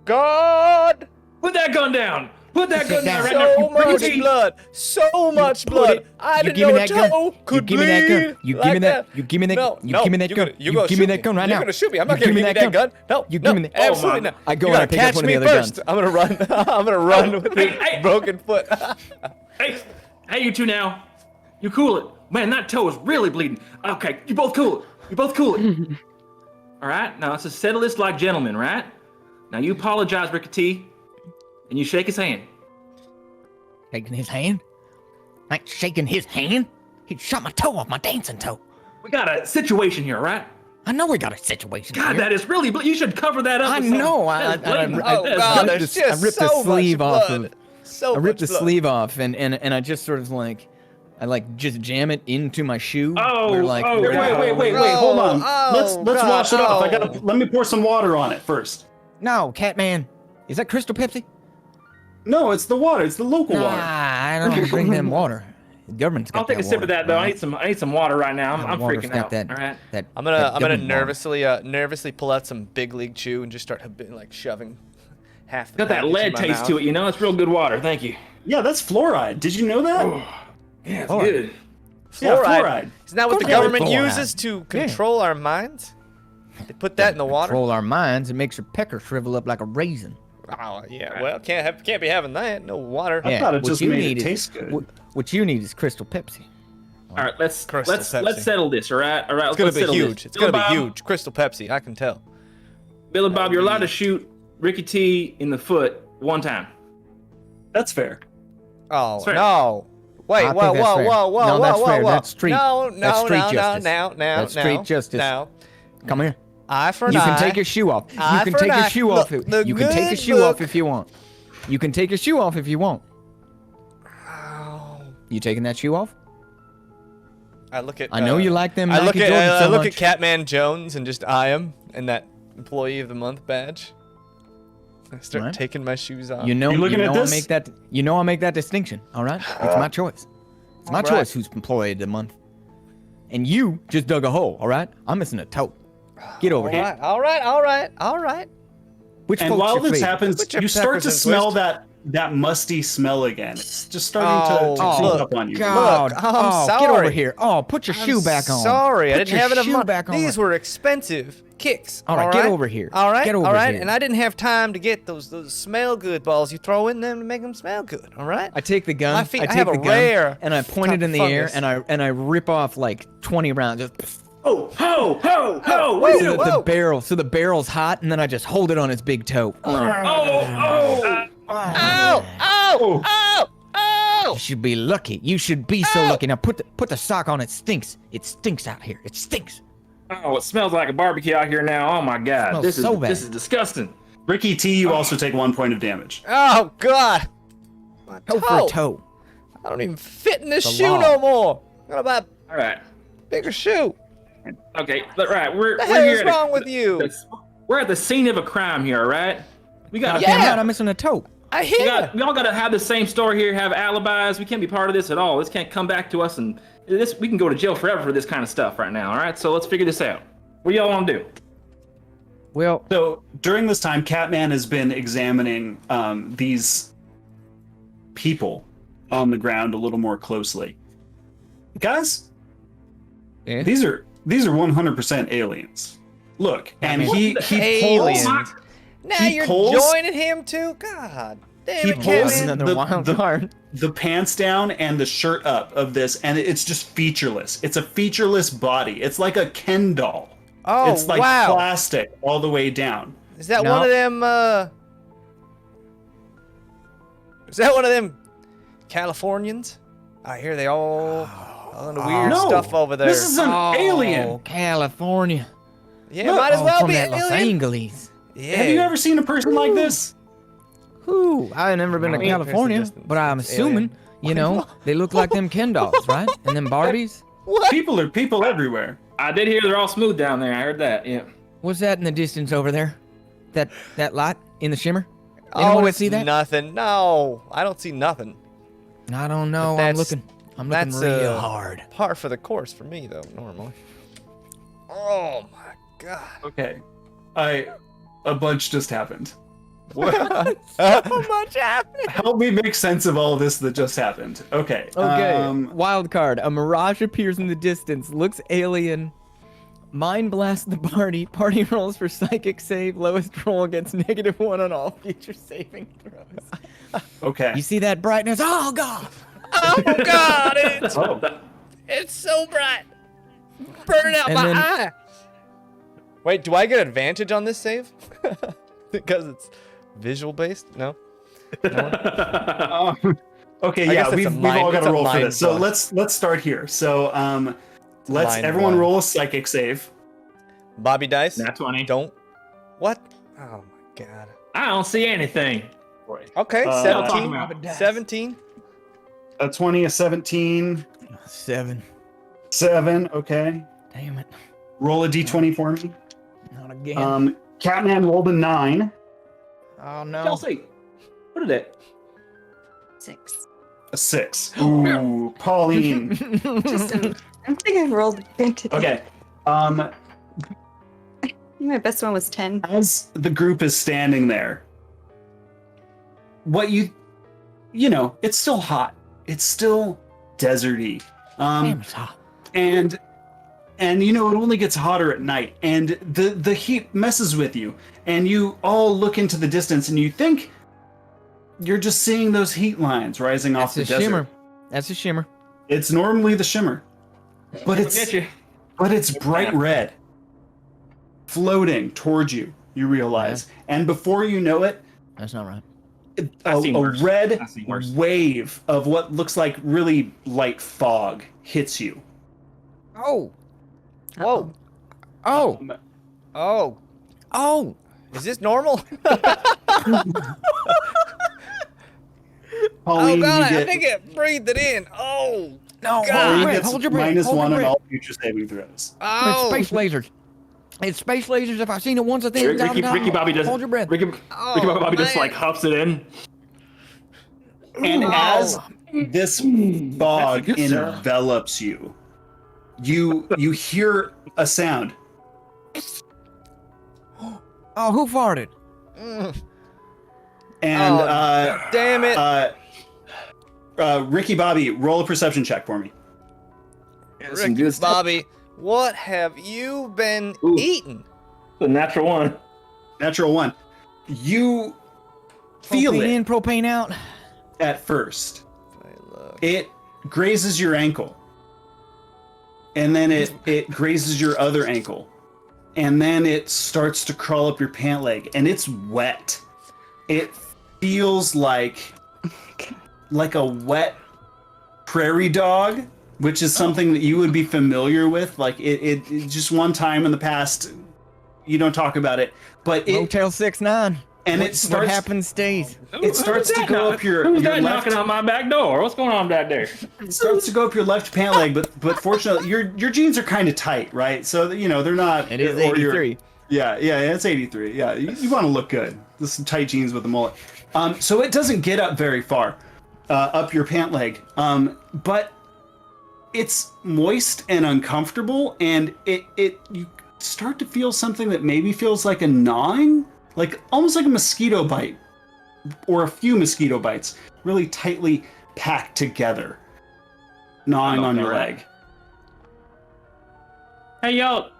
Speaker 3: God!
Speaker 7: Put that gun down. Put that gun down right
Speaker 3: So
Speaker 7: now.
Speaker 3: much blood. So much blood. I didn't know a toe could
Speaker 2: give me that gun.
Speaker 3: bleed
Speaker 2: You give
Speaker 3: like
Speaker 2: me that. You give me that.
Speaker 3: No,
Speaker 2: You
Speaker 3: no,
Speaker 2: give me that
Speaker 3: you're
Speaker 2: gun.
Speaker 3: gonna-
Speaker 2: You
Speaker 3: you're gonna
Speaker 2: give me
Speaker 3: shoot
Speaker 2: that gun right
Speaker 3: You're
Speaker 2: now.
Speaker 3: gonna shoot me. I'm not
Speaker 2: You
Speaker 3: gonna
Speaker 2: give
Speaker 3: give
Speaker 2: me
Speaker 3: you that gun. No,
Speaker 2: You
Speaker 3: no,
Speaker 2: give me that.
Speaker 3: absolutely
Speaker 7: Oh,
Speaker 3: not.
Speaker 2: I go
Speaker 3: You
Speaker 2: and I
Speaker 3: gotta
Speaker 2: pick up
Speaker 3: catch
Speaker 2: one of
Speaker 3: me
Speaker 2: the other
Speaker 3: first.
Speaker 2: guns.
Speaker 3: I'm gonna run. I'm gonna run with
Speaker 7: Hey.
Speaker 3: a broken foot.
Speaker 7: Hey, you two now. You cool it. Man, that toe is really bleeding. Okay, you both cool it. You both cool it. All right, now let's just settle this like gentlemen, right? Now you apologize, Ricky T, and you shake his hand.
Speaker 2: Shaking his hand? I ain't shaking his hand. He shot my toe off, my dancing toe.
Speaker 7: We got a situation here, right?
Speaker 2: I know we got a situation
Speaker 7: God,
Speaker 2: here.
Speaker 7: that is really. You should cover that up.
Speaker 2: I
Speaker 7: with something.
Speaker 2: know.
Speaker 7: That is blatant.
Speaker 3: Oh
Speaker 7: That is
Speaker 3: God,
Speaker 7: blatant.
Speaker 3: there's
Speaker 2: I
Speaker 3: just
Speaker 2: ripped the
Speaker 3: so
Speaker 2: sleeve
Speaker 3: much
Speaker 2: off
Speaker 3: blood.
Speaker 2: of-
Speaker 3: So
Speaker 2: I ripped the
Speaker 3: much blood.
Speaker 2: sleeve off and I just sort of like, I like just jam it into my shoe.
Speaker 7: Oh,
Speaker 2: where, like,
Speaker 7: oh,
Speaker 1: Wait, hold on.
Speaker 3: Oh,
Speaker 1: Let's
Speaker 3: God,
Speaker 1: wash it off.
Speaker 3: oh.
Speaker 1: Let me pour some water on it first.
Speaker 2: No, Catman. Is that Crystal Pepsi?
Speaker 1: No, it's the water. It's the local
Speaker 2: Nah,
Speaker 1: water.
Speaker 2: I don't drink them water. The government's got
Speaker 7: I'll take a
Speaker 2: that
Speaker 7: sip of
Speaker 2: water,
Speaker 7: that though.
Speaker 2: all right?
Speaker 7: I need some water right now. I'm
Speaker 2: Water's
Speaker 7: freaking
Speaker 2: got
Speaker 7: out.
Speaker 2: That,
Speaker 7: All right.
Speaker 2: that,
Speaker 3: I'm
Speaker 2: that
Speaker 3: gonna
Speaker 2: government water.
Speaker 3: nervously pull out some big league chew and just start like shoving half the
Speaker 7: Got that
Speaker 3: package in
Speaker 7: lead
Speaker 3: my
Speaker 7: taste
Speaker 3: mouth.
Speaker 7: to it, you know. It's real good water. Thank you.
Speaker 1: Yeah, that's fluoride. Did you know that?
Speaker 7: Yeah, it's
Speaker 2: Fluoride.
Speaker 7: good.
Speaker 1: Yeah,
Speaker 3: Fluoride.
Speaker 1: fluoride.
Speaker 3: Isn't that what the
Speaker 2: Of course
Speaker 3: government
Speaker 2: fluoride.
Speaker 3: uses to control our minds? They put that in the water.
Speaker 2: Control our minds. It makes your pecker shrivel up like a raisin.
Speaker 3: Oh yeah. Well, can't be having that. No water.
Speaker 1: I thought it
Speaker 2: what
Speaker 1: just
Speaker 2: you
Speaker 1: made
Speaker 2: need
Speaker 1: it
Speaker 2: is-
Speaker 1: taste good.
Speaker 2: What you need is Crystal Pepsi.
Speaker 7: All right, let's
Speaker 3: Crystal Pepsi.
Speaker 7: let's settle this. All right, all right.
Speaker 3: It's gonna
Speaker 7: let's
Speaker 3: be
Speaker 7: settle
Speaker 3: huge.
Speaker 7: This.
Speaker 3: It's gonna be
Speaker 7: Billy Bob,
Speaker 3: huge. Crystal Pepsi. I can tell.
Speaker 7: Billy Bob, you're allowed to shoot Ricky T in the foot one time.
Speaker 1: That's fair.
Speaker 3: Oh
Speaker 7: fair.
Speaker 3: no. Wait,
Speaker 2: I
Speaker 3: whoa,
Speaker 2: think that's
Speaker 3: whoa,
Speaker 2: fair.
Speaker 3: whoa, whoa,
Speaker 2: No,
Speaker 3: whoa,
Speaker 2: that's
Speaker 3: whoa,
Speaker 2: fair.
Speaker 3: whoa.
Speaker 2: That's street-
Speaker 3: No,
Speaker 2: that's street
Speaker 3: no,
Speaker 2: justice.
Speaker 3: now.
Speaker 2: That's street justice.
Speaker 3: Now.
Speaker 2: Come here.
Speaker 3: Eye for an
Speaker 2: You
Speaker 3: eye.
Speaker 2: can take your shoe off. You
Speaker 3: Eye
Speaker 2: can
Speaker 3: for
Speaker 2: take
Speaker 3: an
Speaker 2: your
Speaker 3: eye.
Speaker 2: shoe
Speaker 3: Look,
Speaker 2: off.
Speaker 3: the
Speaker 2: You can take your
Speaker 3: good
Speaker 2: shoe off
Speaker 3: look.
Speaker 2: if you want. You can take your shoe off if you want.
Speaker 3: Ow.
Speaker 2: You taking that shoe off?
Speaker 3: I look at.
Speaker 2: I know you like them
Speaker 3: I look
Speaker 2: Nike
Speaker 3: at.
Speaker 2: Jordans
Speaker 3: I
Speaker 2: so
Speaker 3: look
Speaker 2: much.
Speaker 3: at Catman Jones and just eye him and that Employee of the Month badge. I start
Speaker 2: Right.
Speaker 3: taking my shoes off.
Speaker 2: You know,
Speaker 1: You looking at
Speaker 2: I
Speaker 1: this?
Speaker 2: make that. You know, I make that distinction. All right, it's my choice. It's my
Speaker 3: All right.
Speaker 2: choice who's employee of the month. And you just dug a hole. All right, I'm missing a toe. Get over here.
Speaker 3: All right.
Speaker 2: Which
Speaker 1: And
Speaker 2: folks
Speaker 1: while
Speaker 2: your
Speaker 1: this
Speaker 2: favorite?
Speaker 1: happens,
Speaker 3: Put your
Speaker 1: you start
Speaker 3: peppers
Speaker 1: to
Speaker 3: in
Speaker 1: smell
Speaker 3: twist.
Speaker 1: that musty smell again. It's just starting to
Speaker 3: Oh,
Speaker 1: creep
Speaker 3: look,
Speaker 1: up on you.
Speaker 2: God,
Speaker 3: Look, I'm
Speaker 2: get over
Speaker 3: sorry.
Speaker 2: here. Oh, put your shoe back on.
Speaker 3: Sorry, I
Speaker 2: Put
Speaker 3: didn't
Speaker 2: your
Speaker 3: have enough
Speaker 2: shoe
Speaker 3: money.
Speaker 2: back on.
Speaker 3: These were expensive kicks.
Speaker 2: All right, get over here.
Speaker 3: All right,
Speaker 2: Get over
Speaker 3: all right.
Speaker 2: here.
Speaker 3: And I didn't have time to get those smell good balls you throw in them to make them smell good. All right.
Speaker 2: I take the gun.
Speaker 3: My
Speaker 2: I
Speaker 3: feet- I
Speaker 2: take
Speaker 3: have
Speaker 2: the
Speaker 3: a
Speaker 2: gun
Speaker 3: rare
Speaker 2: and I point it
Speaker 3: type
Speaker 2: in the
Speaker 3: of
Speaker 2: air
Speaker 3: fungus.
Speaker 2: and I rip off like 20 rounds. Just
Speaker 1: Oh, ho, ho, ho!
Speaker 3: Whoa,
Speaker 2: so that
Speaker 3: whoa.
Speaker 2: the barrel's hot, and then I just hold it on his big toe.
Speaker 3: Ow!
Speaker 2: You should be lucky. You should be so lucky. Now put the sock on. It stinks. It stinks out here. It stinks.
Speaker 7: Oh, it smells like a barbecue out here now. Oh my God,
Speaker 2: Smells
Speaker 7: this is
Speaker 2: so bad.
Speaker 7: this is disgusting.
Speaker 1: Ricky T, you also take 1 point of damage.
Speaker 3: Oh God. My
Speaker 2: Toe for a toe.
Speaker 3: I don't even fit in this
Speaker 2: The
Speaker 3: shoe
Speaker 2: law.
Speaker 3: no more. I'm gonna buy
Speaker 7: All right,
Speaker 3: a bigger shoe.
Speaker 7: okay, but right, we're
Speaker 3: The
Speaker 7: we're
Speaker 3: hell
Speaker 7: here.
Speaker 3: is
Speaker 7: at
Speaker 3: wrong with you?
Speaker 7: We're at the scene of a crime here. All right, we got
Speaker 3: Yeah.
Speaker 2: Damn right, I'm missing a toe.
Speaker 3: I hear.
Speaker 7: we all got to have the same story here. Have alibis. We can't be part of this at all. This can't come back to us, and this we can go to jail forever for this kind of stuff right now. All right, so let's figure this out. What do y'all want to do?
Speaker 2: Well,
Speaker 1: So during this time, Catman has been examining these people on the ground a little more closely. Guys,
Speaker 2: Yeah.
Speaker 1: These are 100% aliens. Look, and he
Speaker 3: Aliens.
Speaker 1: pulls.
Speaker 3: Now
Speaker 1: He
Speaker 3: you're
Speaker 1: pulls-
Speaker 3: joining him too? God damn
Speaker 1: He
Speaker 3: it,
Speaker 1: pulls
Speaker 3: Kevin.
Speaker 2: Another wild card.
Speaker 1: the pants down and the shirt up of this, and it's just featureless. It's a featureless body. It's like a Ken doll.
Speaker 3: Oh,
Speaker 1: It's like
Speaker 3: wow.
Speaker 1: plastic all the way down.
Speaker 3: Is that
Speaker 2: No.
Speaker 3: one of them, Is that one of them Californians? I hear they all on the weird
Speaker 1: No,
Speaker 3: stuff over there.
Speaker 1: This is an
Speaker 2: Oh,
Speaker 1: alien.
Speaker 2: California.
Speaker 3: Yeah, might as
Speaker 2: Oh,
Speaker 3: well
Speaker 2: from
Speaker 3: be
Speaker 2: that
Speaker 3: an
Speaker 2: Los
Speaker 3: alien.
Speaker 2: Angeles.
Speaker 3: Yeah.
Speaker 1: Have you ever seen a person like this?
Speaker 2: Who? I've never been to
Speaker 3: I mean,
Speaker 2: California,
Speaker 3: distance.
Speaker 2: but I'm
Speaker 3: It's
Speaker 2: assuming,
Speaker 3: alien.
Speaker 2: you know, they look like them Ken dolls, right? And them Barbies.
Speaker 3: What?
Speaker 1: People are people everywhere.
Speaker 7: I did hear they're all smooth down there. I heard that. Yeah.
Speaker 2: What's that in the distance over there? That light in the shimmer?
Speaker 3: Oh,
Speaker 2: Anyone
Speaker 3: it's
Speaker 2: see that?
Speaker 3: nothing. No, I don't see nothing.
Speaker 2: I don't know. I'm
Speaker 3: That's-
Speaker 2: looking. I'm looking
Speaker 3: that's,
Speaker 2: real hard.
Speaker 3: Par for the course for me, though, normally. Oh, my God.
Speaker 1: Okay, a bunch just happened.
Speaker 2: So much happening.
Speaker 1: Help me make sense of all this that just happened. Okay.
Speaker 2: Okay. Wild card. A mirage appears in the distance. Looks alien. Mind blasts the party. Party rolls for psychic save. Lowest roll gets -1 on all future saving throws.
Speaker 1: Okay.
Speaker 2: You see that brightness? Oh god!
Speaker 3: Oh, God.
Speaker 1: Oh,
Speaker 3: It's so bright. Burning out
Speaker 2: And
Speaker 3: my
Speaker 2: then-
Speaker 3: eye. Wait, do I get advantage on this save? Because it's visual based? No?
Speaker 1: okay.
Speaker 3: I
Speaker 1: Yeah,
Speaker 3: guess it's
Speaker 1: we've
Speaker 3: a
Speaker 1: all
Speaker 3: mind-
Speaker 1: got
Speaker 3: it's
Speaker 1: to
Speaker 3: a
Speaker 1: roll for
Speaker 3: mind
Speaker 1: this. So
Speaker 3: block.
Speaker 1: let's start here. So let's
Speaker 3: mind
Speaker 1: everyone
Speaker 3: block.
Speaker 1: roll a psychic save.
Speaker 3: Bobby Dice?
Speaker 7: Nat 20.
Speaker 3: Don't. What? Oh, my God.
Speaker 7: I don't see anything.
Speaker 3: Okay,
Speaker 1: Uh,
Speaker 3: 17.
Speaker 7: Bobby
Speaker 2: Dice.
Speaker 3: 17.
Speaker 1: A 20, a 17,
Speaker 2: 7.
Speaker 1: 7. Okay.
Speaker 2: Damn it!
Speaker 1: Roll a d20 for me.
Speaker 2: Not again.
Speaker 1: Catman rolled a 9.
Speaker 2: Oh no!
Speaker 7: Chelsea. What is that?
Speaker 6: 6.
Speaker 1: A 6. Ooh, Pauline.
Speaker 6: Just I think I rolled good today.
Speaker 1: Okay.
Speaker 6: My best one was 10.
Speaker 1: As the group is standing there, what you know, it's still hot. It's still deserty.
Speaker 2: Damn, it's hot.
Speaker 1: And you know, it only gets hotter at night, and the heat messes with you, and you all look into the distance and you think you're just seeing those heat lines rising off
Speaker 2: That's
Speaker 1: the
Speaker 2: a
Speaker 1: desert.
Speaker 2: shimmer. That's a shimmer.
Speaker 1: It's normally the shimmer, but
Speaker 7: Look at you.
Speaker 1: it's bright red, floating towards you. You realize, and before you know it,
Speaker 2: That's not right.
Speaker 1: a
Speaker 7: seen worse.
Speaker 1: red
Speaker 7: I've seen worse.
Speaker 1: wave of what looks like really light fog hits you.
Speaker 2: Oh!
Speaker 3: Whoa.
Speaker 2: Oh!
Speaker 3: Oh.
Speaker 2: Oh!
Speaker 3: Is this normal?
Speaker 1: Pauline,
Speaker 3: Oh, God,
Speaker 1: you
Speaker 3: I
Speaker 1: get,
Speaker 3: think it breathed it in. Oh.
Speaker 2: No!
Speaker 3: God.
Speaker 1: Pauline
Speaker 2: Hold,
Speaker 1: gets
Speaker 2: hold your breath.
Speaker 1: -1
Speaker 2: hold your
Speaker 1: on
Speaker 2: breath.
Speaker 1: all future saving throws.
Speaker 3: Oh.
Speaker 2: It's space lasers. It's space lasers. If I've seen it once, I think
Speaker 7: Ricky Bobby does.
Speaker 2: Hold your breath.
Speaker 7: Ricky Bobby just
Speaker 3: man.
Speaker 7: like huffs it in.
Speaker 1: And
Speaker 2: Oh.
Speaker 1: as this fog
Speaker 7: That's good, sir.
Speaker 1: envelops you, you hear a sound.
Speaker 2: Oh, who farted?
Speaker 3: Mm.
Speaker 1: And
Speaker 3: Oh, damn it.
Speaker 1: Ricky Bobby, roll a perception check for me.
Speaker 7: Some good stuff.
Speaker 3: Bobby, what have you been
Speaker 7: Ooh.
Speaker 3: eating?
Speaker 7: The natural one.
Speaker 1: Natural 1. You feel
Speaker 2: Propane
Speaker 1: it
Speaker 2: in, propane out.
Speaker 1: at first.
Speaker 3: I look.
Speaker 1: It grazes your ankle. And then it grazes your other ankle. And then it starts to crawl up your pant leg, and it's wet. It feels like a wet prairie dog, which is something that you would be familiar with. Like it just one time in the past, you don't talk about it, but it
Speaker 2: Motel 6-9.
Speaker 1: and
Speaker 2: What
Speaker 1: it starts
Speaker 2: happens stays.
Speaker 1: It starts to go up your
Speaker 7: Who's that
Speaker 1: left.
Speaker 7: knocking on my back door? What's going on back there?
Speaker 1: It starts to go up your left pant leg, but fortunately your jeans are kind of tight, right? So you know they're not.
Speaker 2: It is
Speaker 1: or you're-
Speaker 2: 83.
Speaker 1: Yeah, it's 83. Yeah, you want to look good. There's some tight jeans with a mullet. So it doesn't get up very far, up your pant leg. But it's moist and uncomfortable, and you start to feel something that maybe feels like a gnawing, like almost like a mosquito bite, or a few mosquito bites, really tightly packed together, gnawing on your leg.
Speaker 7: Hey, y'all.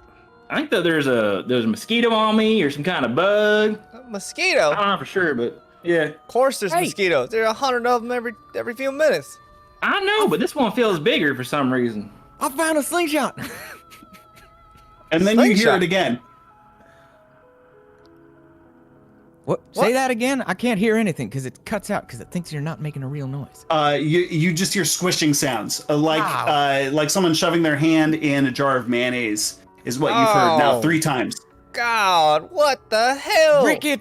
Speaker 7: I think that there's a mosquito on me or some kind of bug.
Speaker 3: A mosquito?
Speaker 7: I don't know for sure, but yeah.
Speaker 3: Of course there's mosquitoes. There are 100 of them every few minutes.
Speaker 7: I know, but this one feels bigger for some reason.
Speaker 2: I found a slingshot.
Speaker 1: And then you hear
Speaker 3: Slingshot.
Speaker 1: it again.
Speaker 2: What? Say that again? I can't hear anything because it cuts out because it thinks you're not making a real noise.
Speaker 1: You just hear squishing sounds, like someone shoving their hand in a jar of mayonnaise is what you've heard now 3 times.
Speaker 3: God, what the hell?
Speaker 2: Ricky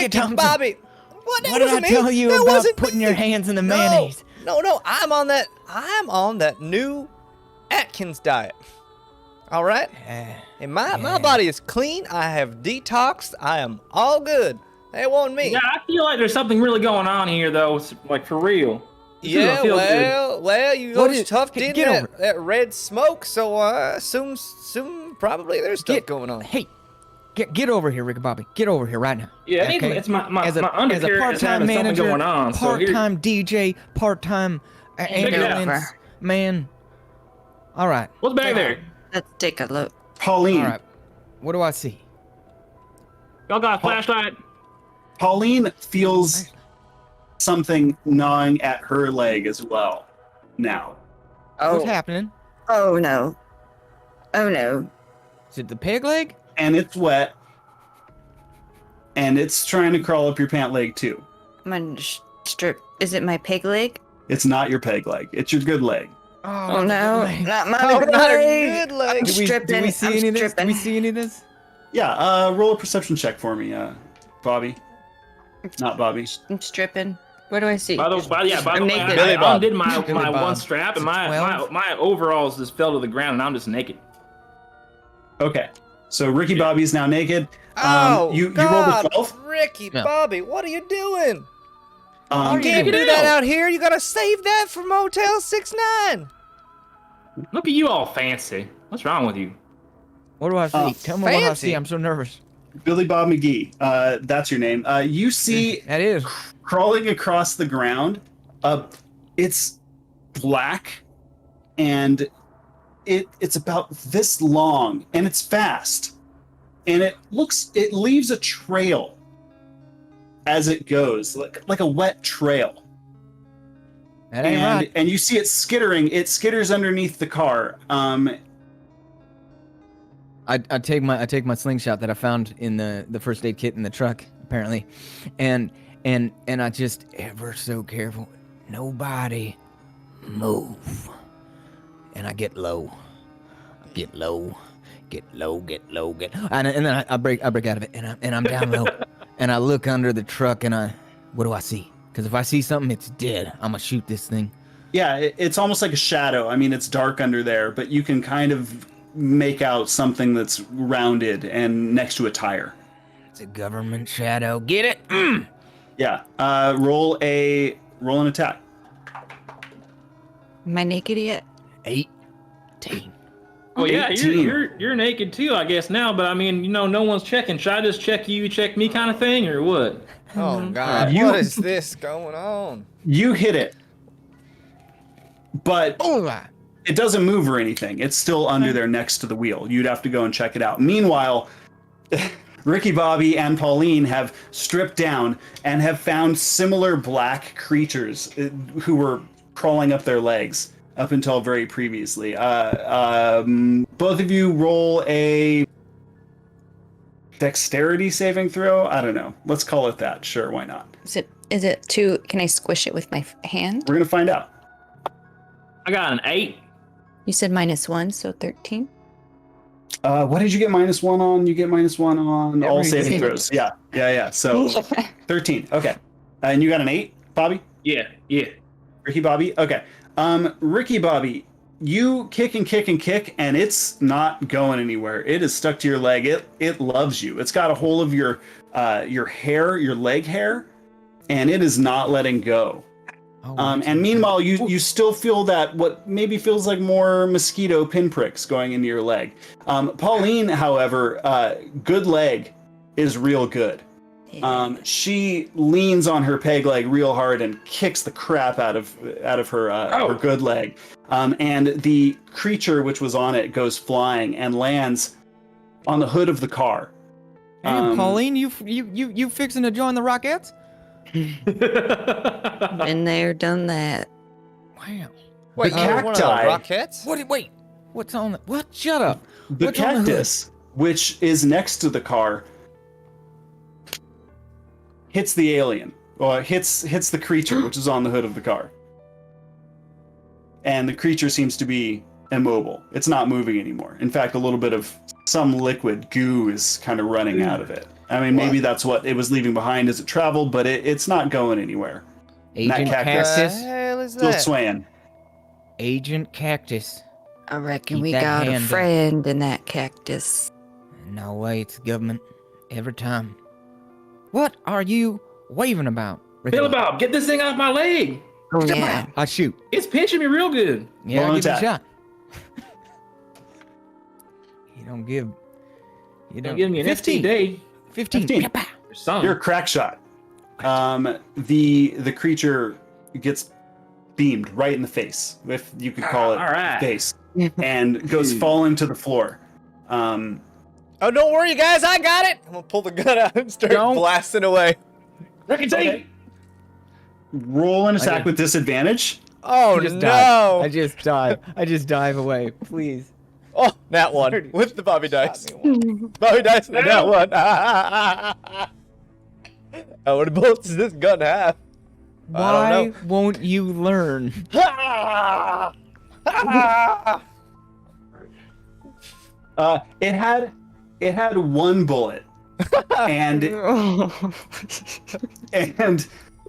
Speaker 2: Thompson.
Speaker 3: Bobby. What
Speaker 2: did I tell you
Speaker 3: That
Speaker 2: about
Speaker 3: wasn't
Speaker 2: putting
Speaker 3: me.
Speaker 2: your hands in the mayonnaise?
Speaker 3: No, I'm on that new Atkins diet. All right? And my body is clean. I have detoxed. I am all good. It wasn't me.
Speaker 7: Yeah, I feel like there's something really going on here, though. It's, like, for real. This
Speaker 3: Yeah,
Speaker 7: doesn't feel good.
Speaker 3: well, you
Speaker 2: What
Speaker 3: guys
Speaker 2: is-
Speaker 3: toughed
Speaker 2: Hey,
Speaker 3: in
Speaker 2: get over
Speaker 3: that red smoke, so assume probably there's stuff going on.
Speaker 2: Hey, get over here, Ricky Bobby. Get over here right now.
Speaker 7: Yeah, I think it's my
Speaker 2: as a
Speaker 7: undercarriage is
Speaker 2: part-time
Speaker 7: having something
Speaker 2: manager,
Speaker 7: going on. So here,
Speaker 2: part-time DJ, part-time
Speaker 7: it out.
Speaker 2: ambulance man. All right,
Speaker 7: what's back there?
Speaker 6: Let's take a look.
Speaker 1: Pauline.
Speaker 2: all right. What do I see?
Speaker 7: Y'all got a flashlight?
Speaker 1: Pauline feels something gnawing at her leg as well. Now,
Speaker 2: What's happening?
Speaker 6: Oh no. Oh no.
Speaker 2: Is it the peg leg?
Speaker 1: and it's wet, and it's trying to crawl up your pant leg too.
Speaker 6: I'm gonna strip. Is it my pig leg?
Speaker 1: It's not your peg leg. It's your good leg.
Speaker 6: Oh no, not my
Speaker 3: Oh,
Speaker 6: leg.
Speaker 3: not a good leg.
Speaker 6: I'm
Speaker 2: Do we
Speaker 6: stripping.
Speaker 2: see
Speaker 6: I'm
Speaker 2: any of this? Do
Speaker 6: stripping.
Speaker 2: we see any of this?
Speaker 1: Yeah. Roll a perception check for me, Bobby. Not Bobby.
Speaker 6: I'm stripping. What do I see?
Speaker 7: By the way,
Speaker 6: I'm naked.
Speaker 7: I
Speaker 3: Bob.
Speaker 7: undid my
Speaker 2: Billy
Speaker 7: one
Speaker 2: Bob.
Speaker 7: strap, and
Speaker 2: Is it 12?
Speaker 7: my overalls just fell to the ground, and I'm just naked.
Speaker 1: Okay. So Ricky Bobby's now naked.
Speaker 3: Oh,
Speaker 1: you rolled
Speaker 3: God,
Speaker 1: a 12.
Speaker 3: Ricky,
Speaker 2: Yeah.
Speaker 3: Bobby, what are you doing? You
Speaker 1: Um,
Speaker 3: can't
Speaker 7: Check it
Speaker 3: do that
Speaker 7: out.
Speaker 3: out here. You gotta save that for Motel 69.
Speaker 7: Look at you all fancy. What's wrong with you?
Speaker 2: What do I see? Tell me what I
Speaker 3: fancy.
Speaker 2: see. I'm so nervous.
Speaker 1: Billy Bob McGee. That's your name. You see
Speaker 2: That is.
Speaker 1: crawling across the ground. It's black, and it's about this long, and it's fast, and it leaves a trail as it goes, like a wet trail.
Speaker 2: That ain't right.
Speaker 1: And you see it skittering. It skitters underneath the car.
Speaker 2: I take my slingshot that I found in the first aid kit in the truck apparently, and I just ever so careful. Nobody move. And I get low. And then I break out of it and I'm down low. And I look under the truck and what do I see? Because if I see something, it's dead. I'm gonna shoot this thing.
Speaker 1: Yeah, it's almost like a shadow. I mean, it's dark under there, but you can kind of make out something that's rounded and next to a tire.
Speaker 2: It's a government shadow. Get it? Mm.
Speaker 1: Yeah. Roll an attack.
Speaker 6: Am I naked yet?
Speaker 2: 18.
Speaker 7: Well, yeah,
Speaker 1: 18.
Speaker 7: you're naked too, I guess now. But I mean, no one's checking. Should I just check you, check me, kind of thing, or what?
Speaker 3: Oh, God.
Speaker 1: You-
Speaker 3: What is this going on?
Speaker 1: You hit it, but
Speaker 2: Oh,
Speaker 1: it doesn't move or anything. It's still under there next to the wheel. You'd have to go and check it out. Meanwhile, Ricky Bobby and Pauline have stripped down and have found similar black creatures who were crawling up their legs up until very previously. Both of you roll a dexterity saving throw. I don't know. Let's call it that. Sure, why not?
Speaker 6: Is it too? Can I squish it with my hand?
Speaker 1: We're gonna find out.
Speaker 7: I got an 8.
Speaker 6: You said -1, so 13.
Speaker 1: What did you get -1 on? You get -1 on all
Speaker 2: Everything.
Speaker 1: saving throws. Yeah. So 13. Okay. And you got an 8, Bobby?
Speaker 7: Yeah.
Speaker 1: Ricky Bobby? Okay. Ricky Bobby, you kick and kick and kick, and it's not going anywhere. It is stuck to your leg. It loves you. It's got a hold of your hair, your leg hair, and it is not letting go.
Speaker 2: Oh,
Speaker 1: And meanwhile, you still feel that what maybe feels like more mosquito pinpricks going into your leg. Pauline, however, good leg is real good. She leans on her peg leg real hard and kicks the crap out of her her good leg. and the creature which was on it goes flying and lands on the hood of the car.
Speaker 2: Hey, Pauline, you fixing to join the Rockettes?
Speaker 4: Been there, done that.
Speaker 2: Wow.
Speaker 3: Wait,
Speaker 1: The
Speaker 3: you're one of the
Speaker 1: cacti.
Speaker 3: Rockettes?
Speaker 2: Wait. What's on the... What? Shut up.
Speaker 1: The
Speaker 2: What's on the hood?
Speaker 1: cactus, which is next to the car, hits the alien, or hits the creature, which is on the hood of the car. And the creature seems to be immobile. It's not moving anymore. In fact, a little bit of some liquid goo is kind of running out of it. I mean, maybe that's what it was leaving behind as it traveled, but it's not going anywhere.
Speaker 2: Agent
Speaker 1: That
Speaker 3: What
Speaker 1: cactus.
Speaker 3: the
Speaker 2: Cactus.
Speaker 3: hell is
Speaker 1: Still
Speaker 3: that?
Speaker 1: swaying.
Speaker 2: Agent Cactus.
Speaker 4: I reckon
Speaker 2: Keep
Speaker 4: we
Speaker 2: that
Speaker 4: got a
Speaker 2: hand up.
Speaker 4: friend in that cactus.
Speaker 2: No way, it's government. Every time. What are you waving about? Ricky?
Speaker 7: Billy Bob, get this thing off my leg.
Speaker 4: Oh, yeah.
Speaker 2: I shoot.
Speaker 7: It's pinching me real good.
Speaker 2: Yeah,
Speaker 1: Roll
Speaker 2: I'll
Speaker 1: an
Speaker 2: give it a
Speaker 1: attack.
Speaker 2: shot. You don't give... You
Speaker 7: Don't give me an 15 day.
Speaker 2: 15.
Speaker 1: 15.
Speaker 2: Pow.
Speaker 7: Or something.
Speaker 1: You're a crack shot. The creature gets beamed right in the face, if you could call it
Speaker 7: All right.
Speaker 1: face, and goes falling to the floor.
Speaker 3: Oh, don't worry, guys, I got it. I'm gonna pull the gun out and start
Speaker 2: Don't.
Speaker 3: blasting away.
Speaker 7: Ricky T.
Speaker 1: Okay. Roll an attack
Speaker 2: Okay.
Speaker 1: with disadvantage.
Speaker 3: Oh
Speaker 2: Just
Speaker 3: no!
Speaker 2: dive. I just dive away, please.
Speaker 3: Oh, that one with the Bobby dice. Bobby dice and that one. How many bullets does this gun have? I
Speaker 2: Why
Speaker 3: don't
Speaker 2: won't you learn?
Speaker 1: It had one bullet, and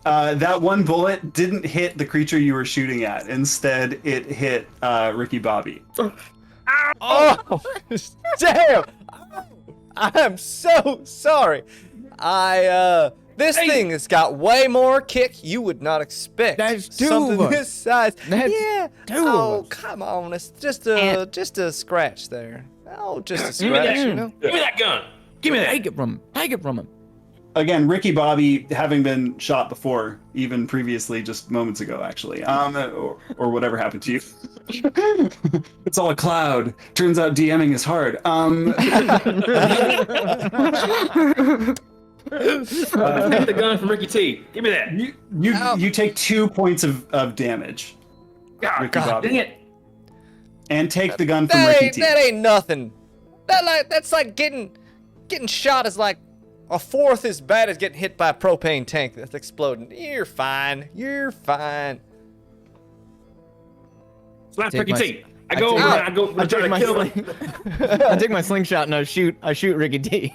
Speaker 1: that one bullet didn't hit the creature you were shooting at. Instead, it hit Ricky Bobby.
Speaker 3: Oh, damn! I am so sorry. This thing has got way more kick you would not expect.
Speaker 2: That's two
Speaker 3: Something
Speaker 2: of us.
Speaker 3: this size.
Speaker 2: That's
Speaker 3: yeah.
Speaker 2: two of
Speaker 3: Oh,
Speaker 2: us.
Speaker 3: come on. It's just a scratch there. Oh, just a scratch, you know?
Speaker 7: Give me that gun. Give me that.
Speaker 2: Take it from him. Take it from him.
Speaker 1: Again, Ricky Bobby, having been shot before, even previously, just moments ago, actually, or whatever happened to you. It's all a cloud. Turns out DMing is hard.
Speaker 7: Take the gun from Ricky T. Give me that.
Speaker 1: You take 2 points of damage, Ricky
Speaker 7: God
Speaker 1: Bobby.
Speaker 7: dang it.
Speaker 1: And take the gun from
Speaker 3: That
Speaker 1: Ricky
Speaker 3: ain't,
Speaker 1: T.
Speaker 3: that ain't nothing. That's like getting shot is like a fourth as bad as getting hit by a propane tank that's exploding. You're fine. You're fine.
Speaker 7: Slap
Speaker 2: Take
Speaker 7: Ricky
Speaker 2: my-
Speaker 7: T. I
Speaker 2: I
Speaker 7: go
Speaker 2: take
Speaker 7: over
Speaker 2: my-
Speaker 7: and I go
Speaker 2: I
Speaker 7: try
Speaker 2: take
Speaker 7: to
Speaker 2: my
Speaker 7: kill him.
Speaker 2: sling. I take my slingshot and I shoot Ricky D.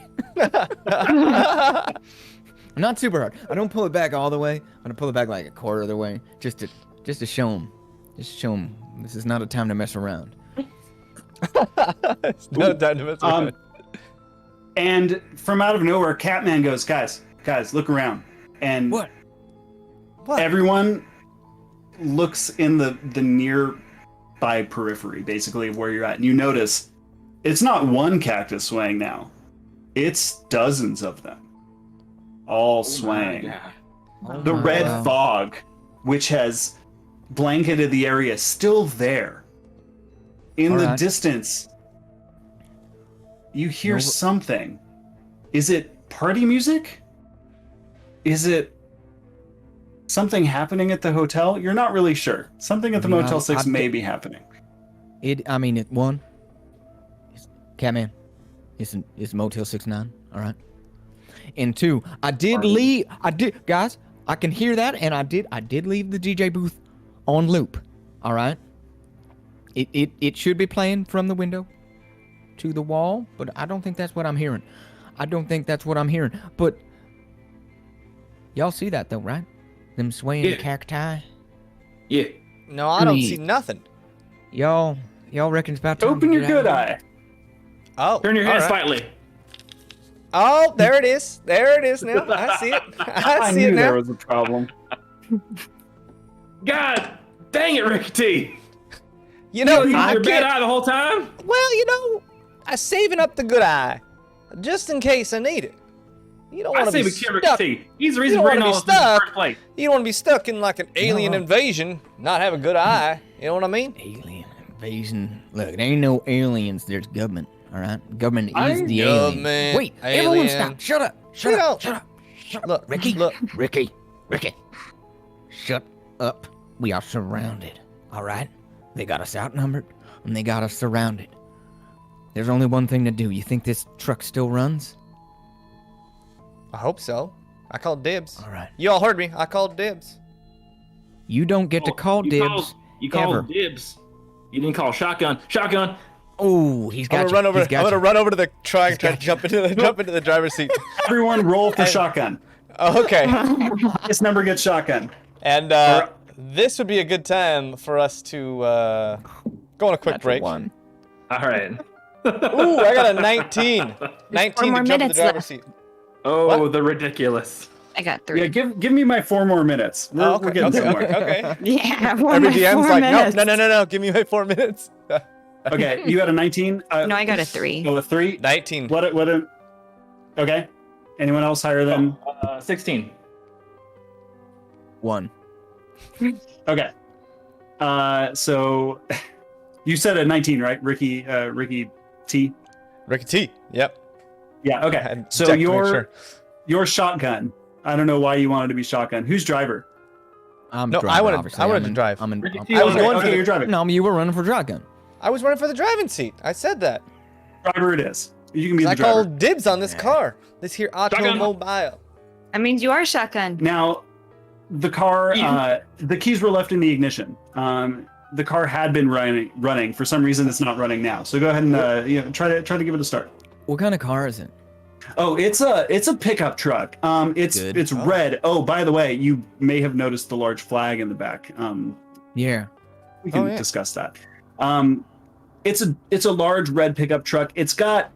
Speaker 2: Not super hard. I don't pull it back all the way. I'm gonna pull it back like a quarter of the way, just to show him. Just show him this is not a time to mess around.
Speaker 3: It's no time to mess around.
Speaker 1: And from out of nowhere, Catman goes, guys, look around. And
Speaker 2: What?
Speaker 1: everyone looks in the nearby periphery, basically, of where you're at. And you notice it's not one cactus swaying now. It's dozens of them. All swaying.
Speaker 7: Yeah.
Speaker 1: The red
Speaker 2: wow.
Speaker 1: fog, which has blanketed the area, still there. In the
Speaker 2: Alright.
Speaker 1: distance, you hear
Speaker 2: No-
Speaker 1: something. Is it party music? Is it something happening at the hotel? You're not really sure. Something at the
Speaker 2: mean,
Speaker 1: Motel 6
Speaker 2: I'd
Speaker 1: may
Speaker 2: get-
Speaker 1: be happening.
Speaker 2: One, Catman, it's Motel 69, all right? And two, guys, I can hear that, and I did leave the DJ booth on loop, all right? It should be playing from the window to the wall, but I don't think that's what I'm hearing. But y'all see that though, right? Them swaying
Speaker 7: Yeah.
Speaker 2: cacti.
Speaker 7: Yeah.
Speaker 3: No, I don't see nothing.
Speaker 2: Y'all reckon it's about time
Speaker 1: Open
Speaker 2: to
Speaker 1: your
Speaker 2: get out
Speaker 1: good
Speaker 2: of here?
Speaker 1: eye.
Speaker 3: Oh,
Speaker 7: Turn your head
Speaker 3: all right.
Speaker 7: slightly.
Speaker 3: Oh, there it is. There it is now. I see it. I see
Speaker 1: knew
Speaker 3: it
Speaker 1: there
Speaker 3: now.
Speaker 1: was a problem.
Speaker 7: God dang it, Ricky T.
Speaker 3: You know,
Speaker 7: You
Speaker 3: I
Speaker 7: your bad
Speaker 3: get.
Speaker 7: eye the whole time?
Speaker 3: Well, you know, I'm saving up the good eye, just in case I need it. You don't
Speaker 7: I
Speaker 3: want to
Speaker 7: say
Speaker 3: be
Speaker 7: we kill
Speaker 3: stuck.
Speaker 7: Ricky T. He's the
Speaker 3: You
Speaker 7: reason
Speaker 3: don't
Speaker 7: we're
Speaker 3: wanna
Speaker 7: in
Speaker 3: be
Speaker 7: all this in the
Speaker 3: stuck.
Speaker 7: first place.
Speaker 3: You don't want to be stuck in like an alien invasion, not have a good eye. You know what I mean?
Speaker 2: Alien invasion. Look, there ain't no aliens. There's government. All right, government is the
Speaker 3: Government,
Speaker 2: alien. Wait, everyone
Speaker 3: alien.
Speaker 2: stop! Shut up! Shut
Speaker 3: You
Speaker 2: up!
Speaker 3: know-
Speaker 2: Shut up! Shut up!
Speaker 3: Look,
Speaker 2: Ricky!
Speaker 3: look.
Speaker 2: Ricky! Shut up! We are surrounded. All right, they got us outnumbered, and they got us surrounded. There's only one thing to do. You think this truck still runs?
Speaker 3: I hope so. I called dibs.
Speaker 2: All right.
Speaker 3: You all heard me. I called dibs.
Speaker 2: You don't get to call
Speaker 7: You
Speaker 2: dibs.
Speaker 7: You called
Speaker 2: ever.
Speaker 7: dibs. You didn't call shotgun. Shotgun.
Speaker 2: Oh, he's got
Speaker 3: I'm
Speaker 2: you.
Speaker 3: gonna run over.
Speaker 2: He's got
Speaker 3: I'm gonna
Speaker 2: you.
Speaker 3: run over to the truck, try to
Speaker 2: got
Speaker 3: jump into the driver's seat.
Speaker 1: Everyone roll for shotgun.
Speaker 3: Oh, okay.
Speaker 1: This number gets shotgun.
Speaker 3: And this would be a good time for us to go on a quick
Speaker 2: Natural
Speaker 3: break.
Speaker 2: one.
Speaker 7: All right.
Speaker 3: Ooh, I got a 19. 19
Speaker 6: more
Speaker 3: to jump in the
Speaker 6: minutes
Speaker 3: driver's
Speaker 6: left.
Speaker 3: seat.
Speaker 7: Oh,
Speaker 3: What?
Speaker 7: the ridiculous.
Speaker 6: I got 3.
Speaker 1: Yeah, give me my 4 more minutes. We're,
Speaker 3: Oh,
Speaker 1: we're
Speaker 3: okay,
Speaker 1: getting
Speaker 3: okay,
Speaker 1: somewhere.
Speaker 3: okay.
Speaker 6: Yeah, I
Speaker 3: Every DM's like, no, give me my 4 minutes.
Speaker 1: Okay, you got a 19?
Speaker 6: No, I got a 3.
Speaker 1: Oh, a 3?
Speaker 3: 19.
Speaker 1: Okay. Anyone else higher than?
Speaker 7: 16.
Speaker 2: 1.
Speaker 1: Okay. So you said a 19, right? Ricky T?
Speaker 3: Ricky T. Yep.
Speaker 1: Yeah, okay.
Speaker 3: And
Speaker 1: So
Speaker 3: check to make sure.
Speaker 1: your shotgun. I don't know why you wanted to be shotgun. Who's driver?
Speaker 2: I'm
Speaker 3: No,
Speaker 2: driving,
Speaker 3: I wanted-
Speaker 2: obviously.
Speaker 3: I wanted
Speaker 2: I'm
Speaker 3: to
Speaker 2: in-
Speaker 3: drive.
Speaker 2: I'm in.
Speaker 7: Ricky
Speaker 2: I'm-
Speaker 7: T.
Speaker 3: I was
Speaker 1: Okay,
Speaker 3: going for
Speaker 1: okay,
Speaker 3: the
Speaker 1: you're driving.
Speaker 2: No, you were running for shotgun.
Speaker 3: I was running for the driving seat. I said that.
Speaker 1: Driver it is. You can be the
Speaker 3: I
Speaker 1: driver.
Speaker 3: called dibs on this car. This here automobile.
Speaker 6: That means you are shotgun.
Speaker 1: Now, the car, the keys were left in the ignition. The car had been running. For some reason, it's not running now. So go ahead and try to give it a start.
Speaker 2: What kind of car is it?
Speaker 1: Oh, it's a pickup truck. It's
Speaker 2: Good.
Speaker 1: red. Oh, by the way, you may have noticed the large flag in the back.
Speaker 2: Yeah.
Speaker 1: We can
Speaker 3: yeah.
Speaker 1: discuss that. It's a large red pickup truck. It's got,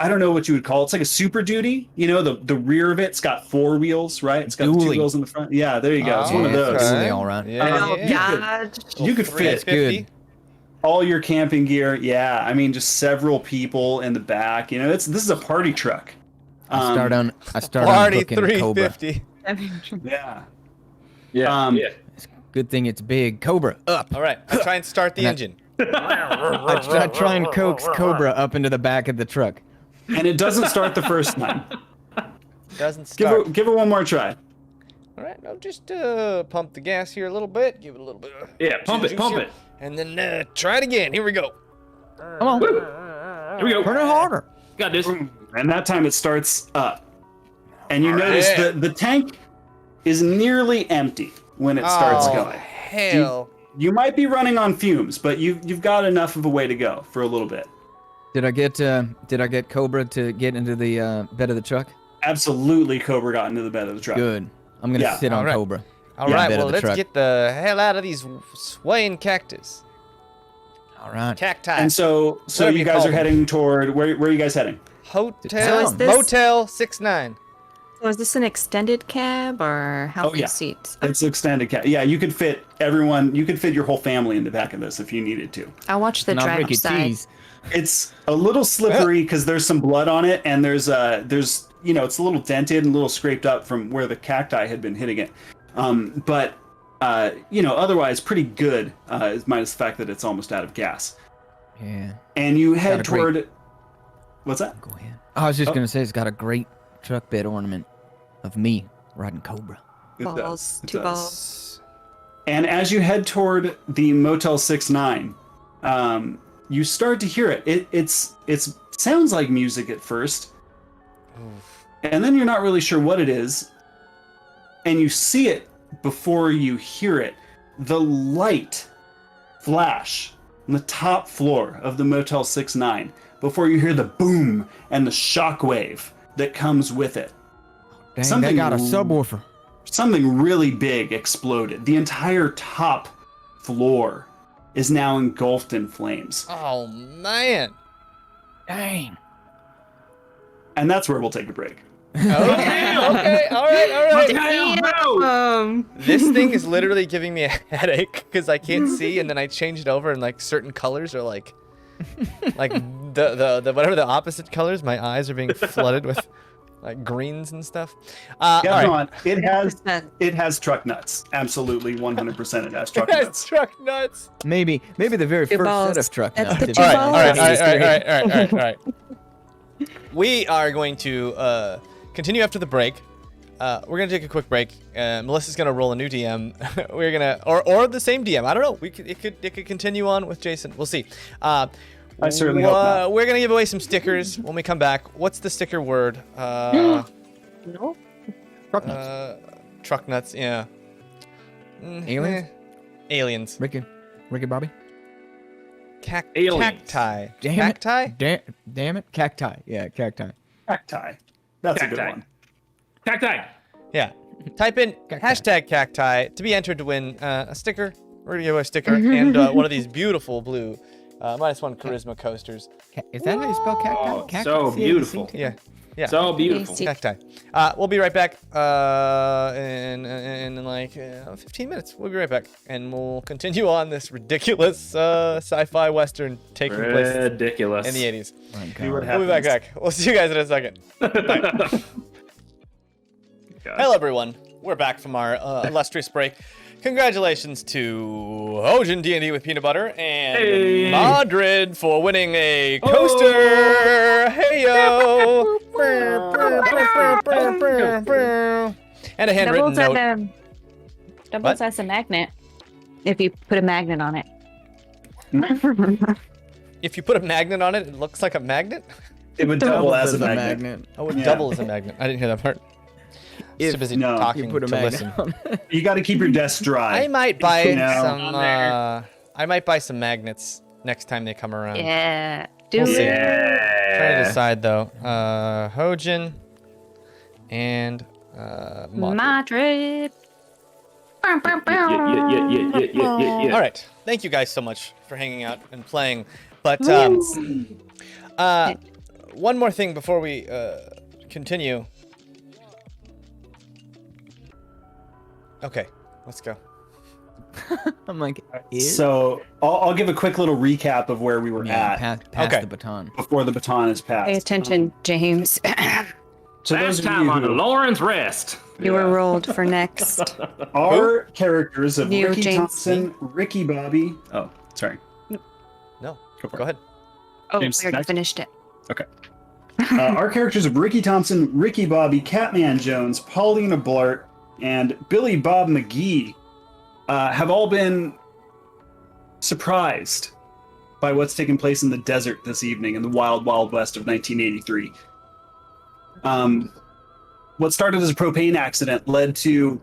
Speaker 1: I don't know what you would call it. It's like a Super Duty. You know, the rear of it's got 4 wheels, right? It's got the 2
Speaker 2: Dually.
Speaker 1: wheels in the front. Yeah, there you go. It's one of
Speaker 2: Yeah,
Speaker 1: those.
Speaker 2: okay. Dually, all right.
Speaker 3: Yeah.
Speaker 6: Oh,
Speaker 3: yeah.
Speaker 6: God.
Speaker 1: You could fit
Speaker 3: 350.
Speaker 1: all your camping gear. Yeah, I mean, just several people in the back. You know, this is a party truck.
Speaker 2: I start on
Speaker 3: Party
Speaker 2: booking Cobra.
Speaker 3: 350.
Speaker 1: Yeah.
Speaker 7: Yeah.
Speaker 1: Um,
Speaker 7: yeah.
Speaker 2: Good thing it's big. Cobra up.
Speaker 3: All right, I try and start the engine.
Speaker 2: I try and coax Cobra up into the back of the truck.
Speaker 1: And it doesn't start the first time.
Speaker 3: Doesn't start.
Speaker 1: Give it one more try.
Speaker 3: All right, now just pump the gas here a little bit. Give it a little bit.
Speaker 7: Yeah, pump it,
Speaker 3: juice
Speaker 7: pump
Speaker 3: here,
Speaker 7: it.
Speaker 3: And then try it again. Here we go.
Speaker 2: Come on.
Speaker 7: Here we go.
Speaker 2: Turn it harder.
Speaker 7: Got this.
Speaker 1: And that time it starts up. And you notice
Speaker 3: Yeah.
Speaker 1: the tank is nearly empty when it starts
Speaker 3: Oh,
Speaker 1: going.
Speaker 3: hell.
Speaker 1: You might be running on fumes, but you've got enough of a way to go for a little bit.
Speaker 2: Did I get Cobra to get into the bed of the truck?
Speaker 1: Absolutely, Cobra got into the bed of the truck.
Speaker 2: Good. I'm gonna
Speaker 1: Yeah.
Speaker 2: sit on
Speaker 3: All right.
Speaker 2: Cobra.
Speaker 3: All
Speaker 1: Yeah,
Speaker 3: right,
Speaker 2: bed of
Speaker 3: well,
Speaker 2: the
Speaker 3: let's
Speaker 2: truck.
Speaker 3: get the hell out of these swaying cactus.
Speaker 2: All right.
Speaker 3: Cacti.
Speaker 1: And so
Speaker 3: Whatever
Speaker 1: you
Speaker 3: you
Speaker 1: guys
Speaker 3: call
Speaker 1: are
Speaker 3: them.
Speaker 1: heading toward where are you guys heading?
Speaker 3: Hotel.
Speaker 2: So is
Speaker 6: this-
Speaker 3: Motel 69.
Speaker 6: So is this an extended cab or how
Speaker 1: Oh,
Speaker 6: many
Speaker 1: yeah.
Speaker 6: seats?
Speaker 1: It's extended cab. Yeah, you could fit everyone. You could fit your whole family in the back of this if you needed to.
Speaker 6: I'll watch the
Speaker 2: Not
Speaker 6: driver's
Speaker 2: Ricky
Speaker 6: side.
Speaker 2: T's.
Speaker 1: It's a little slippery because there's some blood on it, and there's it's a little dented and a little scraped up from where the cacti had been hitting it. But otherwise pretty good, minus the fact that it's almost out of gas.
Speaker 2: Yeah.
Speaker 1: And you head
Speaker 2: Got a great-
Speaker 1: toward. What's that?
Speaker 2: Go ahead. I was just
Speaker 1: Oh.
Speaker 2: gonna say it's got a great truck bed ornament of me riding Cobra.
Speaker 1: It
Speaker 6: Balls,
Speaker 1: does. It
Speaker 6: 2
Speaker 1: does.
Speaker 6: balls.
Speaker 1: And as you head toward the Motel 69, you start to hear it. It sounds like music at first, and then you're not really sure what it is, and you see it before you hear it. The light flash on the top floor of the Motel 69 before you hear the boom and the shockwave that comes with it.
Speaker 2: Dang,
Speaker 1: Something
Speaker 2: they got a
Speaker 1: r-
Speaker 2: subwoofer.
Speaker 1: Something really big exploded. The entire top floor is now engulfed in flames.
Speaker 3: Oh, man.
Speaker 2: Dang.
Speaker 1: And that's where we'll take a break.
Speaker 3: Okay, okay, all right.
Speaker 7: Damn, no!
Speaker 3: This thing is literally giving me a headache because I can't see, and then I change it over, and like certain colors are like the whatever the opposite colors. My eyes are being flooded with like greens and stuff.
Speaker 1: Yeah,
Speaker 3: all right.
Speaker 1: it has truck nuts. Absolutely, 100% it has truck
Speaker 3: That's
Speaker 1: nuts.
Speaker 3: truck nuts.
Speaker 2: Maybe the very
Speaker 6: Two
Speaker 2: first
Speaker 6: balls.
Speaker 2: set of truck
Speaker 6: That's
Speaker 2: nuts.
Speaker 6: the
Speaker 2: if
Speaker 6: two
Speaker 2: you-
Speaker 6: balls.
Speaker 3: All right. We are going to continue after the break. We're gonna take a quick break. Melissa's gonna roll a new DM. We're gonna or the same DM. I don't know. It could continue on with Jason. We'll see.
Speaker 1: I certainly hope not.
Speaker 3: We're gonna give away some stickers when we come back. What's the sticker word?
Speaker 6: No.
Speaker 2: Truck nuts.
Speaker 3: Truck nuts. Yeah.
Speaker 2: Aliens?
Speaker 3: Aliens.
Speaker 2: Ricky Bobby.
Speaker 7: Aliens.
Speaker 3: Cacti.
Speaker 2: Damn
Speaker 3: Cacti.
Speaker 2: it. Damn it. Cacti. Yeah, cacti.
Speaker 1: Cacti. That's a good
Speaker 7: Cacti.
Speaker 1: one.
Speaker 7: Cacti.
Speaker 3: Yeah. Type in
Speaker 2: Cacti.
Speaker 3: hashtag cacti to be entered to win a sticker. We're gonna give away a sticker and one of these beautiful blue -1 charisma coasters.
Speaker 2: Is that how you spell cacti?
Speaker 7: Oh,
Speaker 2: Cacti?
Speaker 7: so beautiful.
Speaker 3: Yeah. Yeah.
Speaker 7: So beautiful.
Speaker 6: See.
Speaker 3: Cacti. We'll be right back in like 15 minutes. We'll be right back, and we'll continue on this ridiculous sci-fi western taking place
Speaker 5: Ridiculous.
Speaker 3: in the 80s.
Speaker 2: Oh, God.
Speaker 1: See what
Speaker 3: We'll be back.
Speaker 1: happens.
Speaker 3: We'll see you guys in a second. Hello, everyone. We're back from our illustrious break. Congratulations to Hojan D&D with peanut butter and
Speaker 5: Hey.
Speaker 3: Madrid for winning a coaster. Hey yo! And a handwritten note.
Speaker 6: Doubles as a magnet. If you put a magnet on it.
Speaker 3: If you put a magnet on it, it looks like a magnet.
Speaker 1: It would double as a magnet.
Speaker 3: Oh, it
Speaker 1: Yeah.
Speaker 3: double as a magnet. I didn't hear that part.
Speaker 2: If-
Speaker 3: Too busy
Speaker 1: no, you
Speaker 3: talking
Speaker 2: You put a
Speaker 3: to
Speaker 2: magnet
Speaker 3: listen.
Speaker 2: on it.
Speaker 1: You got to keep your desk dry.
Speaker 3: I might buy
Speaker 1: No.
Speaker 3: some. I might buy some magnets next time they come around.
Speaker 6: Yeah. Do
Speaker 3: We'll see.
Speaker 6: it.
Speaker 3: Trying to decide though. Hojin and Madrid.
Speaker 6: Madrid.
Speaker 5: Yeah.
Speaker 3: All right. Thank you guys so much for hanging out and playing. But one more thing before we continue. Okay, let's go.
Speaker 2: I'm like,
Speaker 1: So I'll give a quick little recap of where we were at
Speaker 2: pass
Speaker 3: Okay.
Speaker 2: the baton.
Speaker 1: before the baton is passed.
Speaker 6: Pay attention, James.
Speaker 1: So those
Speaker 7: Last
Speaker 1: of
Speaker 7: time
Speaker 1: you
Speaker 7: on
Speaker 1: who,
Speaker 7: Lauren's Rest.
Speaker 6: You were rolled for next.
Speaker 1: our characters of
Speaker 6: You,
Speaker 1: Ricky
Speaker 6: James.
Speaker 1: Thompson, Ricky Bobby. Oh, sorry.
Speaker 3: No,
Speaker 1: Go for
Speaker 3: go
Speaker 1: it.
Speaker 3: ahead.
Speaker 6: Oh, we
Speaker 1: James,
Speaker 6: already
Speaker 1: next.
Speaker 6: finished it.
Speaker 1: Okay. Our characters of Ricky Thompson, Ricky Bobby, Catman Jones, Paulina Blart, and Billy Bob McGee have all been surprised by what's taken place in the desert this evening in the wild, wild west of 1983. What started as a propane accident led to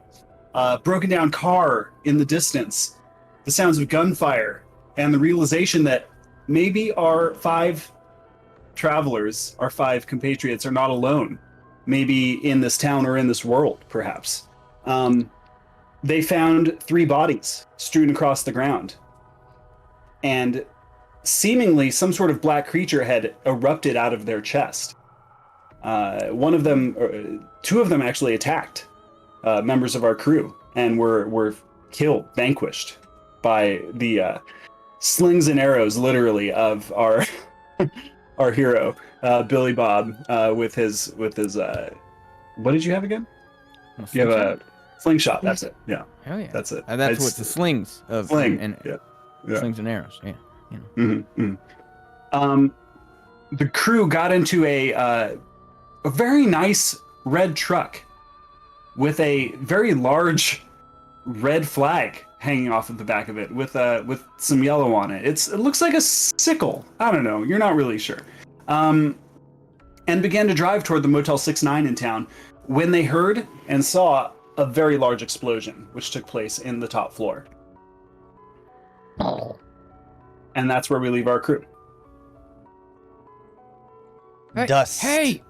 Speaker 1: a broken down car in the distance, the sounds of gunfire, and the realization that maybe our 5 travelers, our 5 compatriots, are not alone. Maybe in this town or in this world, perhaps. They found 3 bodies strewn across the ground. And seemingly some sort of black creature had erupted out of their chest. One of them, 2 of them actually attacked members of our crew and were killed, vanquished by the slings and arrows, literally, of our our hero, Billy Bob, with his what did you have again? You have a slingshot. That's it. Yeah,
Speaker 2: Hell yeah.
Speaker 1: that's it.
Speaker 2: That's
Speaker 1: It's
Speaker 2: what the slings of
Speaker 1: sling.
Speaker 2: and
Speaker 1: Yeah.
Speaker 2: slings and arrows. Yeah. You know.
Speaker 1: The crew got into a very nice red truck with a very large red flag hanging off of the back of it with some yellow on it. It looks like a sickle. I don't know. You're not really sure. And began to drive toward the Motel 69 in town when they heard and saw a very large explosion, which took place in the top floor. And that's where we leave our crew.
Speaker 2: Hey,
Speaker 3: Dust.
Speaker 2: Hey!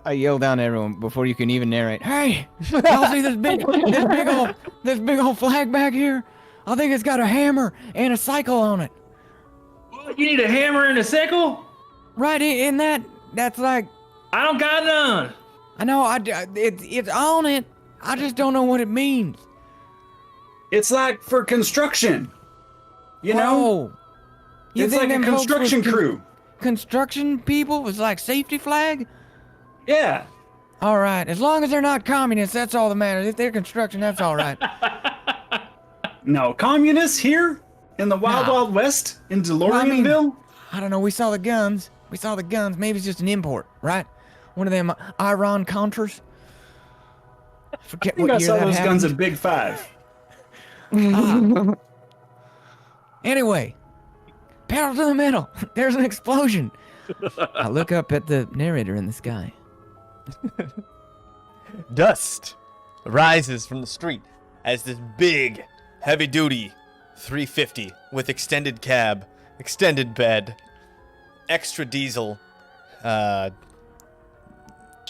Speaker 2: I yell down at everyone before you can even narrate. Hey! Y'all see this big old flag back here? I think it's got a hammer and a cycle on it.
Speaker 7: What, you need a hammer and a sickle?
Speaker 2: Right in that. That's like,
Speaker 7: I don't got none.
Speaker 2: I know. It's on it. I just don't know what it means.
Speaker 1: It's like for construction. You know?
Speaker 2: Whoa. You
Speaker 1: It's
Speaker 2: think
Speaker 1: like a
Speaker 2: them folks was
Speaker 1: construction crew.
Speaker 2: Construction people was like safety flag?
Speaker 1: Yeah.
Speaker 2: All right, as long as they're not communists, that's all that matters. If they're construction, that's all right.
Speaker 1: No, communists here in the Wild
Speaker 2: No.
Speaker 1: Wild West in
Speaker 2: I mean-
Speaker 1: DeLoreanville?
Speaker 2: I don't know. We saw the guns. Maybe it's just an import, right? One of them Iran Contras. Forget
Speaker 1: I think
Speaker 2: what
Speaker 1: I
Speaker 2: year
Speaker 1: saw
Speaker 2: that
Speaker 1: those guns
Speaker 2: happened.
Speaker 1: at Big Five.
Speaker 2: Anyway, pedal to the metal. There's an explosion. I look up at the narrator in the sky.
Speaker 3: Dust rises from the street as this big, heavy-duty 350 with extended cab, extended bed, extra diesel,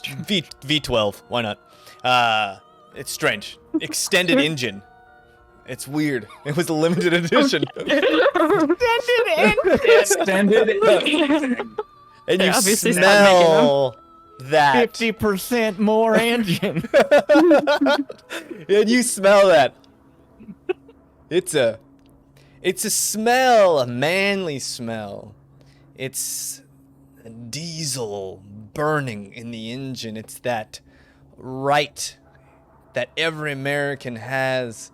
Speaker 3: V12. Why not? It's strange. Extended engine. It's weird. It was a limited edition.
Speaker 1: Extended.
Speaker 3: And you
Speaker 6: obviously stopped making
Speaker 3: smell that.
Speaker 2: 50% more engine.
Speaker 3: And you smell that. It's a smell, a manly smell. It's diesel burning in the engine. It's that right that every American has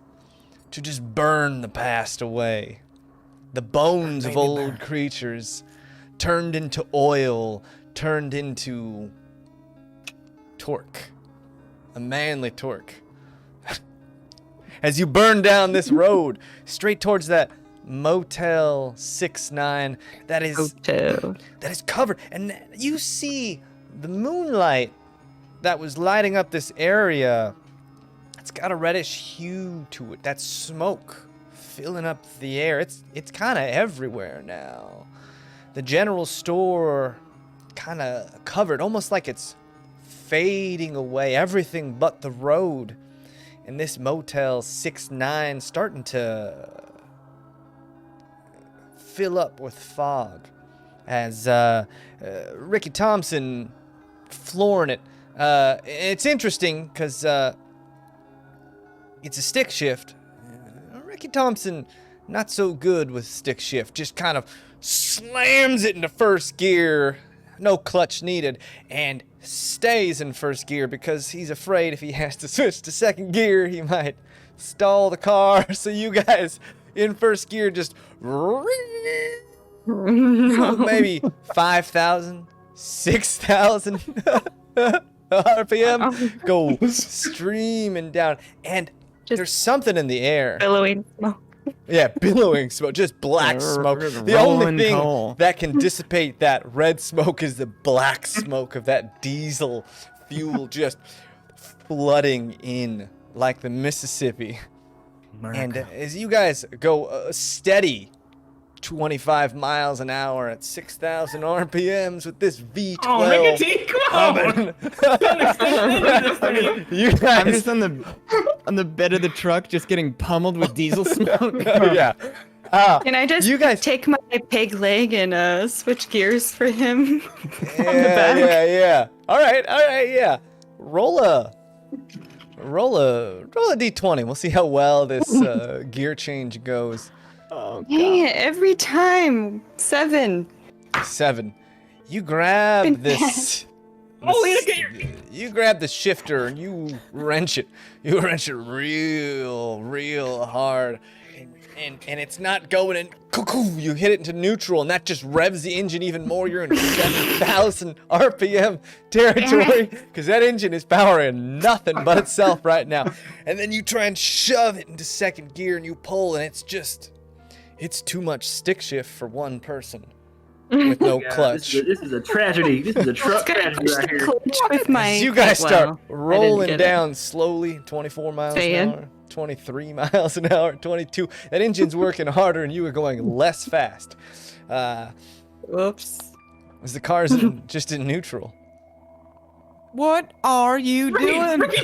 Speaker 3: to just burn the past away. The bones of old creatures turned into oil, turned into torque. A manly torque. As you burn down this road straight towards that Motel 69 that is covered, and you see the moonlight that was lighting up this area. It's got a reddish hue to it. That smoke filling up the air. It's kind of everywhere now. The general store kind of covered, almost like it's fading away. Everything but the road. And this Motel 69 starting to fill up with fog as Ricky Thompson flooring it. It's interesting because it's a stick shift. Ricky Thompson, not so good with stick shift, just kind of slams it into first gear, no clutch needed, and stays in first gear because he's afraid if he has to switch to second gear, he might stall the car. So you guys in first gear just maybe 5,000, 6,000 RPM go streaming down, and there's something in the air.
Speaker 6: Billowing smoke.
Speaker 3: Yeah, billowing smoke, just black smoke. The only thing that can dissipate that red smoke is the black smoke of that diesel fuel just flooding in like the Mississippi. And as you guys go steady 25 miles an hour at 6,000 RPMs with this V12.
Speaker 7: Oh, Ricky, come on!
Speaker 3: You
Speaker 2: I'm
Speaker 3: guys,
Speaker 2: just on the bed of the truck, just getting pummeled with diesel smoke.
Speaker 3: yeah.
Speaker 6: Can I just
Speaker 3: You guys-
Speaker 6: take my peg leg and switch gears for him?
Speaker 3: Yeah, yeah. All right, yeah. Roll a d20. We'll see how well this gear change goes.
Speaker 2: Oh,
Speaker 6: Dang it, every time. 7.
Speaker 3: 7. You grab this.
Speaker 7: Lena, get your...
Speaker 3: You grab the shifter and you wrench it. You wrench it real hard. And it's not going in. You hit it into neutral, and that just revs the engine even more. You're in 7,000 RPM territory because that engine is powering nothing but itself right now. And then you try and shove it into second gear, and you pull, and it's too much stick shift for one person with no clutch.
Speaker 7: This is a tragedy. This is a tragedy right here.
Speaker 6: Clutch with my.
Speaker 3: As you guys start
Speaker 6: Wow, I
Speaker 3: rolling
Speaker 6: didn't get it.
Speaker 3: down slowly, 24 miles
Speaker 6: Say
Speaker 3: an
Speaker 6: it.
Speaker 3: hour, 23 miles an hour, 22. That engine's working harder, and you are going less fast.
Speaker 6: Whoops.
Speaker 3: As the car's just in neutral.
Speaker 2: What are you doing?
Speaker 7: Ricky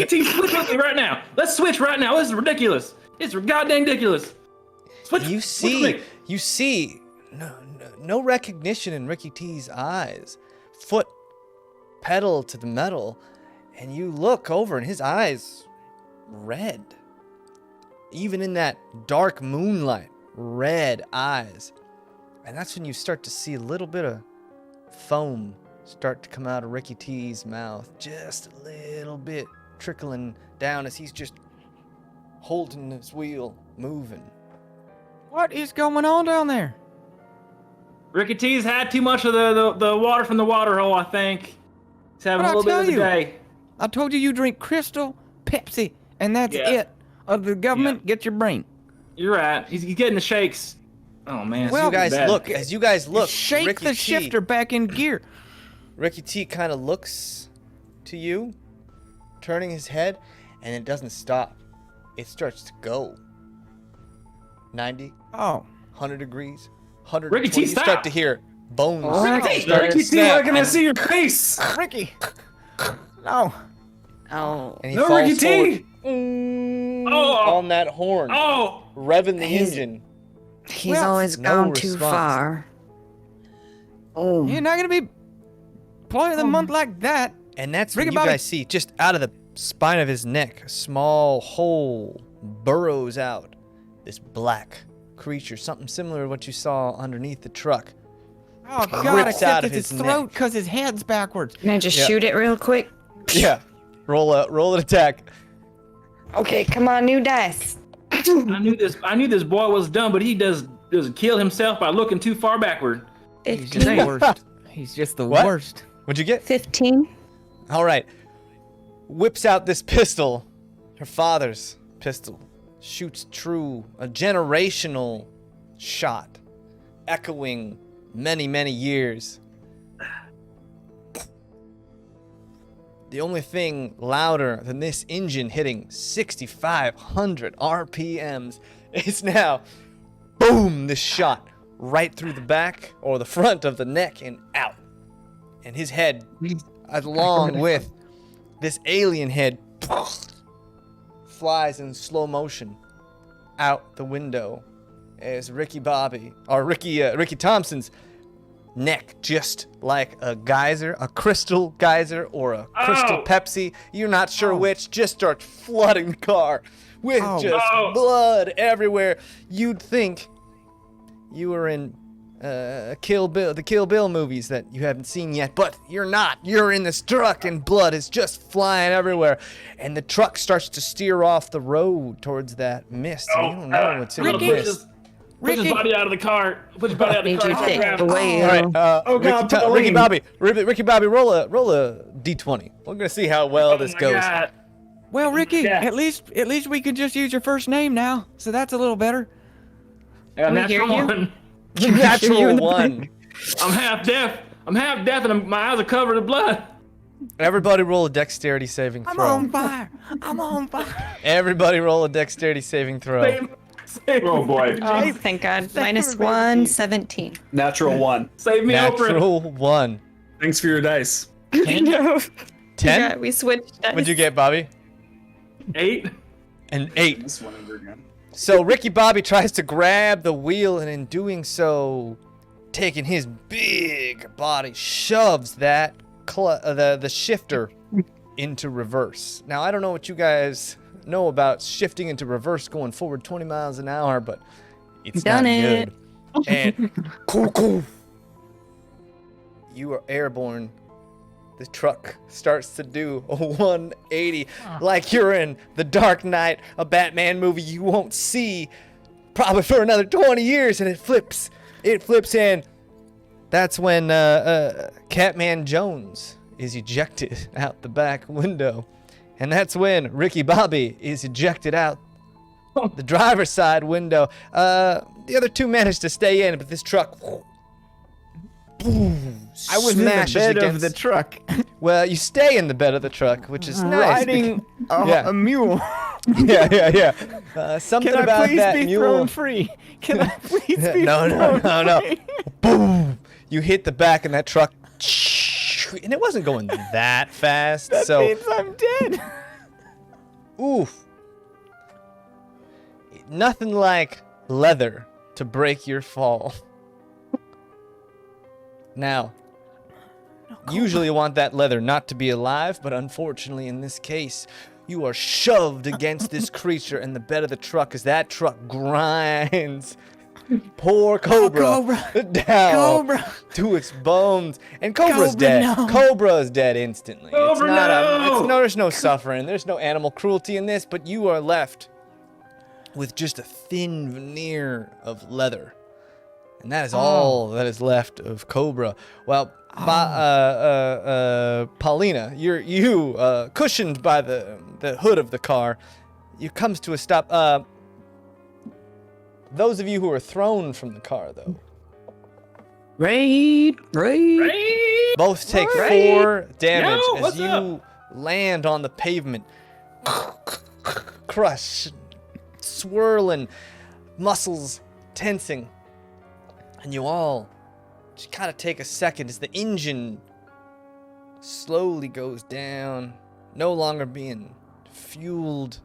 Speaker 7: T, switch with me right now. Let's switch right now. This is ridiculous. It's goddamn ridiculous. Switch.
Speaker 3: You
Speaker 7: switch with me.
Speaker 3: see no recognition in Ricky T's eyes. Foot pedal to the metal, and you look over, and his eyes red. Even in that dark moonlight, red eyes. And that's when you start to see a little bit of foam start to come out of Ricky T's mouth, just a little bit trickling down as he's just holding his wheel, moving.
Speaker 2: What is going on down there?
Speaker 7: Ricky T's had too much of the water from the water hole, I think. He's having a
Speaker 2: What'd I
Speaker 7: little bit of
Speaker 2: tell
Speaker 7: a
Speaker 2: you?
Speaker 7: day.
Speaker 2: I told you drink Crystal, Pepsi, and that's
Speaker 7: Yeah.
Speaker 2: it. The government, get your brain.
Speaker 7: You're right. He's getting the shakes. Oh man.
Speaker 2: Well,
Speaker 3: As you guys look,
Speaker 2: Shake
Speaker 3: Ricky
Speaker 2: the
Speaker 3: T,
Speaker 2: shifter back in gear.
Speaker 3: Ricky T kind of looks to you, turning his head, and it doesn't stop. It starts to go. 90,
Speaker 2: Oh.
Speaker 3: 100 degrees, 120.
Speaker 7: Ricky T,
Speaker 3: you
Speaker 7: stop!
Speaker 3: start to hear bones.
Speaker 7: Ricky,
Speaker 3: start to
Speaker 1: Ricky T,
Speaker 3: snap,
Speaker 1: why can I
Speaker 3: and-
Speaker 1: see your face?
Speaker 2: Ricky. No.
Speaker 4: Oh,
Speaker 3: and he
Speaker 1: No,
Speaker 3: falls
Speaker 1: Ricky T!
Speaker 3: forward.
Speaker 7: Oh!
Speaker 3: On that horn,
Speaker 7: Oh!
Speaker 3: revving the
Speaker 4: He's-
Speaker 3: engine.
Speaker 4: he's
Speaker 2: Well,
Speaker 4: always
Speaker 3: no
Speaker 4: gone too
Speaker 3: response.
Speaker 4: far. Oh,
Speaker 2: You're not going to be employee of the month like that.
Speaker 3: And that's
Speaker 2: Ricky
Speaker 3: when you
Speaker 2: Bobby.
Speaker 3: guys see, just out of the spine of his neck, a small hole burrows out. This black creature, something similar to what you saw underneath the truck.
Speaker 2: Oh, God,
Speaker 3: Rips
Speaker 2: except
Speaker 3: out of
Speaker 2: it's his
Speaker 3: his
Speaker 2: throat
Speaker 3: neck.
Speaker 2: because his head's backwards.
Speaker 4: can I just
Speaker 3: Yeah.
Speaker 4: shoot it real quick?
Speaker 3: Yeah. Roll an attack.
Speaker 4: Okay, come on, new dice.
Speaker 7: I knew this boy was dumb, but he doesn't kill himself by looking too far backward.
Speaker 2: He's just the
Speaker 4: 15.
Speaker 2: worst. He's just the
Speaker 3: What?
Speaker 2: worst.
Speaker 3: What'd you get?
Speaker 4: 15.
Speaker 3: All right. Whips out this pistol, her father's pistol. Shoots true, a generational shot, echoing many, many years. The only thing louder than this engine hitting 6,500 RPMs is now, boom, this shot right through the back or the front of the neck and out. And his head, along with this alien head, flies in slow motion out the window as Ricky Thompson's neck, just like a geyser, a crystal geyser or a crystal
Speaker 7: Oh.
Speaker 3: Pepsi, you're not sure which, just starts flooding the car with
Speaker 2: Oh.
Speaker 3: just
Speaker 7: Oh.
Speaker 3: blood everywhere. You'd think you were in the Kill Bill movies that you haven't seen yet, but you're not. You're in this truck and blood is just flying everywhere. And the truck starts to steer off the road towards that mist. And you don't know what's in the
Speaker 2: Ricky.
Speaker 3: mist.
Speaker 7: Push his body out of the car. Push his body out of the
Speaker 4: Need
Speaker 7: car.
Speaker 4: you
Speaker 7: Try to
Speaker 4: take
Speaker 7: grab
Speaker 4: the
Speaker 7: him.
Speaker 4: wheel.
Speaker 3: All right,
Speaker 1: Oh, God,
Speaker 3: Ricky
Speaker 1: Pauline.
Speaker 3: Ricky Bobby, roll a D20. We're gonna see how well this
Speaker 7: Oh my
Speaker 3: goes.
Speaker 7: God.
Speaker 2: Well, Ricky,
Speaker 7: Yeah.
Speaker 2: at least we could just use your first name now, so that's a little better.
Speaker 7: I got a
Speaker 6: we hear
Speaker 7: natural
Speaker 6: you?
Speaker 7: one.
Speaker 3: Natural one.
Speaker 7: I'm half deaf. And my eyes are covered in blood.
Speaker 3: Everybody roll a dexterity saving
Speaker 2: I'm
Speaker 3: throw.
Speaker 2: on fire. I'm on fire.
Speaker 3: Everybody roll a dexterity saving throw.
Speaker 7: Save,
Speaker 5: Oh boy.
Speaker 6: Oh, thank God. -1, 17.
Speaker 1: Natural one.
Speaker 7: save me, Oprah.
Speaker 3: Natural one.
Speaker 1: Thanks for your dice.
Speaker 6: No.
Speaker 3: 10?
Speaker 6: Yeah, we switched dice.
Speaker 3: What'd you get, Bobby?
Speaker 7: 8.
Speaker 3: An 8.
Speaker 1: This one over again.
Speaker 3: So Ricky Bobby tries to grab the wheel, and in doing so, taking his big body, shoves that the shifter into reverse. Now, I don't know what you guys know about shifting into reverse going forward 20 miles an hour, but it's
Speaker 4: Done
Speaker 3: not
Speaker 4: it.
Speaker 3: good. And cool. You are airborne. The truck starts to do a 180 like you're in The Dark Knight, a Batman movie you won't see probably for another 20 years, and it flips in. That's when Catman Jones is ejected out the back window. And that's when Ricky Bobby is ejected out the driver's side window. The other two managed to stay in, but this truck
Speaker 2: I was in the
Speaker 3: smashes
Speaker 2: bed of
Speaker 3: against-
Speaker 2: the truck,
Speaker 3: Well, you stay in the bed of the truck, which is nice.
Speaker 2: riding
Speaker 3: Yeah.
Speaker 2: a mule.
Speaker 3: yeah. Something
Speaker 2: Can I
Speaker 3: about
Speaker 2: please
Speaker 3: that
Speaker 2: be
Speaker 3: mule.
Speaker 2: thrown free? Can I please be
Speaker 3: No.
Speaker 2: thrown free?
Speaker 3: Boom! You hit the back of that truck, and it wasn't going that fast.
Speaker 2: That
Speaker 3: So,
Speaker 2: means I'm dead.
Speaker 3: oof. Nothing like leather to break your fall. Now, usually you want that leather not to be alive, but unfortunately in this case, you are shoved against this creature in the bed of the truck as that truck grinds poor Cobra,
Speaker 2: Cobra.
Speaker 3: down
Speaker 2: Cobra.
Speaker 3: to its bones, and Cobra's
Speaker 2: Cobra,
Speaker 3: dead.
Speaker 2: no.
Speaker 3: Cobra's dead instantly. It's
Speaker 7: Cobra,
Speaker 3: not
Speaker 7: no.
Speaker 3: there's no suffering. There's no animal cruelty in this, but you are left with just a thin veneer of leather, and that is all that is left of Cobra. Well, Paulina, you cushioned by the hood of the car, you comes to a stop. Those of you who are thrown from the car, though,
Speaker 4: Raid.
Speaker 3: both take
Speaker 7: Right.
Speaker 3: 4 damage
Speaker 7: Yo,
Speaker 3: as
Speaker 7: what's
Speaker 3: you
Speaker 7: up?
Speaker 3: land on the pavement. Crush, swirling, muscles tensing, and you all just kind of take a second as the engine slowly goes down, no longer being fueled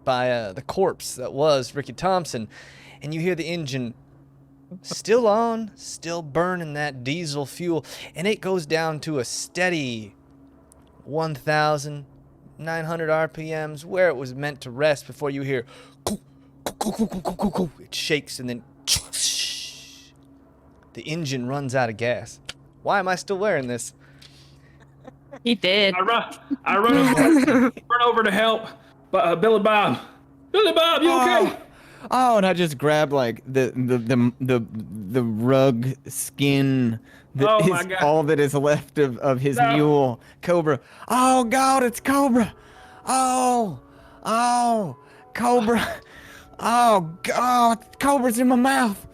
Speaker 3: by the corpse that was Ricky Thompson, and you hear the engine still on, still burning that diesel fuel, and it goes down to a steady 1,900 RPMs, where it was meant to rest before you hear it shakes, and then the engine runs out of gas. Why am I still wearing this?
Speaker 6: He did.
Speaker 7: I run over to help Billy Bob. Billy Bob, you okay?
Speaker 2: Oh, and I just grabbed like the rug skin that
Speaker 7: Oh,
Speaker 2: is
Speaker 7: my God.
Speaker 2: all that is left of his
Speaker 7: No.
Speaker 2: mule, Cobra. Oh God, it's Cobra. Oh, Cobra. Oh God, Cobra's in my mouth.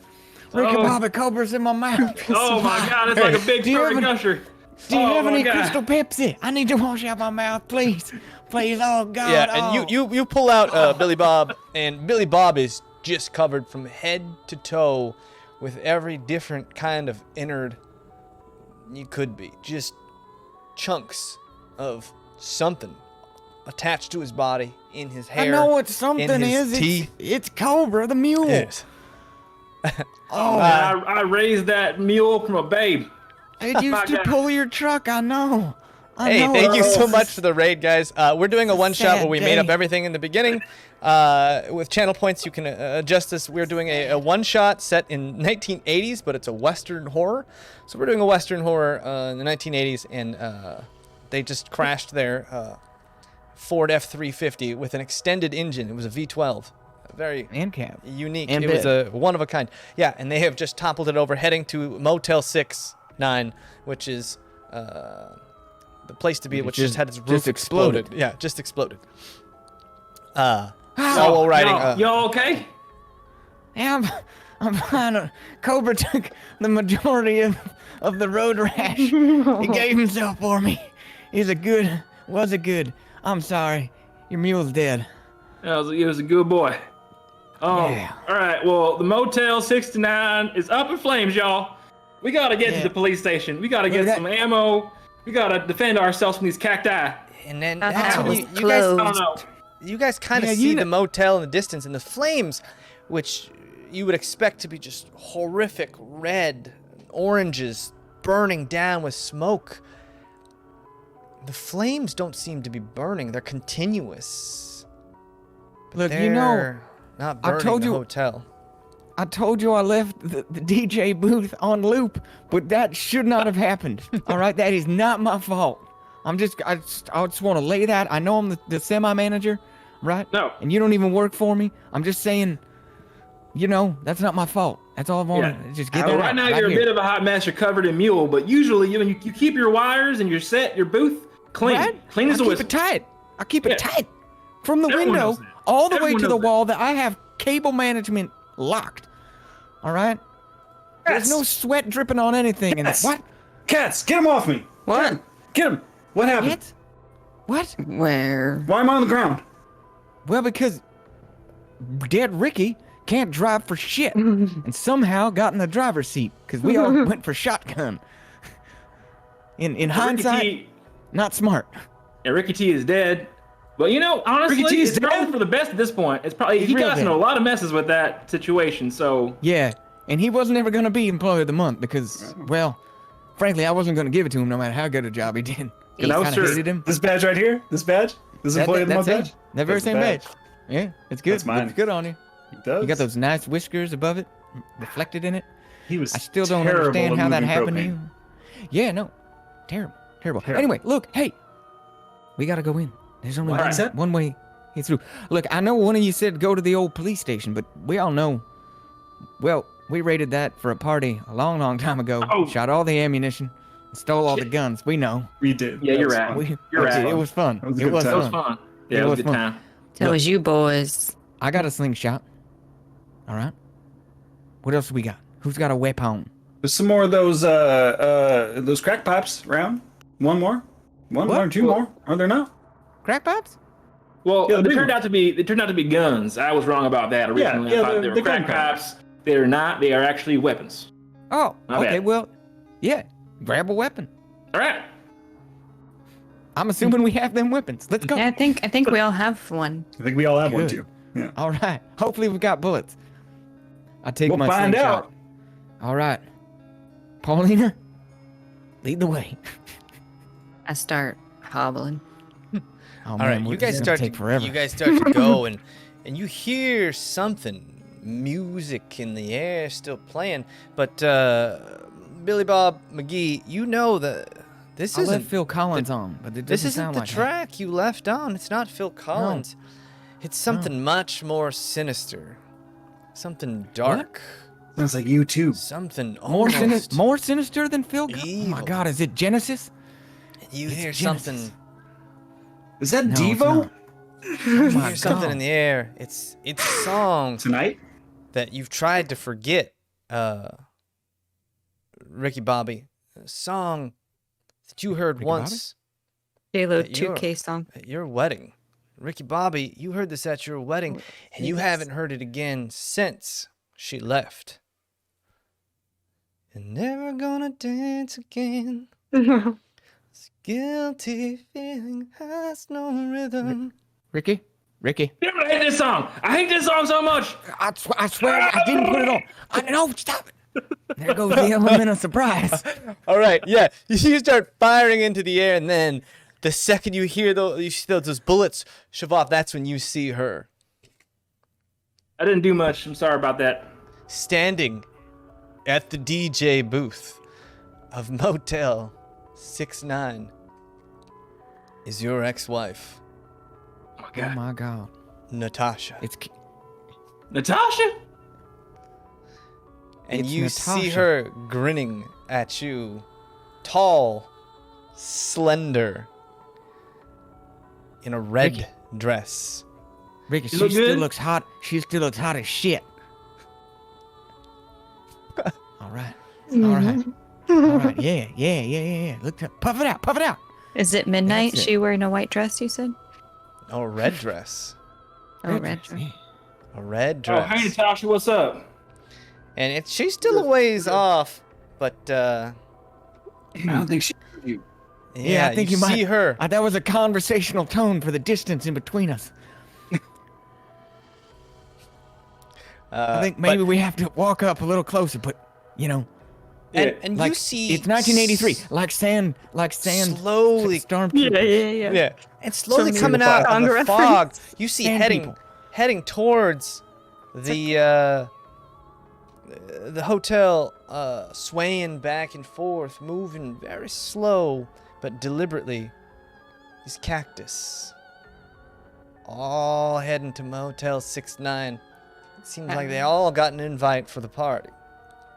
Speaker 2: Ricky
Speaker 7: Oh.
Speaker 2: Bobby, Cobra's in my mouth.
Speaker 7: Oh my God, it's like a big
Speaker 2: Do you
Speaker 7: furry
Speaker 2: have any-
Speaker 7: gusher.
Speaker 2: Do you
Speaker 7: Oh,
Speaker 2: have
Speaker 7: my
Speaker 2: any
Speaker 7: God.
Speaker 2: Crystal Pepsi? I need to wash out my mouth, please. Please, oh God.
Speaker 3: Yeah,
Speaker 2: oh.
Speaker 3: and you pull out Billy Bob, and Billy Bob is just covered from head to toe with every different kind of innard you could be. Just chunks of something attached to his body, in his hair.
Speaker 2: I know what something
Speaker 3: in his
Speaker 2: is.
Speaker 3: teeth.
Speaker 2: It's Cobra, the mule.
Speaker 3: Yes.
Speaker 7: Oh, man, I raised that mule from a babe.
Speaker 2: It
Speaker 7: My
Speaker 2: used to
Speaker 7: God.
Speaker 2: pull your truck. I know. I
Speaker 3: Hey,
Speaker 2: know.
Speaker 3: thank you so
Speaker 2: It's
Speaker 3: much for the raid, guys. We're doing a one shot
Speaker 2: sad
Speaker 3: where we made up
Speaker 2: day.
Speaker 3: everything in the beginning. With channel points, you can adjust this. We're doing a one shot set in 1980s, but it's a Western horror. So we're doing a Western horror in the 1980s, and they just crashed their Ford F-350 with an extended engine. It was a V12. Very
Speaker 2: And cab.
Speaker 3: unique.
Speaker 2: And
Speaker 3: It was
Speaker 2: bed.
Speaker 3: a one of a kind. Yeah, and they have just toppled it over, heading to Motel 6-9, which is the place to be, which just had its roof
Speaker 2: exploded.
Speaker 3: Yeah, just exploded. All while riding.
Speaker 7: Y'all okay?
Speaker 2: Yeah, I'm fine. Cobra took the majority of the road rash. He gave himself for me. Was a good. I'm sorry. Your mule's dead.
Speaker 7: It was a good boy.
Speaker 2: Yeah.
Speaker 7: All right. Well, the Motel 69 is up in flames, y'all. We gotta get to the police station. We gotta get
Speaker 2: that-
Speaker 7: some ammo. We gotta defend ourselves from these cacti.
Speaker 3: And then
Speaker 4: I
Speaker 3: that's
Speaker 4: thought
Speaker 3: when
Speaker 4: it was
Speaker 3: you guys,
Speaker 7: I don't
Speaker 4: closed.
Speaker 7: know.
Speaker 3: you guys kind of
Speaker 2: Yeah,
Speaker 3: see
Speaker 2: you
Speaker 3: the
Speaker 2: know-
Speaker 3: motel in the distance, and the flames, which you would expect to be just horrific red oranges burning down with smoke. The flames don't seem to be burning; they're continuous.
Speaker 2: Look,
Speaker 3: They're
Speaker 2: you know,
Speaker 3: not
Speaker 2: I
Speaker 3: burning
Speaker 2: told
Speaker 3: the
Speaker 2: you-
Speaker 3: hotel.
Speaker 2: I told you I left the DJ booth on loop, but that should not have happened. All right, that is not my fault. I just want to lay that. I know I'm the semi-manager, right?
Speaker 7: No.
Speaker 2: And you don't even work for me. I'm just saying, that's not my fault. That's all I want to just get that
Speaker 7: Right
Speaker 2: out.
Speaker 7: now,
Speaker 2: right
Speaker 7: you're a
Speaker 2: here.
Speaker 7: bit of a hot mess. You're covered in mule, but usually you keep your wires and your booth clean.
Speaker 2: Right?
Speaker 7: Clean as
Speaker 2: I
Speaker 7: a
Speaker 2: keep
Speaker 7: whistle.
Speaker 2: it tight. I keep it
Speaker 7: Yeah.
Speaker 2: tight. From the
Speaker 7: Everyone
Speaker 2: window
Speaker 7: knows that.
Speaker 2: all the way
Speaker 7: Everyone
Speaker 2: to the
Speaker 7: knows that.
Speaker 2: wall that I have cable management locked. All right? There's no sweat dripping on anything.
Speaker 1: Yes.
Speaker 2: And what?
Speaker 1: Cats, get him off me!
Speaker 4: What?
Speaker 1: Get him! What happened?
Speaker 2: What?
Speaker 4: Where?
Speaker 1: Why am I on the ground?
Speaker 2: Well, because dead Ricky can't drive for shit and somehow got in the driver's seat because we all went for shotgun. In hindsight,
Speaker 7: Ricky
Speaker 2: not smart.
Speaker 7: T is dead. But honestly,
Speaker 1: Ricky T is
Speaker 7: it's probably
Speaker 1: dead?
Speaker 7: for the best at this point. It's probably
Speaker 2: He's
Speaker 7: he
Speaker 2: real
Speaker 7: got into
Speaker 2: dead.
Speaker 7: a lot of messes with that situation. So
Speaker 2: Yeah, and he wasn't ever going to be Employee of the Month because, well, frankly, I wasn't going to give it to him no matter how good a job he did. I
Speaker 7: No,
Speaker 2: kind
Speaker 7: sir.
Speaker 2: of hated him.
Speaker 1: This badge right here? This badge? This employee of the
Speaker 2: That's
Speaker 1: month
Speaker 2: it.
Speaker 1: badge?
Speaker 2: That very
Speaker 1: That's the
Speaker 2: same badge. Yeah, it's good.
Speaker 1: That's mine.
Speaker 2: Looks good on you.
Speaker 1: It does.
Speaker 2: You got those nice whiskers above it. reflected in it.
Speaker 1: He was.
Speaker 2: I still don't
Speaker 1: terrible
Speaker 2: understand
Speaker 1: at
Speaker 2: how that
Speaker 1: moving
Speaker 2: happened to
Speaker 1: propane.
Speaker 2: you. Yeah, no. Terrible. Anyway, look, hey. We gotta go in. There's only one way through. Look, I know one of you said go to the old police station, but we all know. Well, we raided that for a party a long, long time ago.
Speaker 7: Oh.
Speaker 2: Shot all the ammunition, stole all the guns. We know.
Speaker 1: We did.
Speaker 7: Yeah, you're
Speaker 1: That was
Speaker 7: right.
Speaker 1: fun.
Speaker 7: You're right.
Speaker 2: It was fun.
Speaker 1: That was a
Speaker 2: It
Speaker 1: good
Speaker 2: was
Speaker 1: time.
Speaker 7: That was
Speaker 2: fun.
Speaker 7: fun. Yeah,
Speaker 2: It
Speaker 7: it was
Speaker 2: was
Speaker 7: a good
Speaker 2: fun.
Speaker 7: time.
Speaker 4: So it was you boys.
Speaker 2: I got a slingshot. All right. What else we got? Who's got a weapon?
Speaker 1: There's some more of those crack pipes around. One more, two more. Are there not?
Speaker 2: Crack pipes?
Speaker 7: Well,
Speaker 1: Yeah,
Speaker 7: they turned out to be guns. I was wrong about that originally.
Speaker 1: yeah,
Speaker 7: I thought
Speaker 1: they're-
Speaker 7: they were
Speaker 1: they're
Speaker 7: crack
Speaker 1: gun
Speaker 7: pipes. They're not. They are actually weapons.
Speaker 2: Oh,
Speaker 7: My
Speaker 2: okay.
Speaker 7: bad.
Speaker 2: Well, yeah. Grab a weapon.
Speaker 7: All right.
Speaker 2: I'm assuming we have them weapons. Let's go.
Speaker 6: Yeah, I think we all have one.
Speaker 1: I think we all have one
Speaker 2: Good.
Speaker 1: too. Yeah.
Speaker 2: All right. Hopefully we've got bullets. I take
Speaker 1: We'll
Speaker 2: my
Speaker 1: find
Speaker 2: slingshot.
Speaker 1: out.
Speaker 2: All right. Paulina, lead the way.
Speaker 4: I start hobbling.
Speaker 2: Oh,
Speaker 3: All
Speaker 2: man,
Speaker 3: right, you
Speaker 2: this
Speaker 3: guys
Speaker 2: is
Speaker 3: start
Speaker 2: gonna take forever.
Speaker 3: to go, and you hear something, music in the air still playing, but Billy Bob McGee, you know that this
Speaker 2: I left
Speaker 3: isn't
Speaker 2: Phil Collins on, but it doesn't
Speaker 3: this isn't
Speaker 2: sound
Speaker 3: the
Speaker 2: like that.
Speaker 3: track you left on. It's not Phil Collins. It's something much more sinister, something dark,
Speaker 1: Sounds like you too.
Speaker 3: something
Speaker 2: More sinister than Phil. Oh my
Speaker 3: Evil.
Speaker 2: God, is it Genesis?
Speaker 3: You
Speaker 2: It's
Speaker 3: hear
Speaker 2: Genesis.
Speaker 3: something.
Speaker 1: Is that
Speaker 2: No, it's
Speaker 1: Devo
Speaker 2: not. Oh
Speaker 3: You
Speaker 2: my
Speaker 3: hear something
Speaker 2: God.
Speaker 3: in the air. It's a song
Speaker 1: tonight?
Speaker 3: that you've tried to forget, Ricky Bobby. A song that you heard
Speaker 2: Ricky
Speaker 3: once
Speaker 6: J-Lo
Speaker 3: That you're-
Speaker 6: 2K song.
Speaker 3: at your wedding. Ricky Bobby, you heard this at your wedding, and you haven't heard it again since she left. You're never gonna dance again. This guilty feeling has no rhythm.
Speaker 2: Ricky?
Speaker 7: Damn it, I hate this song. I hate this song so much.
Speaker 2: I swear I didn't put it on. No, stop it. There goes the element of surprise.
Speaker 3: All right, yeah. You start firing into the air, and then the second you hear those bullets shove off, that's when you see her
Speaker 7: I didn't do much. I'm sorry about that.
Speaker 3: standing at the DJ booth of Motel 69 is your ex-wife,
Speaker 7: Oh my
Speaker 2: Oh
Speaker 7: God.
Speaker 2: my God.
Speaker 3: Natasha.
Speaker 2: It's
Speaker 7: Natasha?
Speaker 3: And
Speaker 2: It's
Speaker 3: you see
Speaker 2: Natasha.
Speaker 3: her grinning at you, tall, slender, in a red
Speaker 2: Ricky.
Speaker 3: dress.
Speaker 2: Ricky.
Speaker 7: You
Speaker 2: She
Speaker 7: look
Speaker 2: still
Speaker 7: good?
Speaker 2: looks hot. She still looks hot as shit. All right. All right. All right. Yeah. Look, puff it out.
Speaker 6: Is it midnight?
Speaker 2: That's it.
Speaker 6: She wearing a white dress, you said?
Speaker 3: Oh, a red dress.
Speaker 6: Oh, red dress.
Speaker 2: Yeah.
Speaker 3: A red
Speaker 7: Oh,
Speaker 3: dress.
Speaker 7: hey Natasha, what's up?
Speaker 3: And she's still a ways off, but
Speaker 1: I don't think she. You.
Speaker 3: yeah,
Speaker 2: I think
Speaker 3: you
Speaker 2: you might
Speaker 3: see her.
Speaker 2: that was a conversational tone for the distance in between us. I think maybe we have to walk up a little closer, but
Speaker 3: and
Speaker 2: like
Speaker 3: you see
Speaker 2: it's 1983, like sand
Speaker 3: slowly
Speaker 2: stormtroopers.
Speaker 3: Yeah, and slowly
Speaker 6: Some
Speaker 3: coming out
Speaker 6: song
Speaker 3: of the
Speaker 6: reference.
Speaker 3: fog, you see
Speaker 2: Sand
Speaker 3: heading towards the hotel, swaying back and forth, moving very slow but deliberately. These cactus, all heading to Motel 69. It seems like they all got an invite for the party.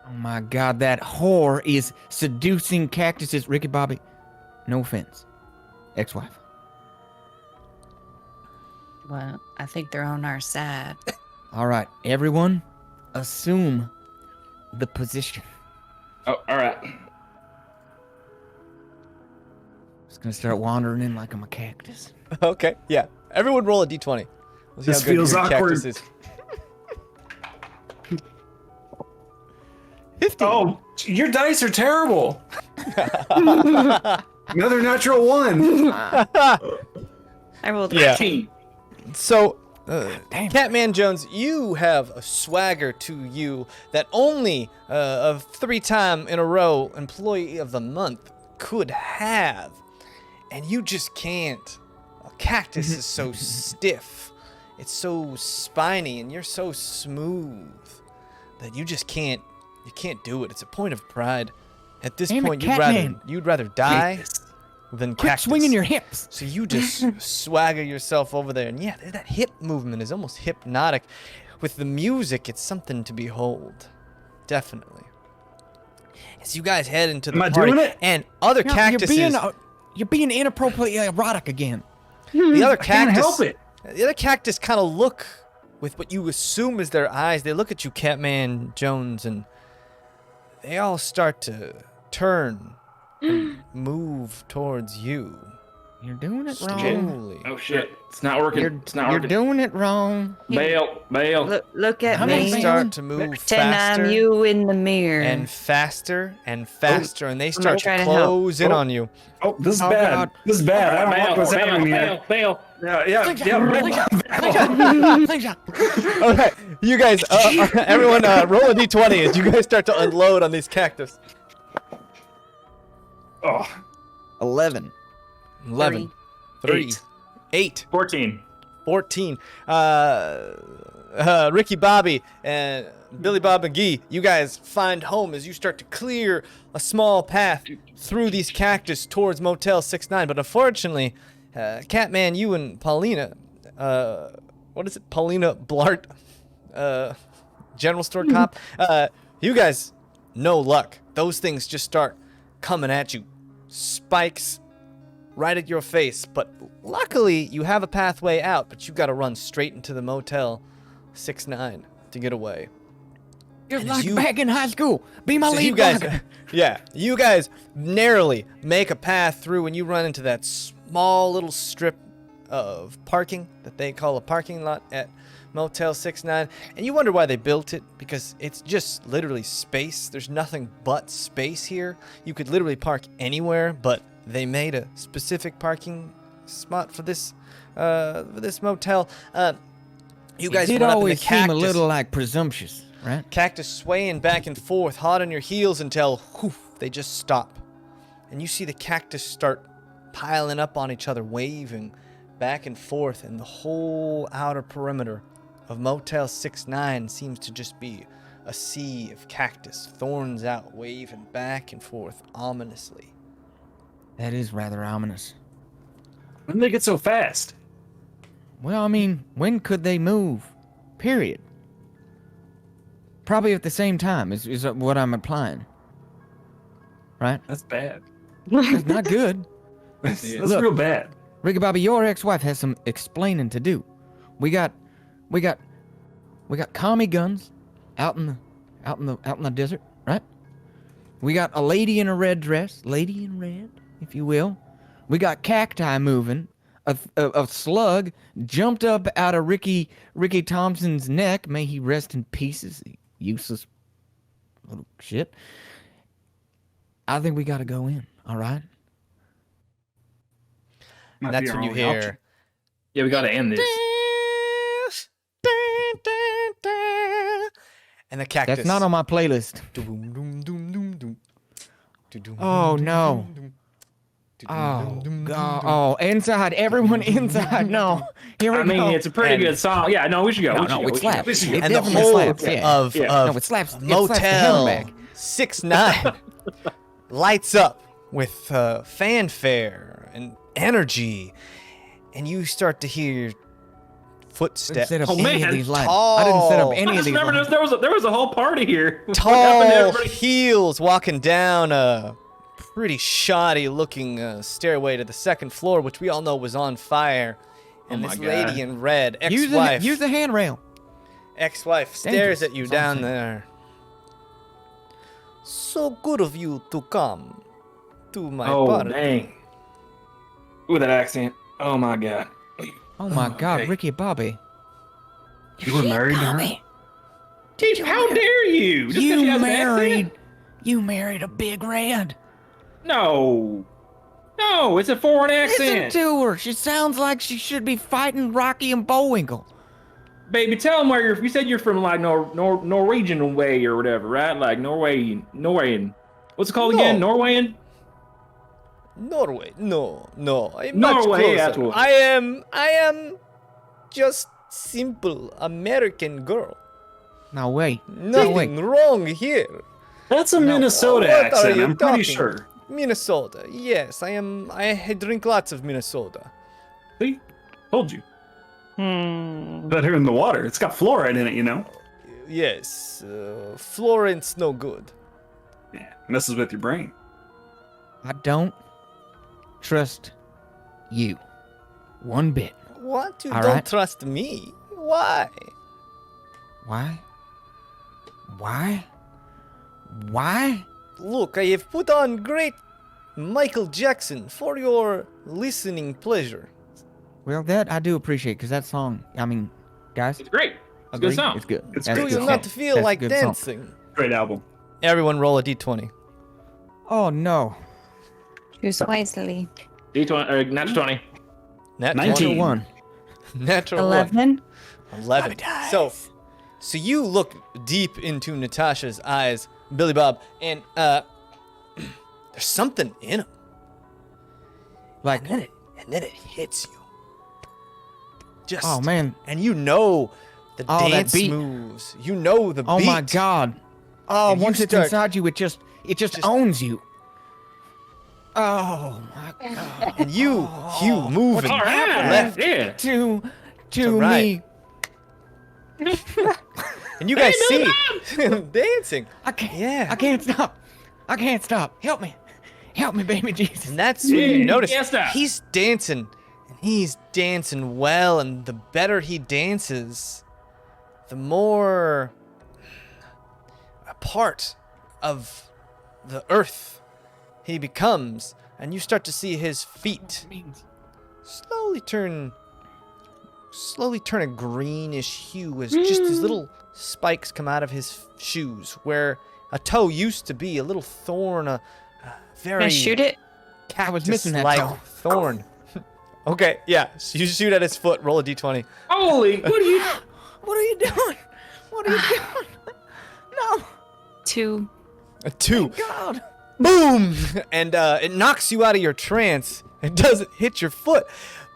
Speaker 2: Oh my God, that whore is seducing cactuses. Ricky Bobby, no offense, ex-wife.
Speaker 4: Well, I think they're on our side.
Speaker 2: All right, everyone, assume the position.
Speaker 7: Oh, all right.
Speaker 2: Just gonna start wandering in like I'm a cactus.
Speaker 3: Okay, yeah. Everyone roll a d20. We'll see
Speaker 1: This
Speaker 3: how good
Speaker 1: feels
Speaker 3: your
Speaker 1: awkward.
Speaker 3: cactus is.
Speaker 2: 15.
Speaker 1: Oh, your dice are terrible. Another natural one.
Speaker 6: I rolled
Speaker 3: Yeah.
Speaker 7: 15.
Speaker 3: So,
Speaker 2: Damn.
Speaker 3: Catman Jones, you have a swagger to you that only a 3-time in a row Employee of the Month could have. And you just can't. A cactus is so stiff. It's so spiny, and you're so smooth that you just can't do it. It's a point of pride. At this
Speaker 2: Damn it,
Speaker 3: point,
Speaker 2: Catman.
Speaker 3: you'd rather die than
Speaker 2: Quit
Speaker 3: cactus.
Speaker 2: swinging your hips.
Speaker 3: So you just swagger yourself over there, and yeah, that hip movement is almost hypnotic. With the music, it's something to behold. Definitely. As you guys head into the
Speaker 1: Am I
Speaker 3: party,
Speaker 1: doing it?
Speaker 3: and other
Speaker 2: No,
Speaker 3: cactuses,
Speaker 2: you're being inappropriately erotic again.
Speaker 3: the other
Speaker 1: I can't
Speaker 3: cactus,
Speaker 1: help it.
Speaker 3: the other cactus kind of look with what you assume is their eyes. They look at you, Catman Jones, and they all start to turn and move towards you.
Speaker 2: You're doing it wrong.
Speaker 3: Slowly.
Speaker 5: Oh shit! It's not working. It's not
Speaker 2: You're
Speaker 5: working.
Speaker 2: doing it wrong.
Speaker 5: Bail.
Speaker 6: Look at
Speaker 2: How
Speaker 3: They
Speaker 2: many
Speaker 6: me.
Speaker 3: start to move
Speaker 6: Pretend
Speaker 3: faster
Speaker 6: I'm you in the mirror.
Speaker 3: and faster and faster, and they start to
Speaker 6: try to help.
Speaker 3: close in
Speaker 1: Oh.
Speaker 3: on you.
Speaker 1: Oh, this is
Speaker 2: Oh,
Speaker 1: bad.
Speaker 2: God.
Speaker 1: This is bad. I don't want what's happening here.
Speaker 5: Bail.
Speaker 1: Yeah.
Speaker 2: Slingshot.
Speaker 3: Okay, you guys, everyone, roll a d20 as you guys start to unload on these cactus.
Speaker 1: Oh,
Speaker 2: 11.
Speaker 3: 11, 3, 8,
Speaker 5: 14.
Speaker 3: 14. Ricky Bobby and Billy Bob McGee, you guys find home as you start to clear a small path through these cactus towards Motel 69. But unfortunately, Catman, you and Paulina, what is it? Paulina Blart, general store cop, you guys, no luck. Those things just start coming at you. Spikes right at your face, but luckily you have a pathway out, but you got to run straight into the Motel 69 to get away.
Speaker 2: You're
Speaker 3: And
Speaker 2: like
Speaker 3: you-
Speaker 2: back in high school. Be my
Speaker 3: So
Speaker 2: lead
Speaker 3: you guys,
Speaker 2: blocker.
Speaker 3: yeah, you guys narrowly make a path through, and you run into that small little strip of parking that they call a parking lot at Motel 69, and you wonder why they built it, because it's just literally space. There's nothing but space here. You could literally park anywhere, but they made a specific parking spot for this motel. You guys
Speaker 2: It
Speaker 3: run up in the
Speaker 2: always seem
Speaker 3: cactus.
Speaker 2: a little like presumptuous, right?
Speaker 3: Cactus swaying back and forth, hot on your heels until whew, they just stop. And you see the cactus start piling up on each other, waving back and forth, and the whole outer perimeter of Motel 69 seems to just be a sea of cactus, thorns out, waving back and forth ominously.
Speaker 2: That is rather ominous.
Speaker 1: when did they get so fast?
Speaker 2: Well, I mean, when could they move? Period. Probably at the same time is what I'm implying. Right?
Speaker 1: That's bad.
Speaker 2: That's not good.
Speaker 1: That's
Speaker 2: Look.
Speaker 1: real bad.
Speaker 2: Ricky Bobby, your ex-wife has some explaining to do. We got commie guns out in the desert, right? We got a lady in a red dress, lady in red, if you will. We got cacti moving. A slug jumped up out of Ricky Thompson's neck. May he rest in pieces, useless little shit. I think we got to go in. All right.
Speaker 1: Might
Speaker 3: And
Speaker 1: be
Speaker 3: that's
Speaker 1: our
Speaker 3: when you
Speaker 1: only
Speaker 3: hear.
Speaker 1: option.
Speaker 5: Yeah, we gotta end this.
Speaker 3: And the cactus.
Speaker 2: That's not on my playlist. Oh, no. Oh God! Oh, inside! Everyone inside! No, here we
Speaker 5: I mean,
Speaker 2: go.
Speaker 5: it's a pretty
Speaker 3: And-
Speaker 5: good song. Yeah, no, we should go.
Speaker 2: No,
Speaker 5: we should
Speaker 2: no,
Speaker 5: go.
Speaker 2: it
Speaker 5: We should go.
Speaker 2: slaps.
Speaker 5: We should go.
Speaker 2: It
Speaker 3: And the
Speaker 2: definitely
Speaker 3: whole
Speaker 2: slaps, yeah.
Speaker 3: of
Speaker 2: No, it slaps. It slaps the
Speaker 3: Motel
Speaker 2: hammerback.
Speaker 3: 69 lights up with fanfare and energy, and you start to hear footsteps.
Speaker 2: Set up
Speaker 5: Oh,
Speaker 2: any
Speaker 5: man,
Speaker 2: of these lights. I didn't set up
Speaker 3: tall.
Speaker 2: any
Speaker 5: I
Speaker 2: of
Speaker 5: just
Speaker 2: these.
Speaker 5: remember
Speaker 2: lights.
Speaker 5: there was a whole party here. What happened to
Speaker 3: Tall
Speaker 5: everybody?
Speaker 3: heels walking down a pretty shoddy looking stairway to the second floor, which we all know was on fire. And
Speaker 5: Oh
Speaker 3: this
Speaker 5: my
Speaker 3: lady
Speaker 5: God.
Speaker 3: in red,
Speaker 2: Use
Speaker 3: ex-wife,
Speaker 2: the handrail.
Speaker 3: ex-wife stares
Speaker 2: dangerous,
Speaker 3: at you
Speaker 2: that's all I'm
Speaker 3: down
Speaker 2: saying.
Speaker 3: there. So good of you to come to my
Speaker 5: Oh
Speaker 3: party.
Speaker 5: dang! With that accent. Oh my God.
Speaker 2: Oh my God,
Speaker 5: okay.
Speaker 2: Ricky Bobby!
Speaker 1: You were married to her?
Speaker 5: Chief, how dare you? Just 'cause she
Speaker 2: You
Speaker 5: has an
Speaker 2: married.
Speaker 5: accent?
Speaker 2: You married a big red.
Speaker 5: No. No, it's a foreign
Speaker 2: Listen
Speaker 5: accent.
Speaker 2: to her. She sounds like she should be fighting Rocky and Bullwinkle.
Speaker 5: Baby, tell them where you said you're from, like Norwegian way or whatever, right? Like Norwegian. What's it called again?
Speaker 3: No.
Speaker 5: Norwegian?
Speaker 3: Norway? No. I'm
Speaker 5: Norway,
Speaker 3: much
Speaker 5: that's
Speaker 3: closer.
Speaker 5: what-
Speaker 3: I am just simple American girl.
Speaker 2: No way.
Speaker 3: Nothing wrong here.
Speaker 1: That's a Minnesota
Speaker 3: What are
Speaker 1: accent,
Speaker 3: you
Speaker 1: I'm pretty
Speaker 3: talking?
Speaker 1: sure.
Speaker 3: Minnesota. Yes, I am. I drink lots of Minnesota.
Speaker 1: See? Told you. Better in the water. It's got fluoride in it, you know?
Speaker 3: Yes, Florence no good.
Speaker 1: Yeah, messes with your brain.
Speaker 2: I don't trust you one bit.
Speaker 3: What? You
Speaker 2: All
Speaker 3: don't
Speaker 2: right.
Speaker 3: trust me? Why?
Speaker 2: Why? Why? Why?
Speaker 3: Look, I have put on great Michael Jackson for your listening pleasure.
Speaker 2: Well, that I do appreciate because that song. I mean, guys,
Speaker 7: It's great. It's a
Speaker 2: agree?
Speaker 7: good song.
Speaker 2: It's good.
Speaker 1: It's
Speaker 2: That's
Speaker 3: Do
Speaker 2: a
Speaker 1: good
Speaker 3: you
Speaker 2: good
Speaker 3: not
Speaker 2: song.
Speaker 3: feel
Speaker 2: That's a
Speaker 3: like
Speaker 2: good song.
Speaker 3: dancing?
Speaker 1: Great album.
Speaker 3: Everyone roll a d20.
Speaker 2: Oh no.
Speaker 6: Choose wisely.
Speaker 7: D20 or natural 20.
Speaker 3: Nat
Speaker 1: 19.
Speaker 2: 1.
Speaker 3: Natural
Speaker 6: 11.
Speaker 3: 11. So you look deep into Natasha's eyes, Billy Bob, and there's something in them.
Speaker 2: Like,
Speaker 3: And then it hits you. Just
Speaker 2: oh man.
Speaker 3: and you know the
Speaker 2: Oh, that
Speaker 3: dance
Speaker 2: beat.
Speaker 3: moves. You know the
Speaker 2: Oh
Speaker 3: beat.
Speaker 2: my God. Oh,
Speaker 3: And you
Speaker 2: once it's
Speaker 3: start-
Speaker 2: inside you, it just owns you. Oh my God.
Speaker 3: And you move
Speaker 7: All
Speaker 3: and
Speaker 7: right.
Speaker 3: left.
Speaker 7: Yeah.
Speaker 2: To
Speaker 3: right.
Speaker 2: me.
Speaker 3: And you guys see him dancing.
Speaker 2: I can't.
Speaker 3: Yeah.
Speaker 2: I can't stop. I can't stop. Help me. Help me, baby Jesus.
Speaker 3: And that's when you notice
Speaker 7: Yes, sir.
Speaker 3: he's dancing. And he's dancing well. And the better he dances, the more a part of the earth he becomes. And you start to see his feet slowly turn a greenish hue as just these little spikes come out of his shoes, where a toe used to be, a little thorn, a very
Speaker 6: Can I shoot it?
Speaker 2: I was missing that
Speaker 3: cactus-like
Speaker 2: toe.
Speaker 3: thorn. Okay, yeah, so you shoot at his foot, roll a d20.
Speaker 7: Holy, what are you?
Speaker 2: What are you doing? What are you doing? No.
Speaker 6: 2.
Speaker 3: A 2.
Speaker 2: God.
Speaker 3: Boom! And it knocks you out of your trance. It doesn't hit your foot,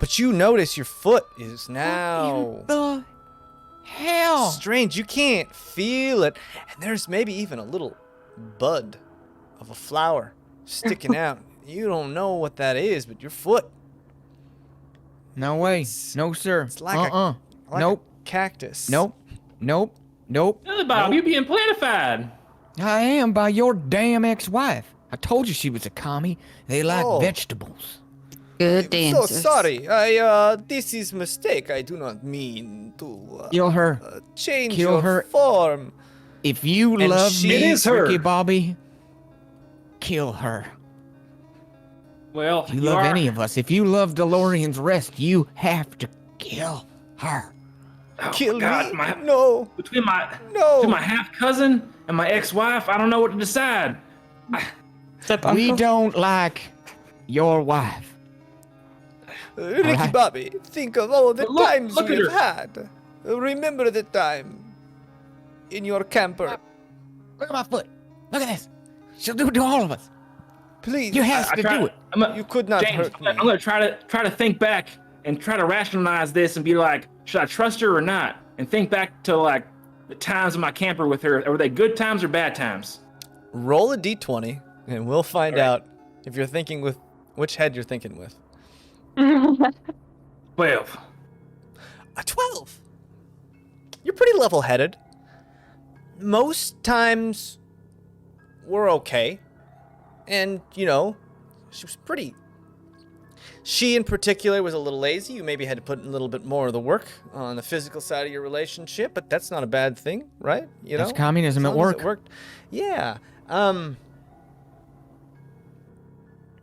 Speaker 3: but you notice your foot is now
Speaker 2: The hell.
Speaker 3: strange. You can't feel it. And there's maybe even a little bud of a flower sticking out. You don't know what that is, but your foot,
Speaker 2: No way. No, sir.
Speaker 3: it's like a
Speaker 2: Nope.
Speaker 3: cactus.
Speaker 2: Nope. Nope. Nope.
Speaker 7: Billy Bob, you being plantified.
Speaker 2: I am by your damn ex-wife. I told you she was a commie. They like
Speaker 3: Oh.
Speaker 2: vegetables.
Speaker 6: Good
Speaker 3: So
Speaker 6: dancers.
Speaker 3: sorry. This is mistake. I do not mean to
Speaker 2: Kill her.
Speaker 3: change
Speaker 2: Kill
Speaker 3: your
Speaker 2: her.
Speaker 3: form.
Speaker 2: If you
Speaker 3: And
Speaker 2: love
Speaker 3: she-
Speaker 2: me,
Speaker 1: It is her.
Speaker 2: Ricky Bobby, kill her.
Speaker 7: Well,
Speaker 2: If you love
Speaker 7: are,
Speaker 2: any of us, if you love DeLorean's Rest, you have to kill her.
Speaker 7: Oh,
Speaker 3: Kill
Speaker 7: God,
Speaker 3: me?
Speaker 7: my,
Speaker 3: No.
Speaker 7: between my
Speaker 3: No.
Speaker 7: between my half cousin and my ex-wife, I don't know what to decide.
Speaker 2: We don't like your wife.
Speaker 3: Ricky
Speaker 2: Alright.
Speaker 3: Bobby, think of all the
Speaker 7: But look-
Speaker 3: times
Speaker 7: look
Speaker 3: you
Speaker 7: at
Speaker 3: have had. Remember the time in your camper.
Speaker 2: Look at my foot. Look at this. She'll do it to all of us.
Speaker 3: Please.
Speaker 2: You have to
Speaker 7: try-
Speaker 2: do it.
Speaker 7: I'm
Speaker 3: You could not
Speaker 7: James,
Speaker 3: hurt me.
Speaker 7: I'm gonna try to think back and try to rationalize this and be like, should I trust her or not? And think back to like the times in my camper with her. Were they good times or bad times?
Speaker 3: Roll a d20, and we'll find out if you're thinking with which head you're thinking with.
Speaker 7: 12.
Speaker 3: A 12. You're pretty level-headed. Most times, we're okay. And, you know, she was pretty... She, in particular, was a little lazy. You maybe had to put in a little bit more of the work on the physical side of your relationship, but that's not a bad thing, right? You know?
Speaker 2: That's communism
Speaker 3: As
Speaker 2: at
Speaker 3: long as
Speaker 2: work.
Speaker 3: it worked. Yeah.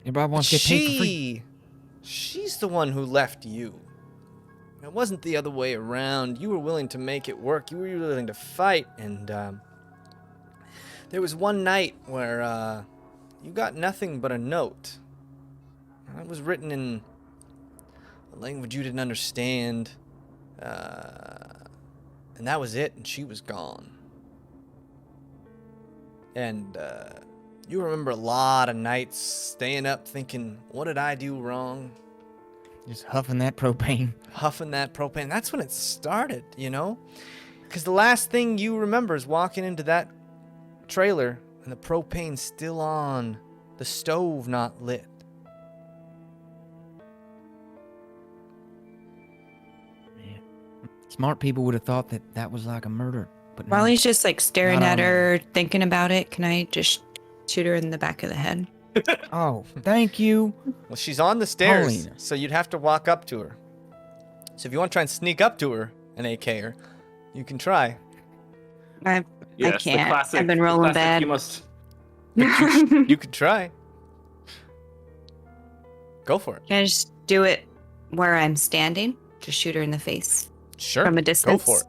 Speaker 2: Everybody wants to get paid for free.
Speaker 3: She's the one who left you. It wasn't the other way around. You were willing to make it work. You were willing to fight. And there was one night where you got nothing but a note. It was written in a language you didn't understand. And that was it. And she was gone. And you remember a lot of nights staying up thinking, what did I do wrong?
Speaker 2: Just huffing that propane.
Speaker 3: Huffing that propane. That's when it started, you know? Because the last thing you remember is walking into that trailer and the propane's still on, the stove not lit.
Speaker 2: Smart people would have thought that that was like a murder, but
Speaker 6: While
Speaker 2: no.
Speaker 6: he's just like staring
Speaker 2: Not
Speaker 6: at
Speaker 2: on
Speaker 6: her, thinking about it, can I just shoot her in the back of the head?
Speaker 2: Oh, thank you.
Speaker 3: Well, she's on the stairs,
Speaker 2: Paulina.
Speaker 3: so you'd have to walk up to her. So if you want to try and sneak up to her and AK her, you can try.
Speaker 6: I
Speaker 5: Yes, the
Speaker 6: can't.
Speaker 5: classic-
Speaker 6: I've been
Speaker 5: the
Speaker 6: rolling
Speaker 5: classic,
Speaker 6: bad.
Speaker 5: You must.
Speaker 3: You could try. Go for it.
Speaker 6: Can I just do it where I'm standing? Just shoot her in the face
Speaker 3: Sure.
Speaker 6: from a
Speaker 3: Go
Speaker 6: distance.
Speaker 3: for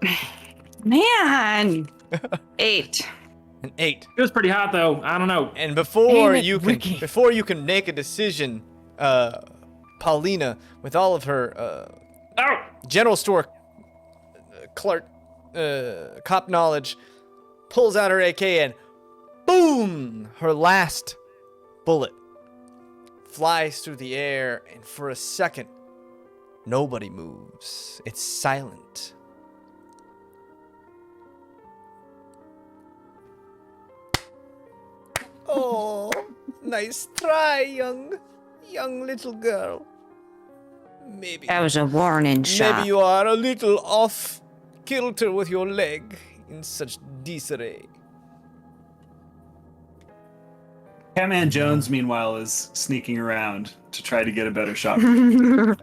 Speaker 3: it.
Speaker 6: Man, 8.
Speaker 3: An 8.
Speaker 7: It was pretty hot though. I don't know.
Speaker 3: And before
Speaker 2: Damn it,
Speaker 3: you can
Speaker 2: Ricky.
Speaker 3: before you can make a decision, Paulina, with all of her
Speaker 7: Oh,
Speaker 3: general store clerk cop knowledge, pulls out her AK and boom, her last bullet flies through the air, and for a second nobody moves. It's silent. Oh, nice try, young little girl. Maybe
Speaker 6: That was a warning shot.
Speaker 3: maybe you are a little off kilter with your leg in such disarray.
Speaker 1: Catman Jones, meanwhile, is sneaking around to try to get a better shot.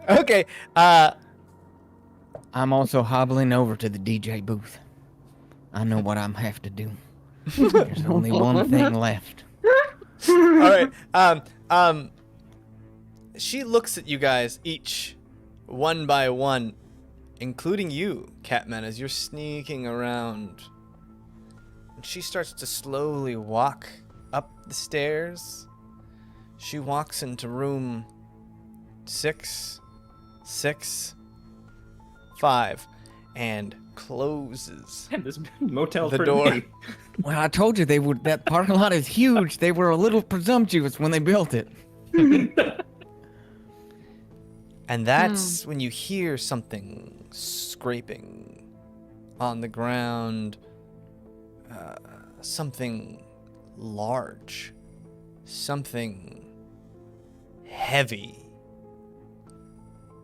Speaker 3: Okay,
Speaker 2: I'm also hobbling over to the DJ booth. I know what I'm have to do. There's only one thing left.
Speaker 3: all right. She looks at you guys each, one by one, including you, Catman, as you're sneaking around. And she starts to slowly walk up the stairs. She walks into room 665 and closes
Speaker 5: Man, this motel's
Speaker 3: the
Speaker 5: pretty
Speaker 3: door.
Speaker 5: big.
Speaker 2: Well, I told you they would. That parking lot is huge. They were a little presumptuous when they built it.
Speaker 3: And that's when you hear something scraping on the ground. Something large. Something heavy.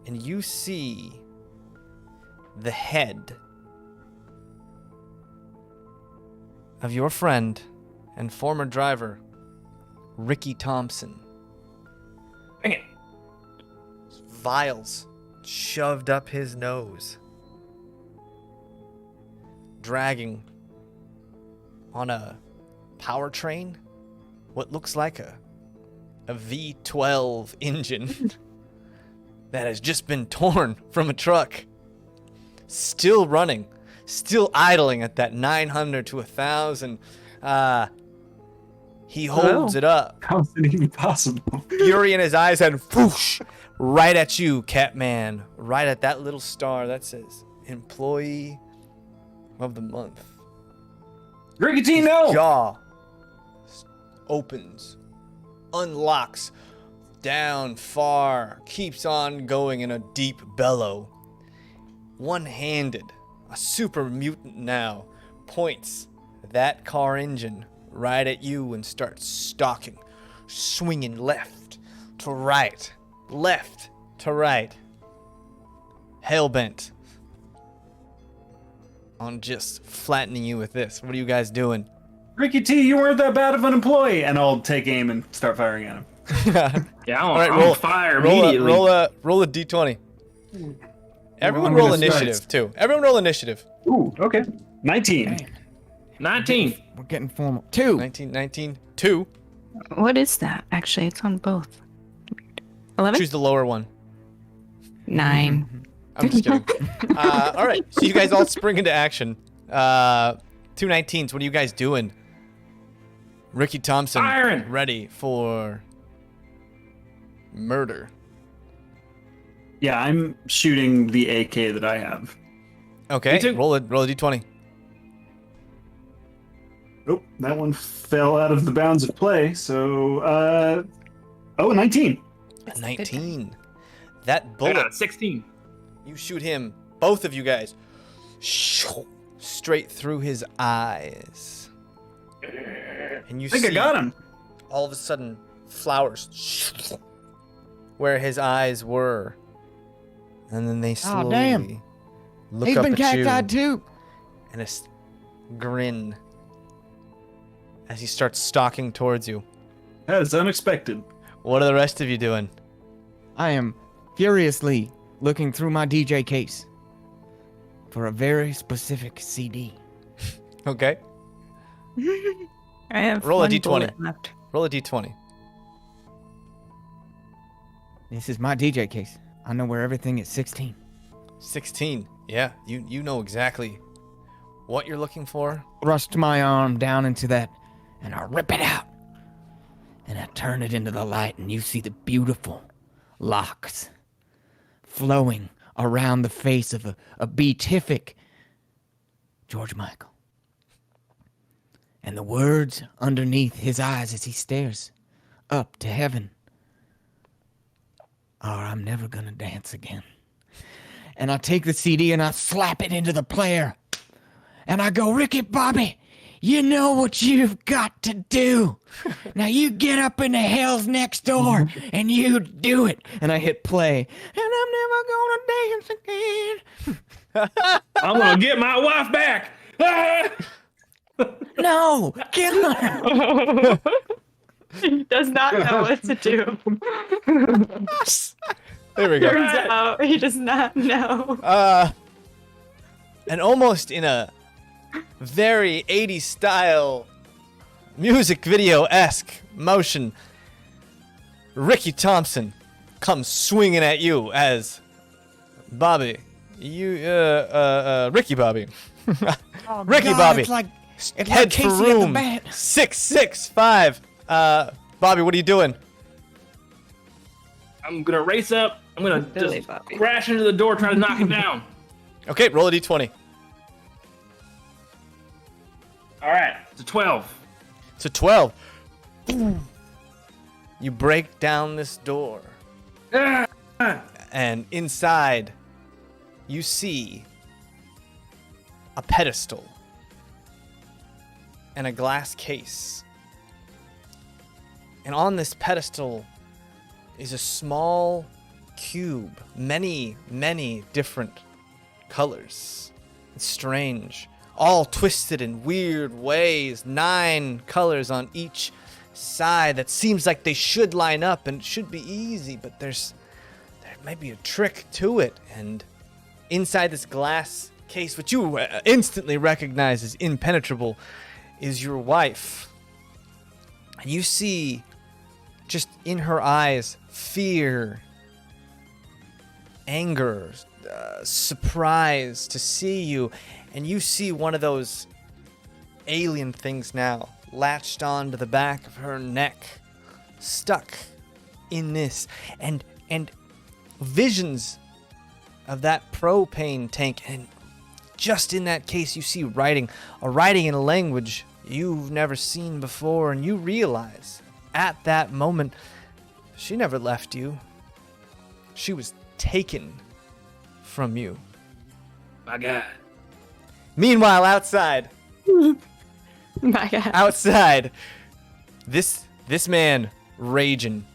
Speaker 3: And you see the head of your friend and former driver, Ricky Thompson.
Speaker 5: Dang it.
Speaker 3: Vials shoved up his nose, dragging on a powertrain, what looks like a V12 engine that has just been torn from a truck, still running, still idling at that 900 to 1,000. He holds it up,
Speaker 1: How is it even possible?
Speaker 3: fury in his eyes, and whoosh, right at you, Catman. Right at that little star that says Employee of the Month.
Speaker 1: Rickety, no!
Speaker 3: Jaw opens, unlocks, down far, keeps on going in a deep bellow. One-handed, a super mutant now, points that car engine right at you and starts stalking, swinging left to right, hell-bent on just flattening you with this. What are you guys doing?
Speaker 1: Ricky T, you weren't that bad of an employee. And I'll take aim and start firing at him.
Speaker 7: Yeah, I'm,
Speaker 3: All right,
Speaker 7: I'm
Speaker 3: roll
Speaker 7: on fire
Speaker 3: roll
Speaker 7: immediately.
Speaker 3: roll a d20. Everyone
Speaker 1: I'm
Speaker 3: roll
Speaker 1: gonna start.
Speaker 3: initiative too. Everyone roll initiative.
Speaker 1: Ooh, okay. 19.
Speaker 7: 19.
Speaker 2: We're getting formal. 2.
Speaker 3: 19, 2.
Speaker 6: What is that? Actually, it's on both. 11?
Speaker 3: Choose the lower one.
Speaker 6: 9.
Speaker 3: I'm just kidding. All right, so you guys all spring into action. 2 19s. What are you guys doing? Ricky Thompson,
Speaker 7: Firing.
Speaker 3: ready for murder.
Speaker 1: Yeah, I'm shooting the AK that I have.
Speaker 3: Okay,
Speaker 7: Me too.
Speaker 3: roll a d20.
Speaker 1: Oh, that one fell out of the bounds of play. So, 19.
Speaker 3: A 19. That bullet.
Speaker 7: Yeah, 16.
Speaker 3: You shoot him both of you guys, straight through his eyes. And you
Speaker 1: I think
Speaker 3: see
Speaker 1: I got him.
Speaker 3: all of a sudden flowers where his eyes were. And then they slowly
Speaker 2: damn.
Speaker 3: look
Speaker 2: He's
Speaker 3: up
Speaker 2: been
Speaker 3: at
Speaker 2: cacti'd
Speaker 3: you
Speaker 2: too.
Speaker 3: and a grin as he starts stalking towards you.
Speaker 1: That is unexpected.
Speaker 3: What are the rest of you doing?
Speaker 2: I am furiously looking through my DJ case for a very specific CD.
Speaker 3: Okay.
Speaker 6: I have
Speaker 3: Roll a
Speaker 6: one
Speaker 3: d20.
Speaker 6: bullet left.
Speaker 3: Roll a d20.
Speaker 2: This is my DJ case. I know where everything is 16.
Speaker 3: 16. Yeah, you know exactly what you're looking for.
Speaker 2: Thrust my arm down into that, and I rip it out. And I turn it into the light, and you see the beautiful locks flowing around the face of a beatific George Michael. And the words underneath his eyes as he stares up to heaven are, I'm never gonna dance again. And I take the CD and I slap it into the player. And I go, Ricky Bobby, you know what you've got to do. Now you get up into hell's next door and you do it. And I hit play. And I'm never gonna dance again.
Speaker 7: I'm gonna get my wife back. Ah!
Speaker 2: No, kill her.
Speaker 6: He does not know what to do.
Speaker 3: There we go.
Speaker 6: Turns out he does not know.
Speaker 3: And almost in a very 80s style music video-esque motion, Ricky Thompson comes swinging at you as Bobby. Ricky Bobby. Ricky Bobby.
Speaker 2: It's like
Speaker 3: Head for
Speaker 2: Casey at the
Speaker 3: room
Speaker 2: bat.
Speaker 3: 665. Bobby, what are you doing?
Speaker 7: I'm gonna race up. I'm gonna
Speaker 6: Billy
Speaker 7: just
Speaker 6: Bobby.
Speaker 7: crash into the door, try to knock it down.
Speaker 3: Okay, roll a d20.
Speaker 7: All right, it's a 12.
Speaker 3: It's a 12. You break down this door,
Speaker 7: Ah!
Speaker 3: and inside, you see a pedestal and a glass case. And on this pedestal is a small cube, many, many different colors. It's strange, all twisted in weird ways, 9 colors on each side that seems like they should line up and it should be easy, but there might be a trick to it. And inside this glass case, which you instantly recognize as impenetrable, is your wife. And you see just in her eyes fear, anger, surprise to see you. And you see one of those alien things now latched onto the back of her neck, stuck in this, and visions of that propane tank. And just in that case, you see writing in a language you've never seen before, and you realize at that moment she never left you. She was taken from you.
Speaker 7: My God.
Speaker 3: Meanwhile, outside,
Speaker 6: My God.
Speaker 3: outside, this man raging.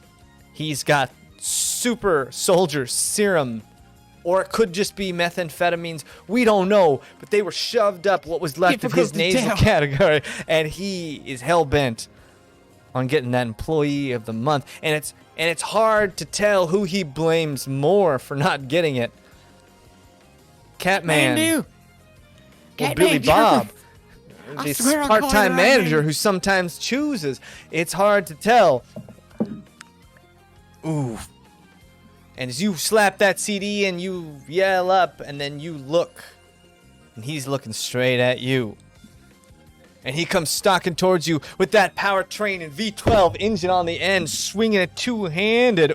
Speaker 3: He's got super soldier serum, or it could just be methamphetamines. We don't know, but they were shoved up what was left of his
Speaker 2: Difficult to
Speaker 3: nasal
Speaker 2: tell.
Speaker 3: category, and he is hell bent on getting that employee of the month. And it's hard to tell who he blames more for not getting it. Catman.
Speaker 2: Man,
Speaker 3: Or
Speaker 2: Catman,
Speaker 3: Billy
Speaker 2: get
Speaker 3: Bob,
Speaker 2: I
Speaker 3: this
Speaker 2: swear I call
Speaker 3: part-time
Speaker 2: her
Speaker 3: manager
Speaker 2: name.
Speaker 3: who sometimes chooses. It's hard to tell. Ooh. And as you slap that CD and you yell up, and then you look, and he's looking straight at you. And he comes stalking towards you with that powertrain and V12 engine on the end, swinging it two-handed.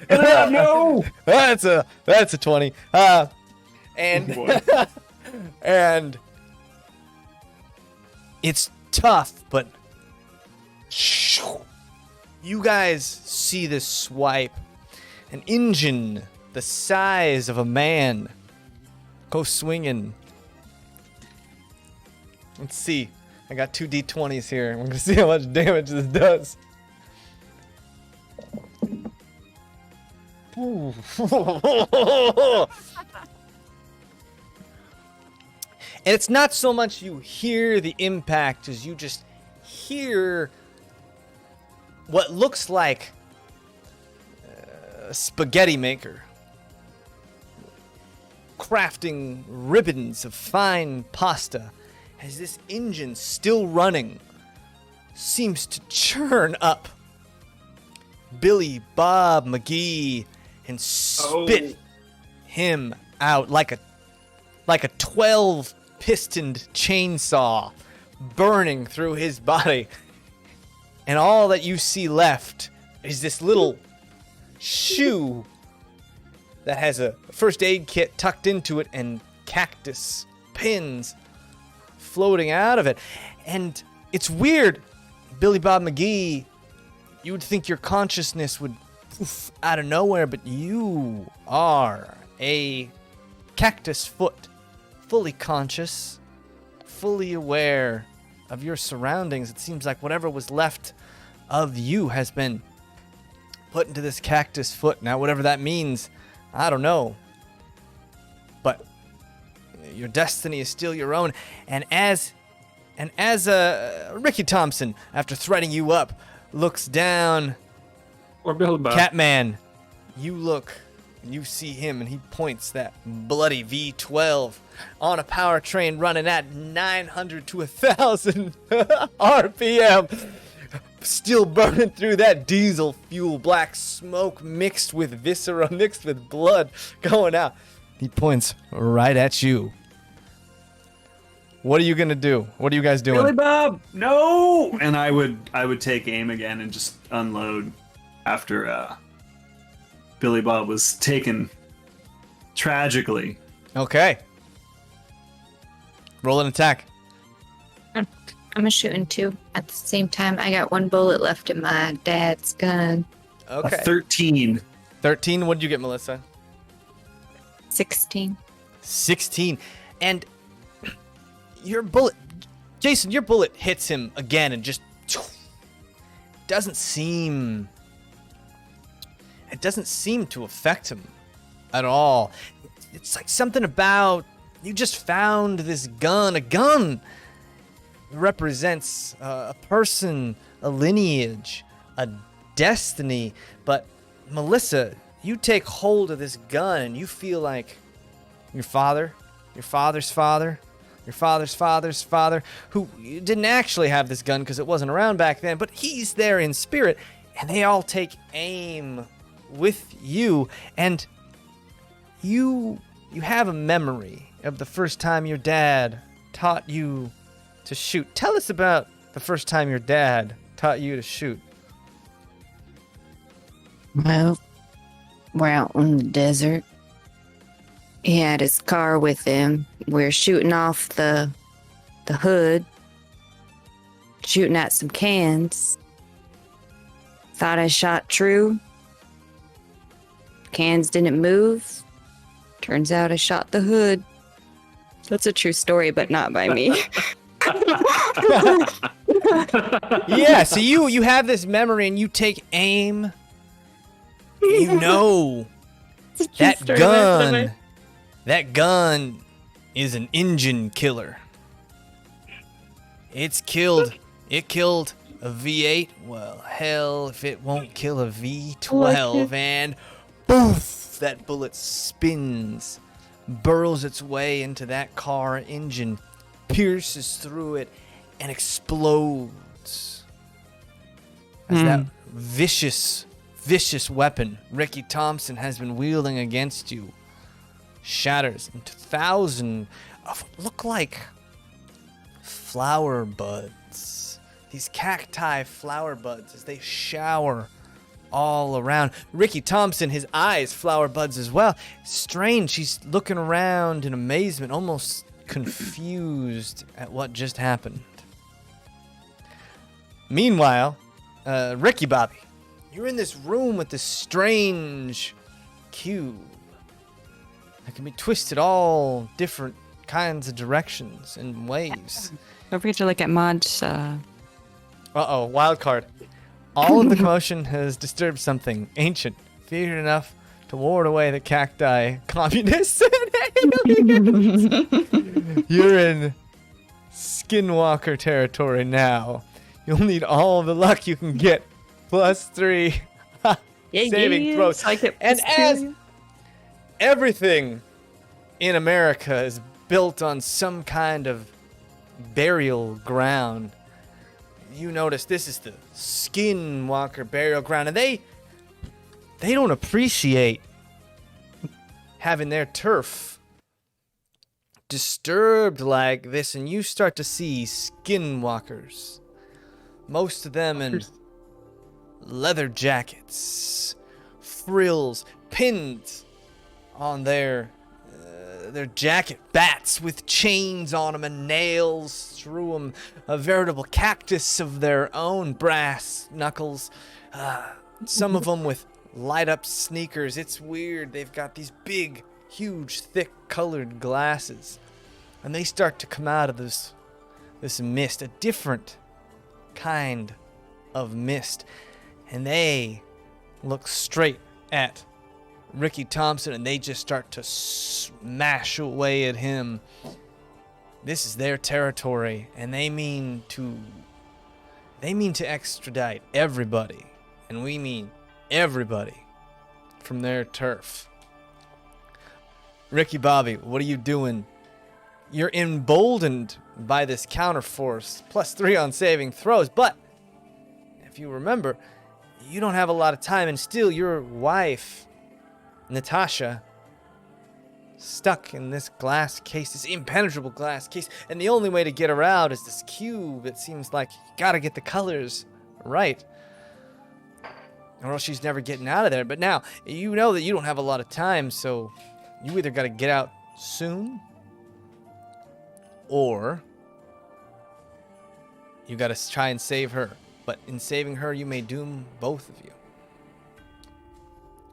Speaker 7: No!
Speaker 3: That's a 20. And and it's tough, but you guys see this swipe, an engine the size of a man go swinging. Let's see. I got 2 d20s here. We're gonna see how much damage this does. Ooh. And it's not so much you hear the impact as you just hear what looks like a spaghetti maker crafting ribbons of fine pasta as this engine still running seems to churn up Billy Bob McGee and spit him out like a 12-pistoned chainsaw burning through his body. And all that you see left is this little shoe that has a first aid kit tucked into it and cactus pins floating out of it. And it's weird, Billy Bob McGee, you would think your consciousness would poof out of nowhere, but you are a cactus foot, fully conscious, fully aware of your surroundings. It seems like whatever was left of you has been put into this cactus foot. Now, whatever that means, I don't know. But your destiny is still your own. And as Ricky Thompson, after threading you up, looks down,
Speaker 7: Or Billy Bob.
Speaker 3: Catman, you look and you see him, and he points that bloody V12 on a powertrain running at 900 to 1,000 RPM, still burning through that diesel fuel, black smoke mixed with viscera, mixed with blood going out. He points right at you. What are you gonna do? What are you guys doing?
Speaker 1: Billy Bob, no! And I would take aim again and just unload after Billy Bob was taken tragically.
Speaker 3: Okay. Roll an attack.
Speaker 6: I'm a shooting 2 at the same time. I got 1 bullet left in my dad's gun.
Speaker 3: Okay.
Speaker 1: A 13.
Speaker 3: 13. What did you get, Melissa?
Speaker 6: 16.
Speaker 3: 16. And your bullet, Jason, your bullet hits him again and just doesn't seem to affect him at all. It's like something about you just found this gun. A gun represents a person, a lineage, a destiny. But Melissa, you take hold of this gun and you feel like your father, your father's father, your father's father's father, who didn't actually have this gun because it wasn't around back then, but he's there in spirit, and they all take aim with you, and you have a memory of the first time your dad taught you to shoot. Tell us about the first time your dad taught you to shoot.
Speaker 4: Well, we're out in the desert. He had his car with him. We're shooting off the hood, shooting at some cans. Thought I shot true. Cans didn't move. Turns out I shot the hood. That's a true story, but not by me.
Speaker 3: Yeah, so you have this memory and you take aim. You know that gun is an engine killer. It killed a V8. Well, hell, if it won't kill a V12, and poof, that bullet spins, burrows its way into that car engine, pierces through it, and explodes. As that vicious weapon Ricky Thompson has been wielding against you shatters into thousands of what look like flower buds. These cacti flower buds as they shower all around. Ricky Thompson, his eyes flower buds as well. Strange, he's looking around in amazement, almost confused at what just happened. Meanwhile, Ricky Bobby, you're in this room with this strange cube. that can be twisted all different kinds of directions and ways.
Speaker 6: Don't forget to look at Mod's.
Speaker 3: Uh-oh, wild card. All of the commotion has disturbed something ancient, feared enough to ward away the cacti, communists, and aliens. You're in Skinwalker territory now. You'll need all the luck you can get. +3 saving throws. And as everything in America is built on some kind of burial ground, you notice this is the Skinwalker burial ground, and they don't appreciate having their turf disturbed like this, and you start to see skinwalkers, most of them in leather jackets, frills, pins on their jacket, bats with chains on them and nails through them, a veritable cactus of their own, brass knuckles, some of them with light up sneakers. It's weird. They've got these big, huge, thick colored glasses, and they start to come out of this mist, a different kind of mist, and they look straight at Ricky Thompson, and they just start to smash away at him. This is their territory, and they mean to extradite everybody, and we mean everybody, from their turf. Ricky Bobby, what are you doing? You're emboldened by this counterforce, +3 on saving throws, but if you remember, you don't have a lot of time, and still your wife, Natasha, stuck in this glass case, this impenetrable glass case, and the only way to get her out is this cube. It seems like you gotta get the colors right, or else she's never getting out of there. But now, you know that you don't have a lot of time, so you either gotta get out soon, or you gotta try and save her. But in saving her, you may doom both of you.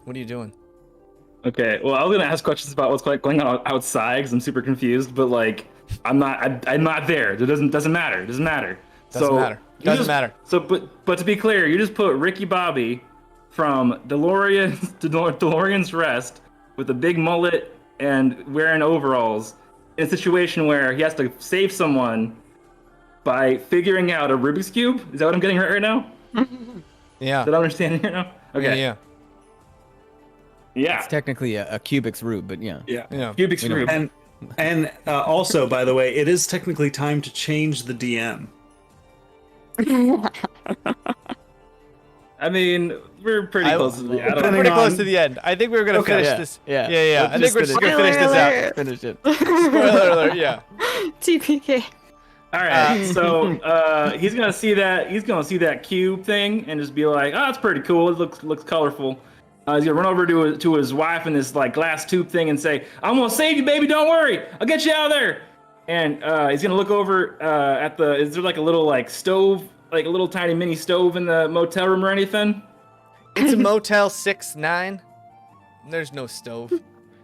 Speaker 3: What are you doing?
Speaker 5: Okay, well, I was gonna ask questions about what's going on outside because I'm super confused, but like, I'm not there. It doesn't matter. It doesn't matter.
Speaker 3: Doesn't matter. Doesn't matter.
Speaker 5: So, but to be clear, you just put Ricky Bobby from DeLorean's Rest with a big mullet and wearing overalls in a situation where he has to save someone by figuring out a Rubik's Cube. Is that what I'm getting right now?
Speaker 3: Yeah.
Speaker 5: Did I understand right now? Okay.
Speaker 3: Yeah.
Speaker 5: Yeah.
Speaker 2: It's technically a Cubic's Rube, but yeah.
Speaker 1: Yeah.
Speaker 5: Rubik's Cube.
Speaker 1: And also, by the way, it is technically time to change the DM.
Speaker 5: I mean, we're pretty close to the end.
Speaker 3: We're pretty close to the end. I think we were gonna finish this. Yeah. I think we're just gonna finish this out.
Speaker 2: Finish it.
Speaker 3: Spoiler alert. Yeah.
Speaker 6: TPK.
Speaker 5: All right, so he's gonna see that cube thing and just be like, "Oh, that's pretty cool. It looks colorful." He's gonna run over to his wife in this like glass tube thing and say, "I'm gonna save you, baby. Don't worry. I'll get you out of there." And he's gonna look over at the. Is there like a little like stove, like a little tiny mini stove in the motel room or anything?
Speaker 3: It's a Motel 6-9. There's no stove.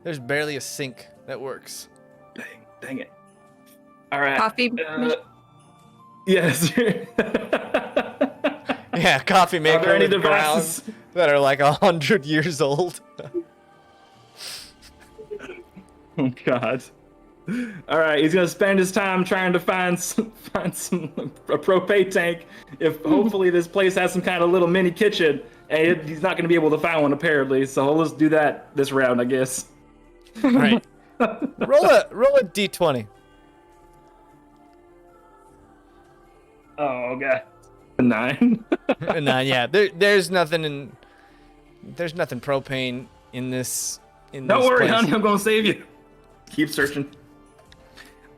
Speaker 3: There's barely a sink that works.
Speaker 5: Dang it. All right.
Speaker 6: Coffee.
Speaker 5: Yes.
Speaker 3: Yeah, coffee maker.
Speaker 5: Are there any
Speaker 3: with
Speaker 5: devices?
Speaker 3: grounds that are like 100 years old?
Speaker 5: Oh God. All right, he's gonna spend his time trying to find a propane tank. If hopefully this place has some kind of little mini kitchen, and he's not gonna be able to find one apparently. So let's do that this round, I guess.
Speaker 3: Right. roll a d20.
Speaker 5: Oh God. A 9.
Speaker 3: A 9. Yeah. There's nothing propane in this.
Speaker 5: Don't worry,
Speaker 3: place.
Speaker 5: honey. I'm gonna save you. Keep searching.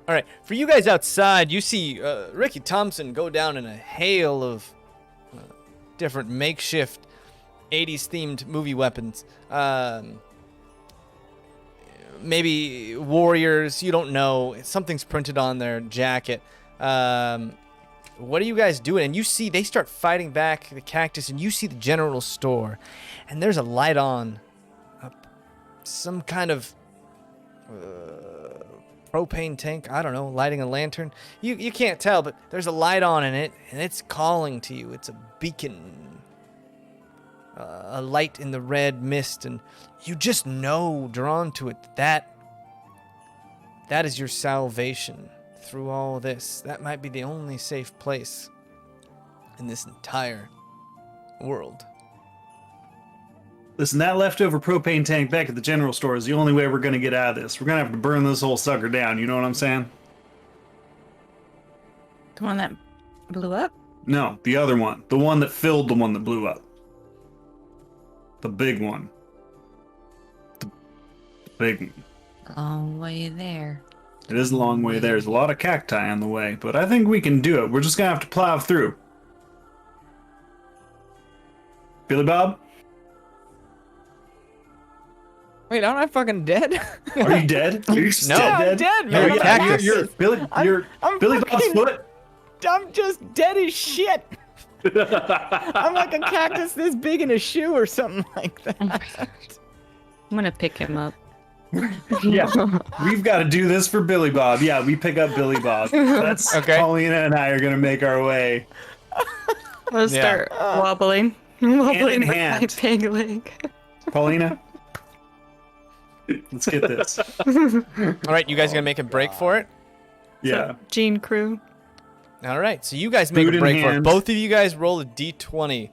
Speaker 3: All right, for you guys outside, you see Ricky Thompson go down in a hail of different makeshift 80s themed movie weapons. Maybe warriors, you don't know. Something's printed on their jacket. What are you guys doing? And you see they start fighting back the cactus, and you see the general store, and there's a light on. Some kind of propane tank, I don't know, lighting a lantern. You can't tell, but there's a light on in it, and it's calling to you. It's a beacon, a light in the red mist, and you just know, drawn to it, that is your salvation through all this. That might be the only safe place in this entire world.
Speaker 1: Listen, that leftover propane tank back at the general store is the only way we're going to get out of this. We're going to have to burn this whole sucker down. You know what I'm saying?
Speaker 6: The one that blew up?
Speaker 1: No, the other one. The one that filled the one that blew up. The big one. The big one.
Speaker 6: Long way there.
Speaker 1: It is a long way there. There's a lot of cacti on the way, but I think we can do it. We're just going to have to plow through. Billy Bob?
Speaker 2: Wait, aren't I fucking dead?
Speaker 1: Are you dead? Are you still
Speaker 3: No,
Speaker 2: I'm
Speaker 1: dead?
Speaker 2: dead,
Speaker 1: No,
Speaker 2: man.
Speaker 3: You're a
Speaker 1: yeah,
Speaker 3: cactus.
Speaker 1: you're
Speaker 2: I'm
Speaker 1: Billy Bob's
Speaker 2: fucking-
Speaker 1: foot.
Speaker 2: I'm just dead as shit. I'm like a cactus this big in a shoe or something like that.
Speaker 6: I'm gonna pick him up.
Speaker 1: Yeah, we've got to do this for Billy Bob. Yeah, we pick up Billy Bob. That's
Speaker 3: Okay.
Speaker 1: Paulina and I are gonna make our way.
Speaker 6: I'll
Speaker 3: Yeah.
Speaker 6: start wobbling. Wobbling with my
Speaker 1: hand.
Speaker 6: pig leg.
Speaker 1: Paulina, let's get this.
Speaker 3: All right, you guys gonna make a break for it?
Speaker 1: Yeah.
Speaker 6: Gene crew.
Speaker 3: All right, so you guys make
Speaker 1: Food
Speaker 3: a
Speaker 1: in
Speaker 3: break for it.
Speaker 1: hand.
Speaker 3: Both of you guys roll a d20.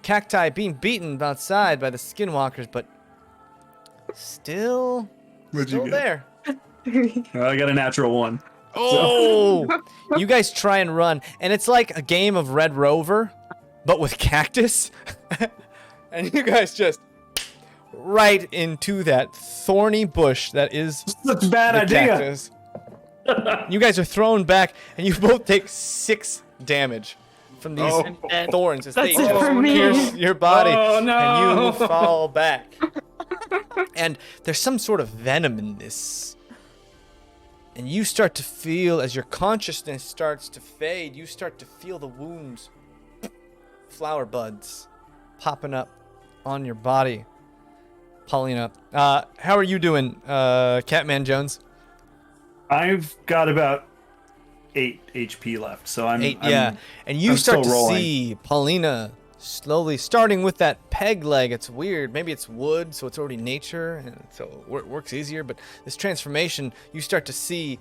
Speaker 3: Cacti being beaten outside by the skinwalkers, but still
Speaker 1: What'd you
Speaker 3: still
Speaker 1: get?
Speaker 3: there.
Speaker 1: Well, I got a natural one.
Speaker 3: Oh! You guys try and run, and it's like a game of Red Rover, but with cactus. And you guys just right into that thorny bush that is
Speaker 1: That's a bad
Speaker 3: the
Speaker 1: idea.
Speaker 3: cactus. You guys are thrown back, and you both take 6 damage from these thorns as they
Speaker 6: That's it for me.
Speaker 3: pierce your body,
Speaker 5: Oh, no.
Speaker 3: and you fall back. And there's some sort of venom in this. And you start to feel, as your consciousness starts to fade, you start to feel the wounds, flower buds, popping up on your body. Paulina, how are you doing, Catman Jones?
Speaker 1: I've got about 8 HP left, so I'm
Speaker 3: 8, yeah. And you
Speaker 1: I'm
Speaker 3: start to
Speaker 1: still rolling.
Speaker 3: see Paulina slowly starting with that peg leg. It's weird. Maybe it's wood, so it's already nature, and so it works easier. But this transformation, you start to see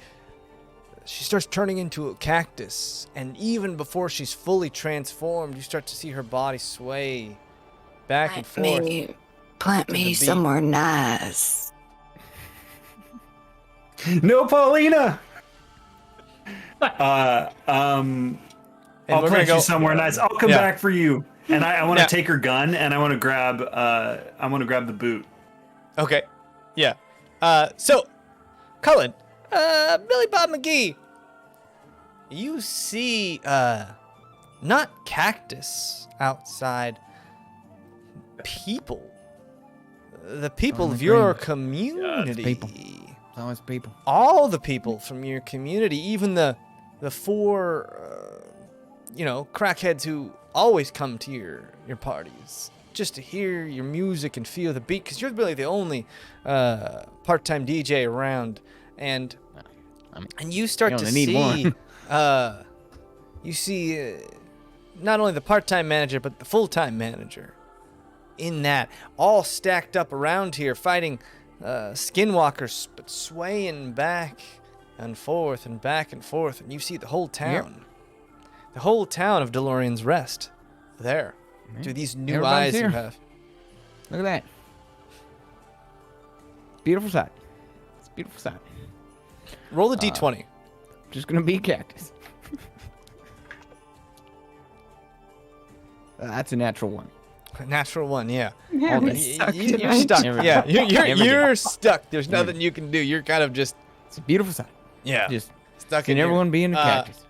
Speaker 3: she starts turning into a cactus. And even before she's fully transformed, you start to see her body sway back and forth.
Speaker 4: Plant
Speaker 3: the
Speaker 4: me
Speaker 3: beat.
Speaker 4: somewhere nice.
Speaker 1: No, Paulina.
Speaker 3: And
Speaker 1: I'll
Speaker 3: we're gonna
Speaker 1: plant
Speaker 3: go
Speaker 1: you somewhere nice. I'll come
Speaker 3: Yeah.
Speaker 1: back for you. And I want to
Speaker 3: Yeah.
Speaker 1: take her gun, and I want to grab the boot.
Speaker 3: Okay. Yeah. So, Cullen, Billy Bob McGee, you see, not cactus outside, people. The people of your community.
Speaker 2: people. It's always people.
Speaker 3: All the people from your community, even the 4, crackheads who always come to your parties just to hear your music and feel the beat, because you're really the only part-time DJ around, and you start
Speaker 2: You
Speaker 3: to
Speaker 2: only need
Speaker 3: see you see not only the part-time manager but the full-time manager in that, all stacked up around here fighting skinwalkers, but swaying back and forth and back and forth, and you see the whole town. The whole town of DeLorean's Rest there. Through these new
Speaker 2: Everybody's
Speaker 3: eyes you
Speaker 2: here.
Speaker 3: have.
Speaker 2: Look at that. Beautiful sight. It's a beautiful sight.
Speaker 3: Roll the d20.
Speaker 2: Just gonna be a cactus. That's a natural one.
Speaker 3: Natural 1, yeah.
Speaker 6: Yeah,
Speaker 2: Okay.
Speaker 6: we suck
Speaker 3: You're
Speaker 6: tonight.
Speaker 3: stuck.
Speaker 2: Every
Speaker 3: Yeah,
Speaker 2: day.
Speaker 3: you're
Speaker 2: Every day.
Speaker 3: you're stuck. There's nothing you can do. You're kind of just
Speaker 2: It's a beautiful sight.
Speaker 3: just stuck
Speaker 2: Can
Speaker 3: in
Speaker 2: everyone
Speaker 3: here.
Speaker 2: be in a cactus?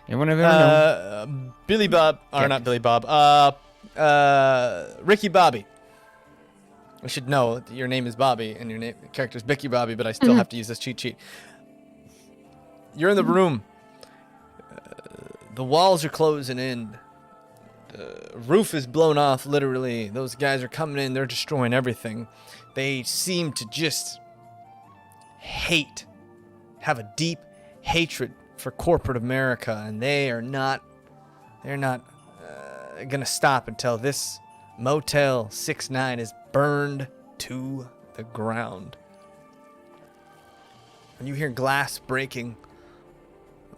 Speaker 2: Everyone I've ever known.
Speaker 3: Billy Bob, or
Speaker 2: Cactus.
Speaker 3: not Billy Bob. Ricky Bobby. I should know that your name is Bobby and your character is Bicky Bobby, but I still have to use this cheat sheet. You're in the room. The walls are closing in. roof is blown off, literally. Those guys are coming in. They're destroying everything. They seem to just have a deep hatred for corporate America, and they're not gonna stop until this Motel 69 is burned to the ground. And you hear glass breaking,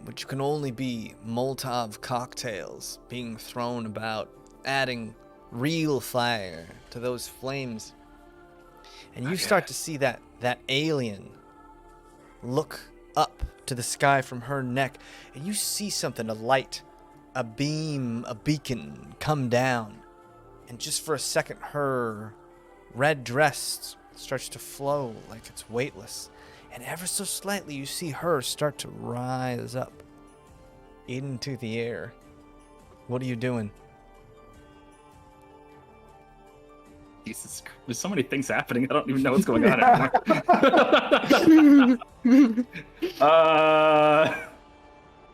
Speaker 3: which can only be Molotov cocktails being thrown about, adding real fire to those flames. And you start to see that alien look up to the sky from her neck, and you see something, a light, a beam, a beacon come down. And just for a second, her red dress starts to flow like it's weightless. And ever so slightly, you see her start to rise up into the air. What are you doing?
Speaker 5: Jesus, there's so many things happening. I don't even know what's going on anymore.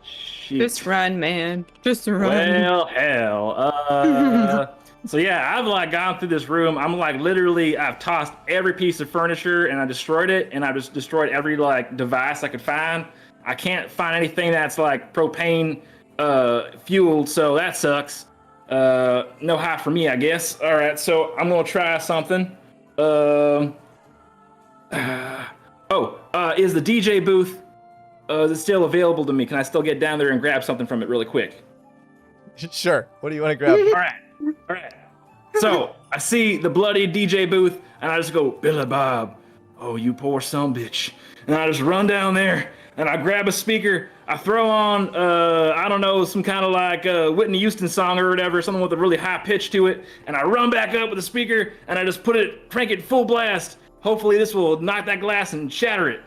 Speaker 5: Shoot.
Speaker 6: Just run, man. Just run.
Speaker 5: Well, hell. So yeah, I've like gone through this room. I'm like literally, I've tossed every piece of furniture and I destroyed it, and I just destroyed every like device I could find. I can't find anything that's like propane fueled, so that sucks. No high for me, I guess. All right, so I'm gonna try something. Is the DJ booth is it still available to me? Can I still get down there and grab something from it really quick?
Speaker 3: Sure. What do you want to grab?
Speaker 5: All right. So I see the bloody DJ booth, and I just go, Billy Bob, oh, you poor son bitch. And I just run down there, and I grab a speaker. I throw on, I don't know, some kind of like Whitney Houston song or whatever, something with a really high pitch to it. And I run back up with the speaker, and I just crank it full blast. Hopefully this will knock that glass and shatter it.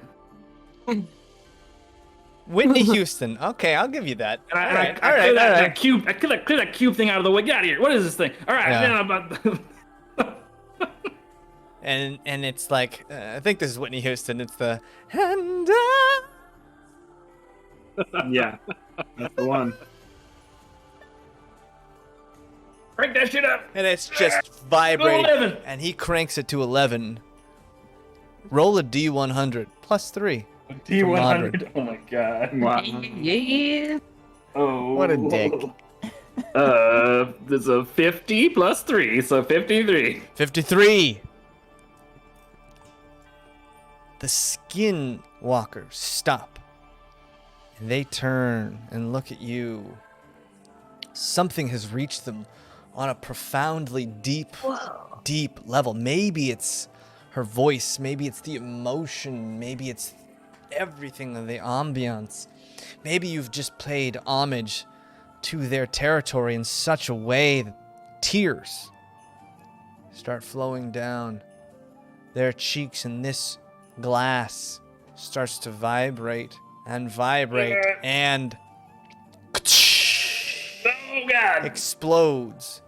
Speaker 3: Whitney Houston. Okay, I'll give you that.
Speaker 5: And I clear that cube thing out of the way. Get out of here. What is this thing? All right.
Speaker 3: Yeah. And it's like, I think this is Whitney Houston. It's the and
Speaker 1: Yeah, that's the one.
Speaker 5: Crank that shit up.
Speaker 3: and it's just vibrating.
Speaker 5: 11.
Speaker 3: And he cranks it to 11. Roll a D100 plus 3.
Speaker 5: D100. Oh my god.
Speaker 1: Wow.
Speaker 6: Yeah.
Speaker 5: Oh.
Speaker 2: What a dick.
Speaker 5: There's a 50 plus 3, so 53.
Speaker 3: 53. The skinwalkers stop. And they turn and look at you. Something has reached them on a profoundly deep level. Maybe it's her voice, maybe it's the emotion, maybe it's everything of the ambiance. Maybe you've just paid homage to their territory in such a way that tears start flowing down their cheeks, and this glass starts to vibrate and vibrate and
Speaker 5: Oh god.
Speaker 3: explodes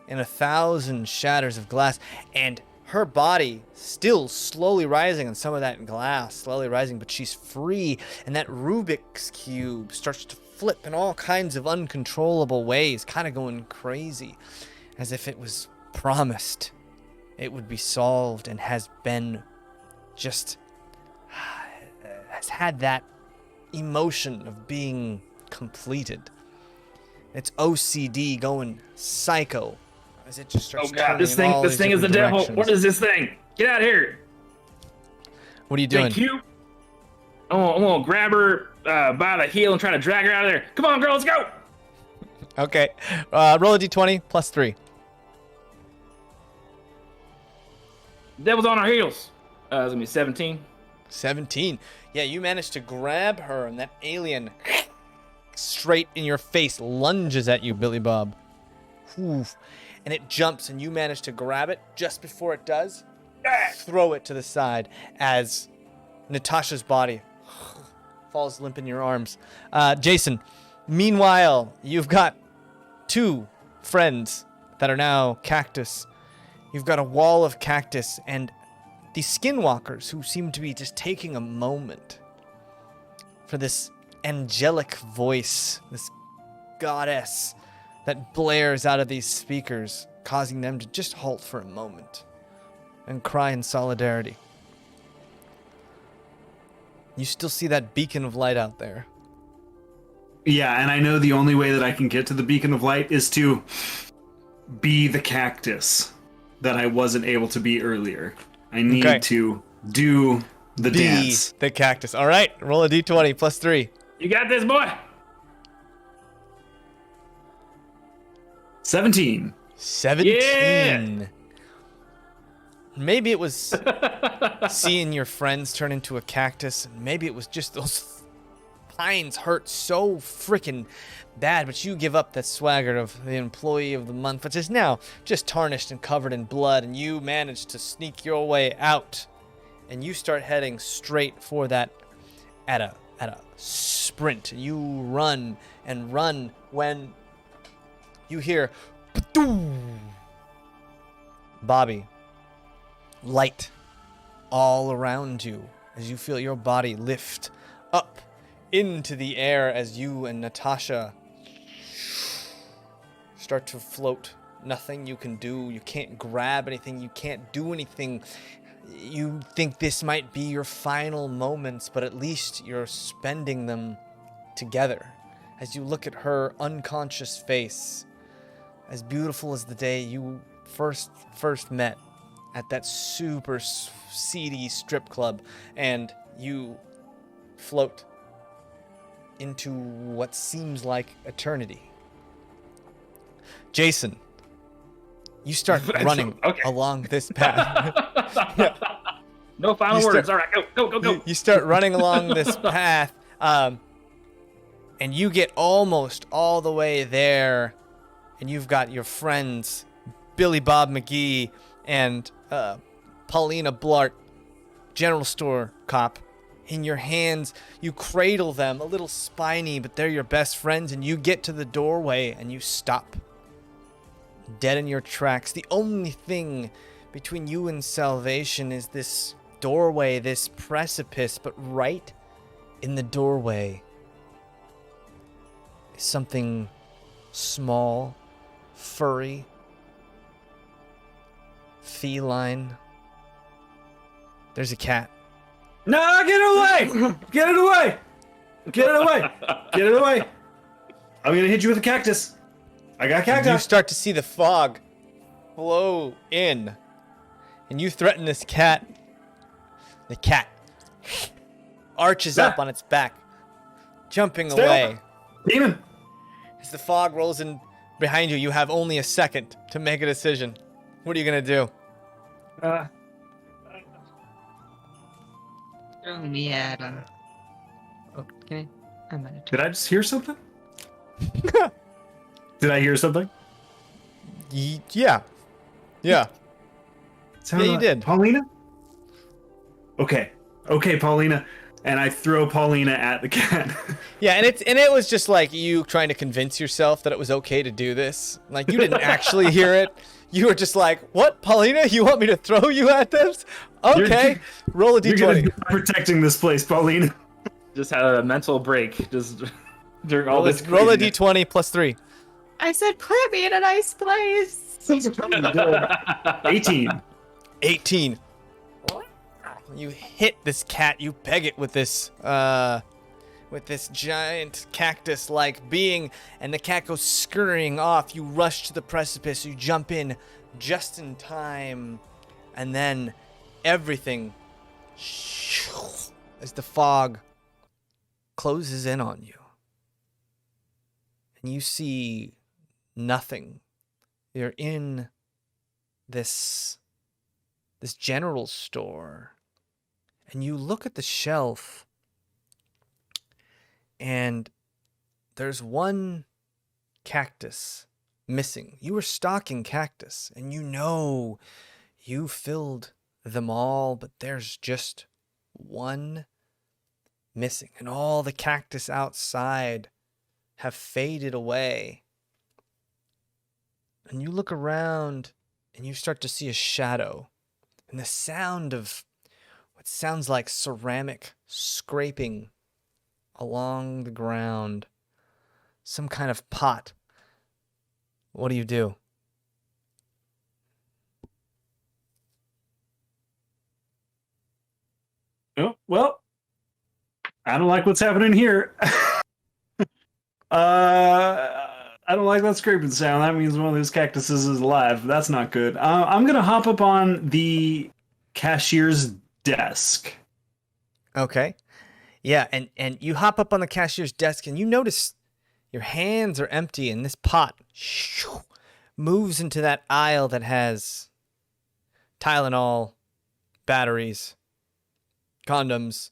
Speaker 3: in 1,000 shatters of glass, and her body still slowly rising, and some of that glass slowly rising, but she's free, and that Rubik's Cube starts to flip in all kinds of uncontrollable ways, kind of going crazy, as if it was promised it would be solved, and has been just has had that emotion of being completed. It's OCD going psycho as it just starts.
Speaker 5: Oh god,
Speaker 3: turning
Speaker 5: this
Speaker 3: in all
Speaker 5: thing
Speaker 3: these
Speaker 5: is the
Speaker 3: different
Speaker 5: devil.
Speaker 3: directions.
Speaker 5: What is this thing? Get out of here.
Speaker 3: What are you doing?
Speaker 5: Thank you. I'm gonna grab her by the heel and try to drag her out of there. Come on, girl, let's go.
Speaker 3: Okay, roll a d20 plus 3.
Speaker 5: Devil's on our heels. It's gonna be 17.
Speaker 3: 17. Yeah, you managed to grab her, and that alien straight in your face lunges at you, Billy Bob. Oof. And it jumps, and you manage to grab it just before it does. Throw it to the side as Natasha's body falls limp in your arms. Jason, meanwhile, you've got 2 friends that are now cactus. You've got a wall of cactus, and these skinwalkers who seem to be just taking a moment for this angelic voice, this goddess, that blares out of these speakers, causing them to just halt for a moment and cry in solidarity. You still see that beacon of light out there.
Speaker 1: Yeah, and I know the only way that I can get to the beacon of light is to be the cactus that I wasn't able to be earlier. I need to do the dance.
Speaker 3: The cactus. All right, roll a d20 plus 3.
Speaker 5: You got this, boy.
Speaker 1: 17.
Speaker 3: 17.
Speaker 5: Yeah!
Speaker 3: Maybe it was seeing your friends turn into a cactus, and maybe it was just those pines hurt so freaking bad, but you give up that swagger of the employee of the month, which is now just tarnished and covered in blood, and you manage to sneak your way out, and you start heading straight for that at a sprint. You run and run when you hear Bobby, light all around you as you feel your body lift up into the air as you and Natasha start to float. Nothing you can do. You can't grab anything. You can't do anything. You think this might be your final moments, but at least you're spending them together. As you look at her unconscious face, as beautiful as the day you first met at that super seedy strip club, and you float into what seems like eternity. Jason, you start running along this path. Yeah.
Speaker 5: No final words. All right, go.
Speaker 3: You start running along this path, and you get almost all the way there, and you've got your friends, Billy Bob McGee and Paulina Blart, general store cop, in your hands. You cradle them, a little spiny, but they're your best friends, and you get to the doorway and you stop. Dead in your tracks. The only thing between you and salvation is this doorway, this precipice, but right in the doorway is something small, furry, feline. There's a cat.
Speaker 1: No, get it away! Get it away! Get it away! Get it away! I'm gonna hit you with a cactus. I got cactus.
Speaker 3: You start to see the fog flow in, and you threaten this cat. The cat arches up on its back, jumping away.
Speaker 1: Demon!
Speaker 3: As the fog rolls in behind you, you have only a second to make a decision. What are you gonna do?
Speaker 4: Throw me at him. Oh, can I? I'm at
Speaker 1: Did I just hear something? Did I hear something?
Speaker 3: Yeah. Yeah, you did.
Speaker 1: Paulina? Okay, Paulina. And I throw Paulina at the cat.
Speaker 3: Yeah, and it was just like you trying to convince yourself that it was okay to do this. Like, you didn't actually hear it. You were just like, "What, Paulina? You want me to throw you at this? Okay, roll a d20."
Speaker 1: You're gonna be protecting this place, Paulina.
Speaker 5: Just had a mental break. Just during all
Speaker 3: Roll
Speaker 5: this.
Speaker 3: a
Speaker 5: craziness.
Speaker 3: d20 plus 3.
Speaker 6: I said, put me in a nice place.
Speaker 1: 18.
Speaker 3: 18. You hit this cat. You peg it with this giant cactus-like being, and the cat goes scurrying off. You rush to the precipice. You jump in just in time, and then everything, as the fog closes in on you, and you see nothing. You're in this general store, and you look at the shelf, and there's one cactus missing. You were stocking cactus, and you know you filled them all, but there's just one missing, and all the cactus outside have faded away. And you look around, and you start to see a shadow, and the sound of what sounds like ceramic scraping along the ground. Some kind of pot What do you do?
Speaker 1: Oh, well, I don't like what's happening here. I don't like that scraping sound. That means one of those cactuses is alive. That's not good. I'm gonna hop up on the cashier's desk.
Speaker 3: Okay. Yeah, and you hop up on the cashier's desk and you notice your hands are empty and this pot moves into that aisle that has Tylenol, batteries, condoms,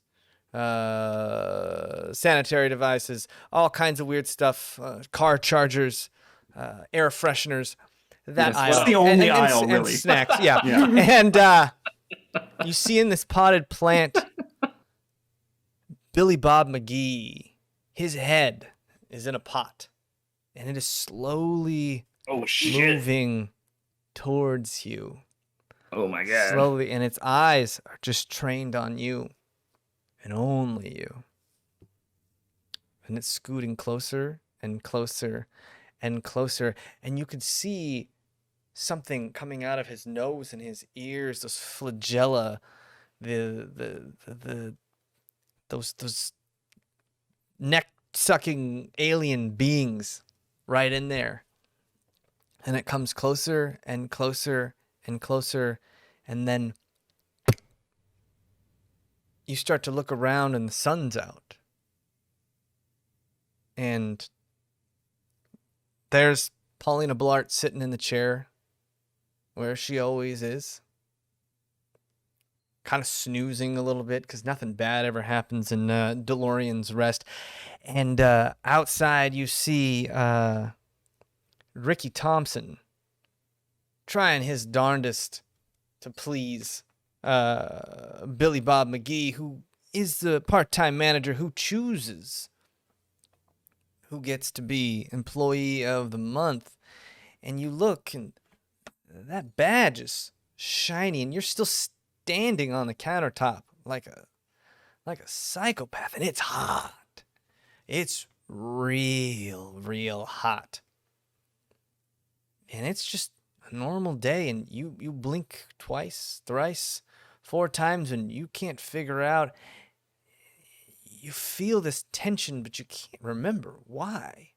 Speaker 3: sanitary devices, all kinds of weird stuff, car chargers, air fresheners. That
Speaker 1: Yes,
Speaker 3: aisle.
Speaker 1: that's the only
Speaker 3: and
Speaker 1: aisle, really.
Speaker 3: snacks, yeah.
Speaker 1: Yeah.
Speaker 3: And you see in this potted plant, Billy Bob McGee, his head is in a pot, and it is slowly
Speaker 5: Oh shit!
Speaker 3: moving towards you.
Speaker 5: Oh my god!
Speaker 3: Slowly, and its eyes are just trained on you and only you. And it's scooting closer and closer and closer, and you could see something coming out of his nose and his ears, those flagella, those neck-sucking alien beings right in there. And it comes closer and closer and closer, and then you start to look around and the sun's out. And there's Paulina Blart sitting in the chair where she always is, kind of snoozing a little bit because nothing bad ever happens in DeLorean's Rest. And outside you see Ricky Thompson trying his darndest to please Billy Bob McGee, who is the part-time manager who chooses who gets to be employee of the month. And you look, and that badge is shiny, and you're still standing on the countertop like a psychopath, and it's hot. It's real hot. And it's just a normal day, and you blink twice, thrice, 4 times, and you can't figure out. You feel this tension, but you can't remember why.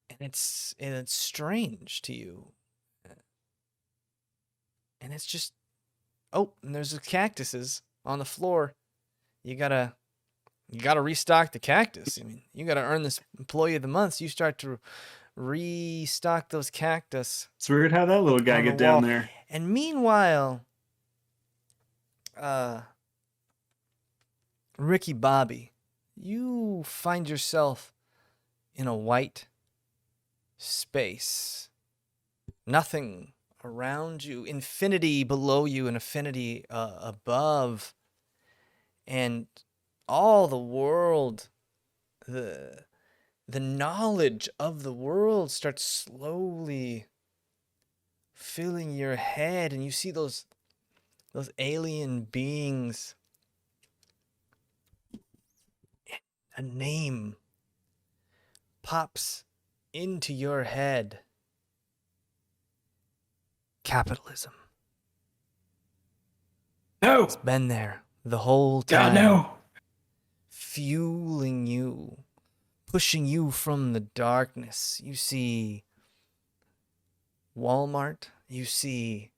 Speaker 3: And it's strange to you. And it's just, oh, and there's the cactuses on the floor. You gotta restock the cactus. I mean, you gotta earn this employee of the month. So you start to restock those cactus.
Speaker 1: It's weird how that little guy
Speaker 3: on the
Speaker 1: get down
Speaker 3: wall.
Speaker 1: there.
Speaker 3: And meanwhile, Ricky Bobby, you find yourself in a white space. Nothing around you, infinity below you and infinity above. And all the world, the knowledge of the world starts slowly filling your head, and you see those alien beings. A name pops into your head. Capitalism.
Speaker 5: No,
Speaker 3: It's been there the whole time.
Speaker 5: God, no.
Speaker 3: Fueling you, pushing you from the darkness. You see Walmart, you see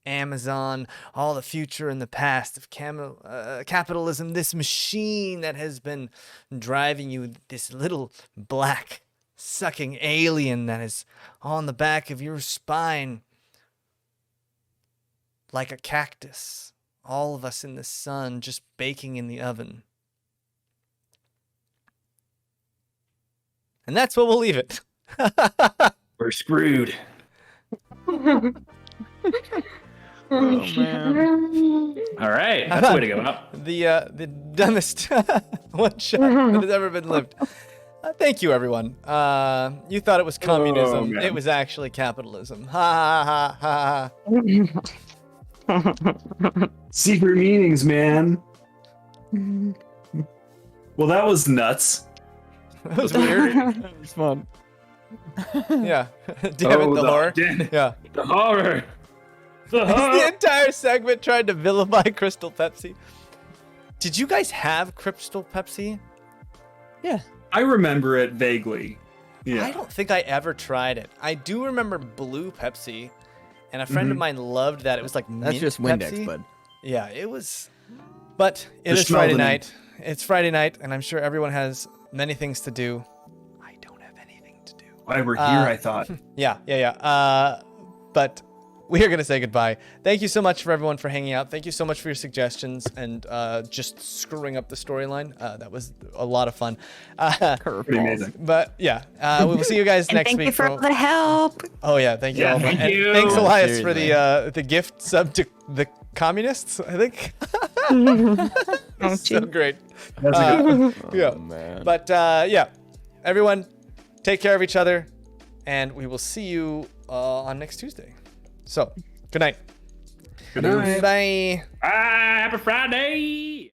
Speaker 3: Amazon, all the future and the past of capitalism, this machine that has been driving you, this little black sucking alien that is on the back of your spine like a cactus. All of us in the sun just baking in the oven. And that's what we'll leave it.
Speaker 5: We're screwed.
Speaker 2: Oh man.
Speaker 5: All right, that's the way to go out.
Speaker 3: The dumbest one shot that has ever been lived. Thank you, everyone. You thought it was communism.
Speaker 1: man.
Speaker 3: It was actually capitalism. Ha ha ha ha.
Speaker 1: Secret meanings, man. Well, that was nuts.
Speaker 3: That was weird.
Speaker 2: It's fun.
Speaker 3: Yeah. Damn it, the horror. Yeah.
Speaker 5: The horror. The
Speaker 3: The
Speaker 5: horror.
Speaker 3: entire segment tried to vilify Crystal Pepsi. Did you guys have Crystal Pepsi?
Speaker 2: Yeah.
Speaker 1: I remember it vaguely. Yeah.
Speaker 3: I don't think I ever tried it. I do remember blue Pepsi, and a friend of mine loved that. It was like
Speaker 2: That's
Speaker 3: mint
Speaker 2: just Windex,
Speaker 3: Pepsi.
Speaker 2: bud.
Speaker 3: Yeah, it was. But it
Speaker 1: Just
Speaker 3: is
Speaker 1: smell
Speaker 3: Friday
Speaker 1: the
Speaker 3: night. It's Friday night, and I'm sure everyone has many things to do. I don't have anything to do.
Speaker 1: Why we're here, I thought.
Speaker 3: Yeah. But we are going to say goodbye. Thank you so much for everyone for hanging out. Thank you so much for your suggestions and just screwing up the storyline. That was a lot of fun.
Speaker 1: Pretty amazing.
Speaker 3: But yeah, we will see you guys
Speaker 6: And
Speaker 3: next
Speaker 6: thank
Speaker 3: week.
Speaker 6: you for all the help.
Speaker 3: Oh yeah, thank you
Speaker 5: Yeah,
Speaker 3: all.
Speaker 5: thank
Speaker 3: And
Speaker 5: you.
Speaker 3: thanks Elias for
Speaker 2: Seriously.
Speaker 3: the gift sub to the communists, I think. So great.
Speaker 1: That's a good
Speaker 3: Yeah.
Speaker 2: Man.
Speaker 3: But yeah, everyone, take care of each other, and we will see you on next Tuesday. So, good night.
Speaker 1: Good night.
Speaker 3: Bye.
Speaker 5: Ah, happy Friday.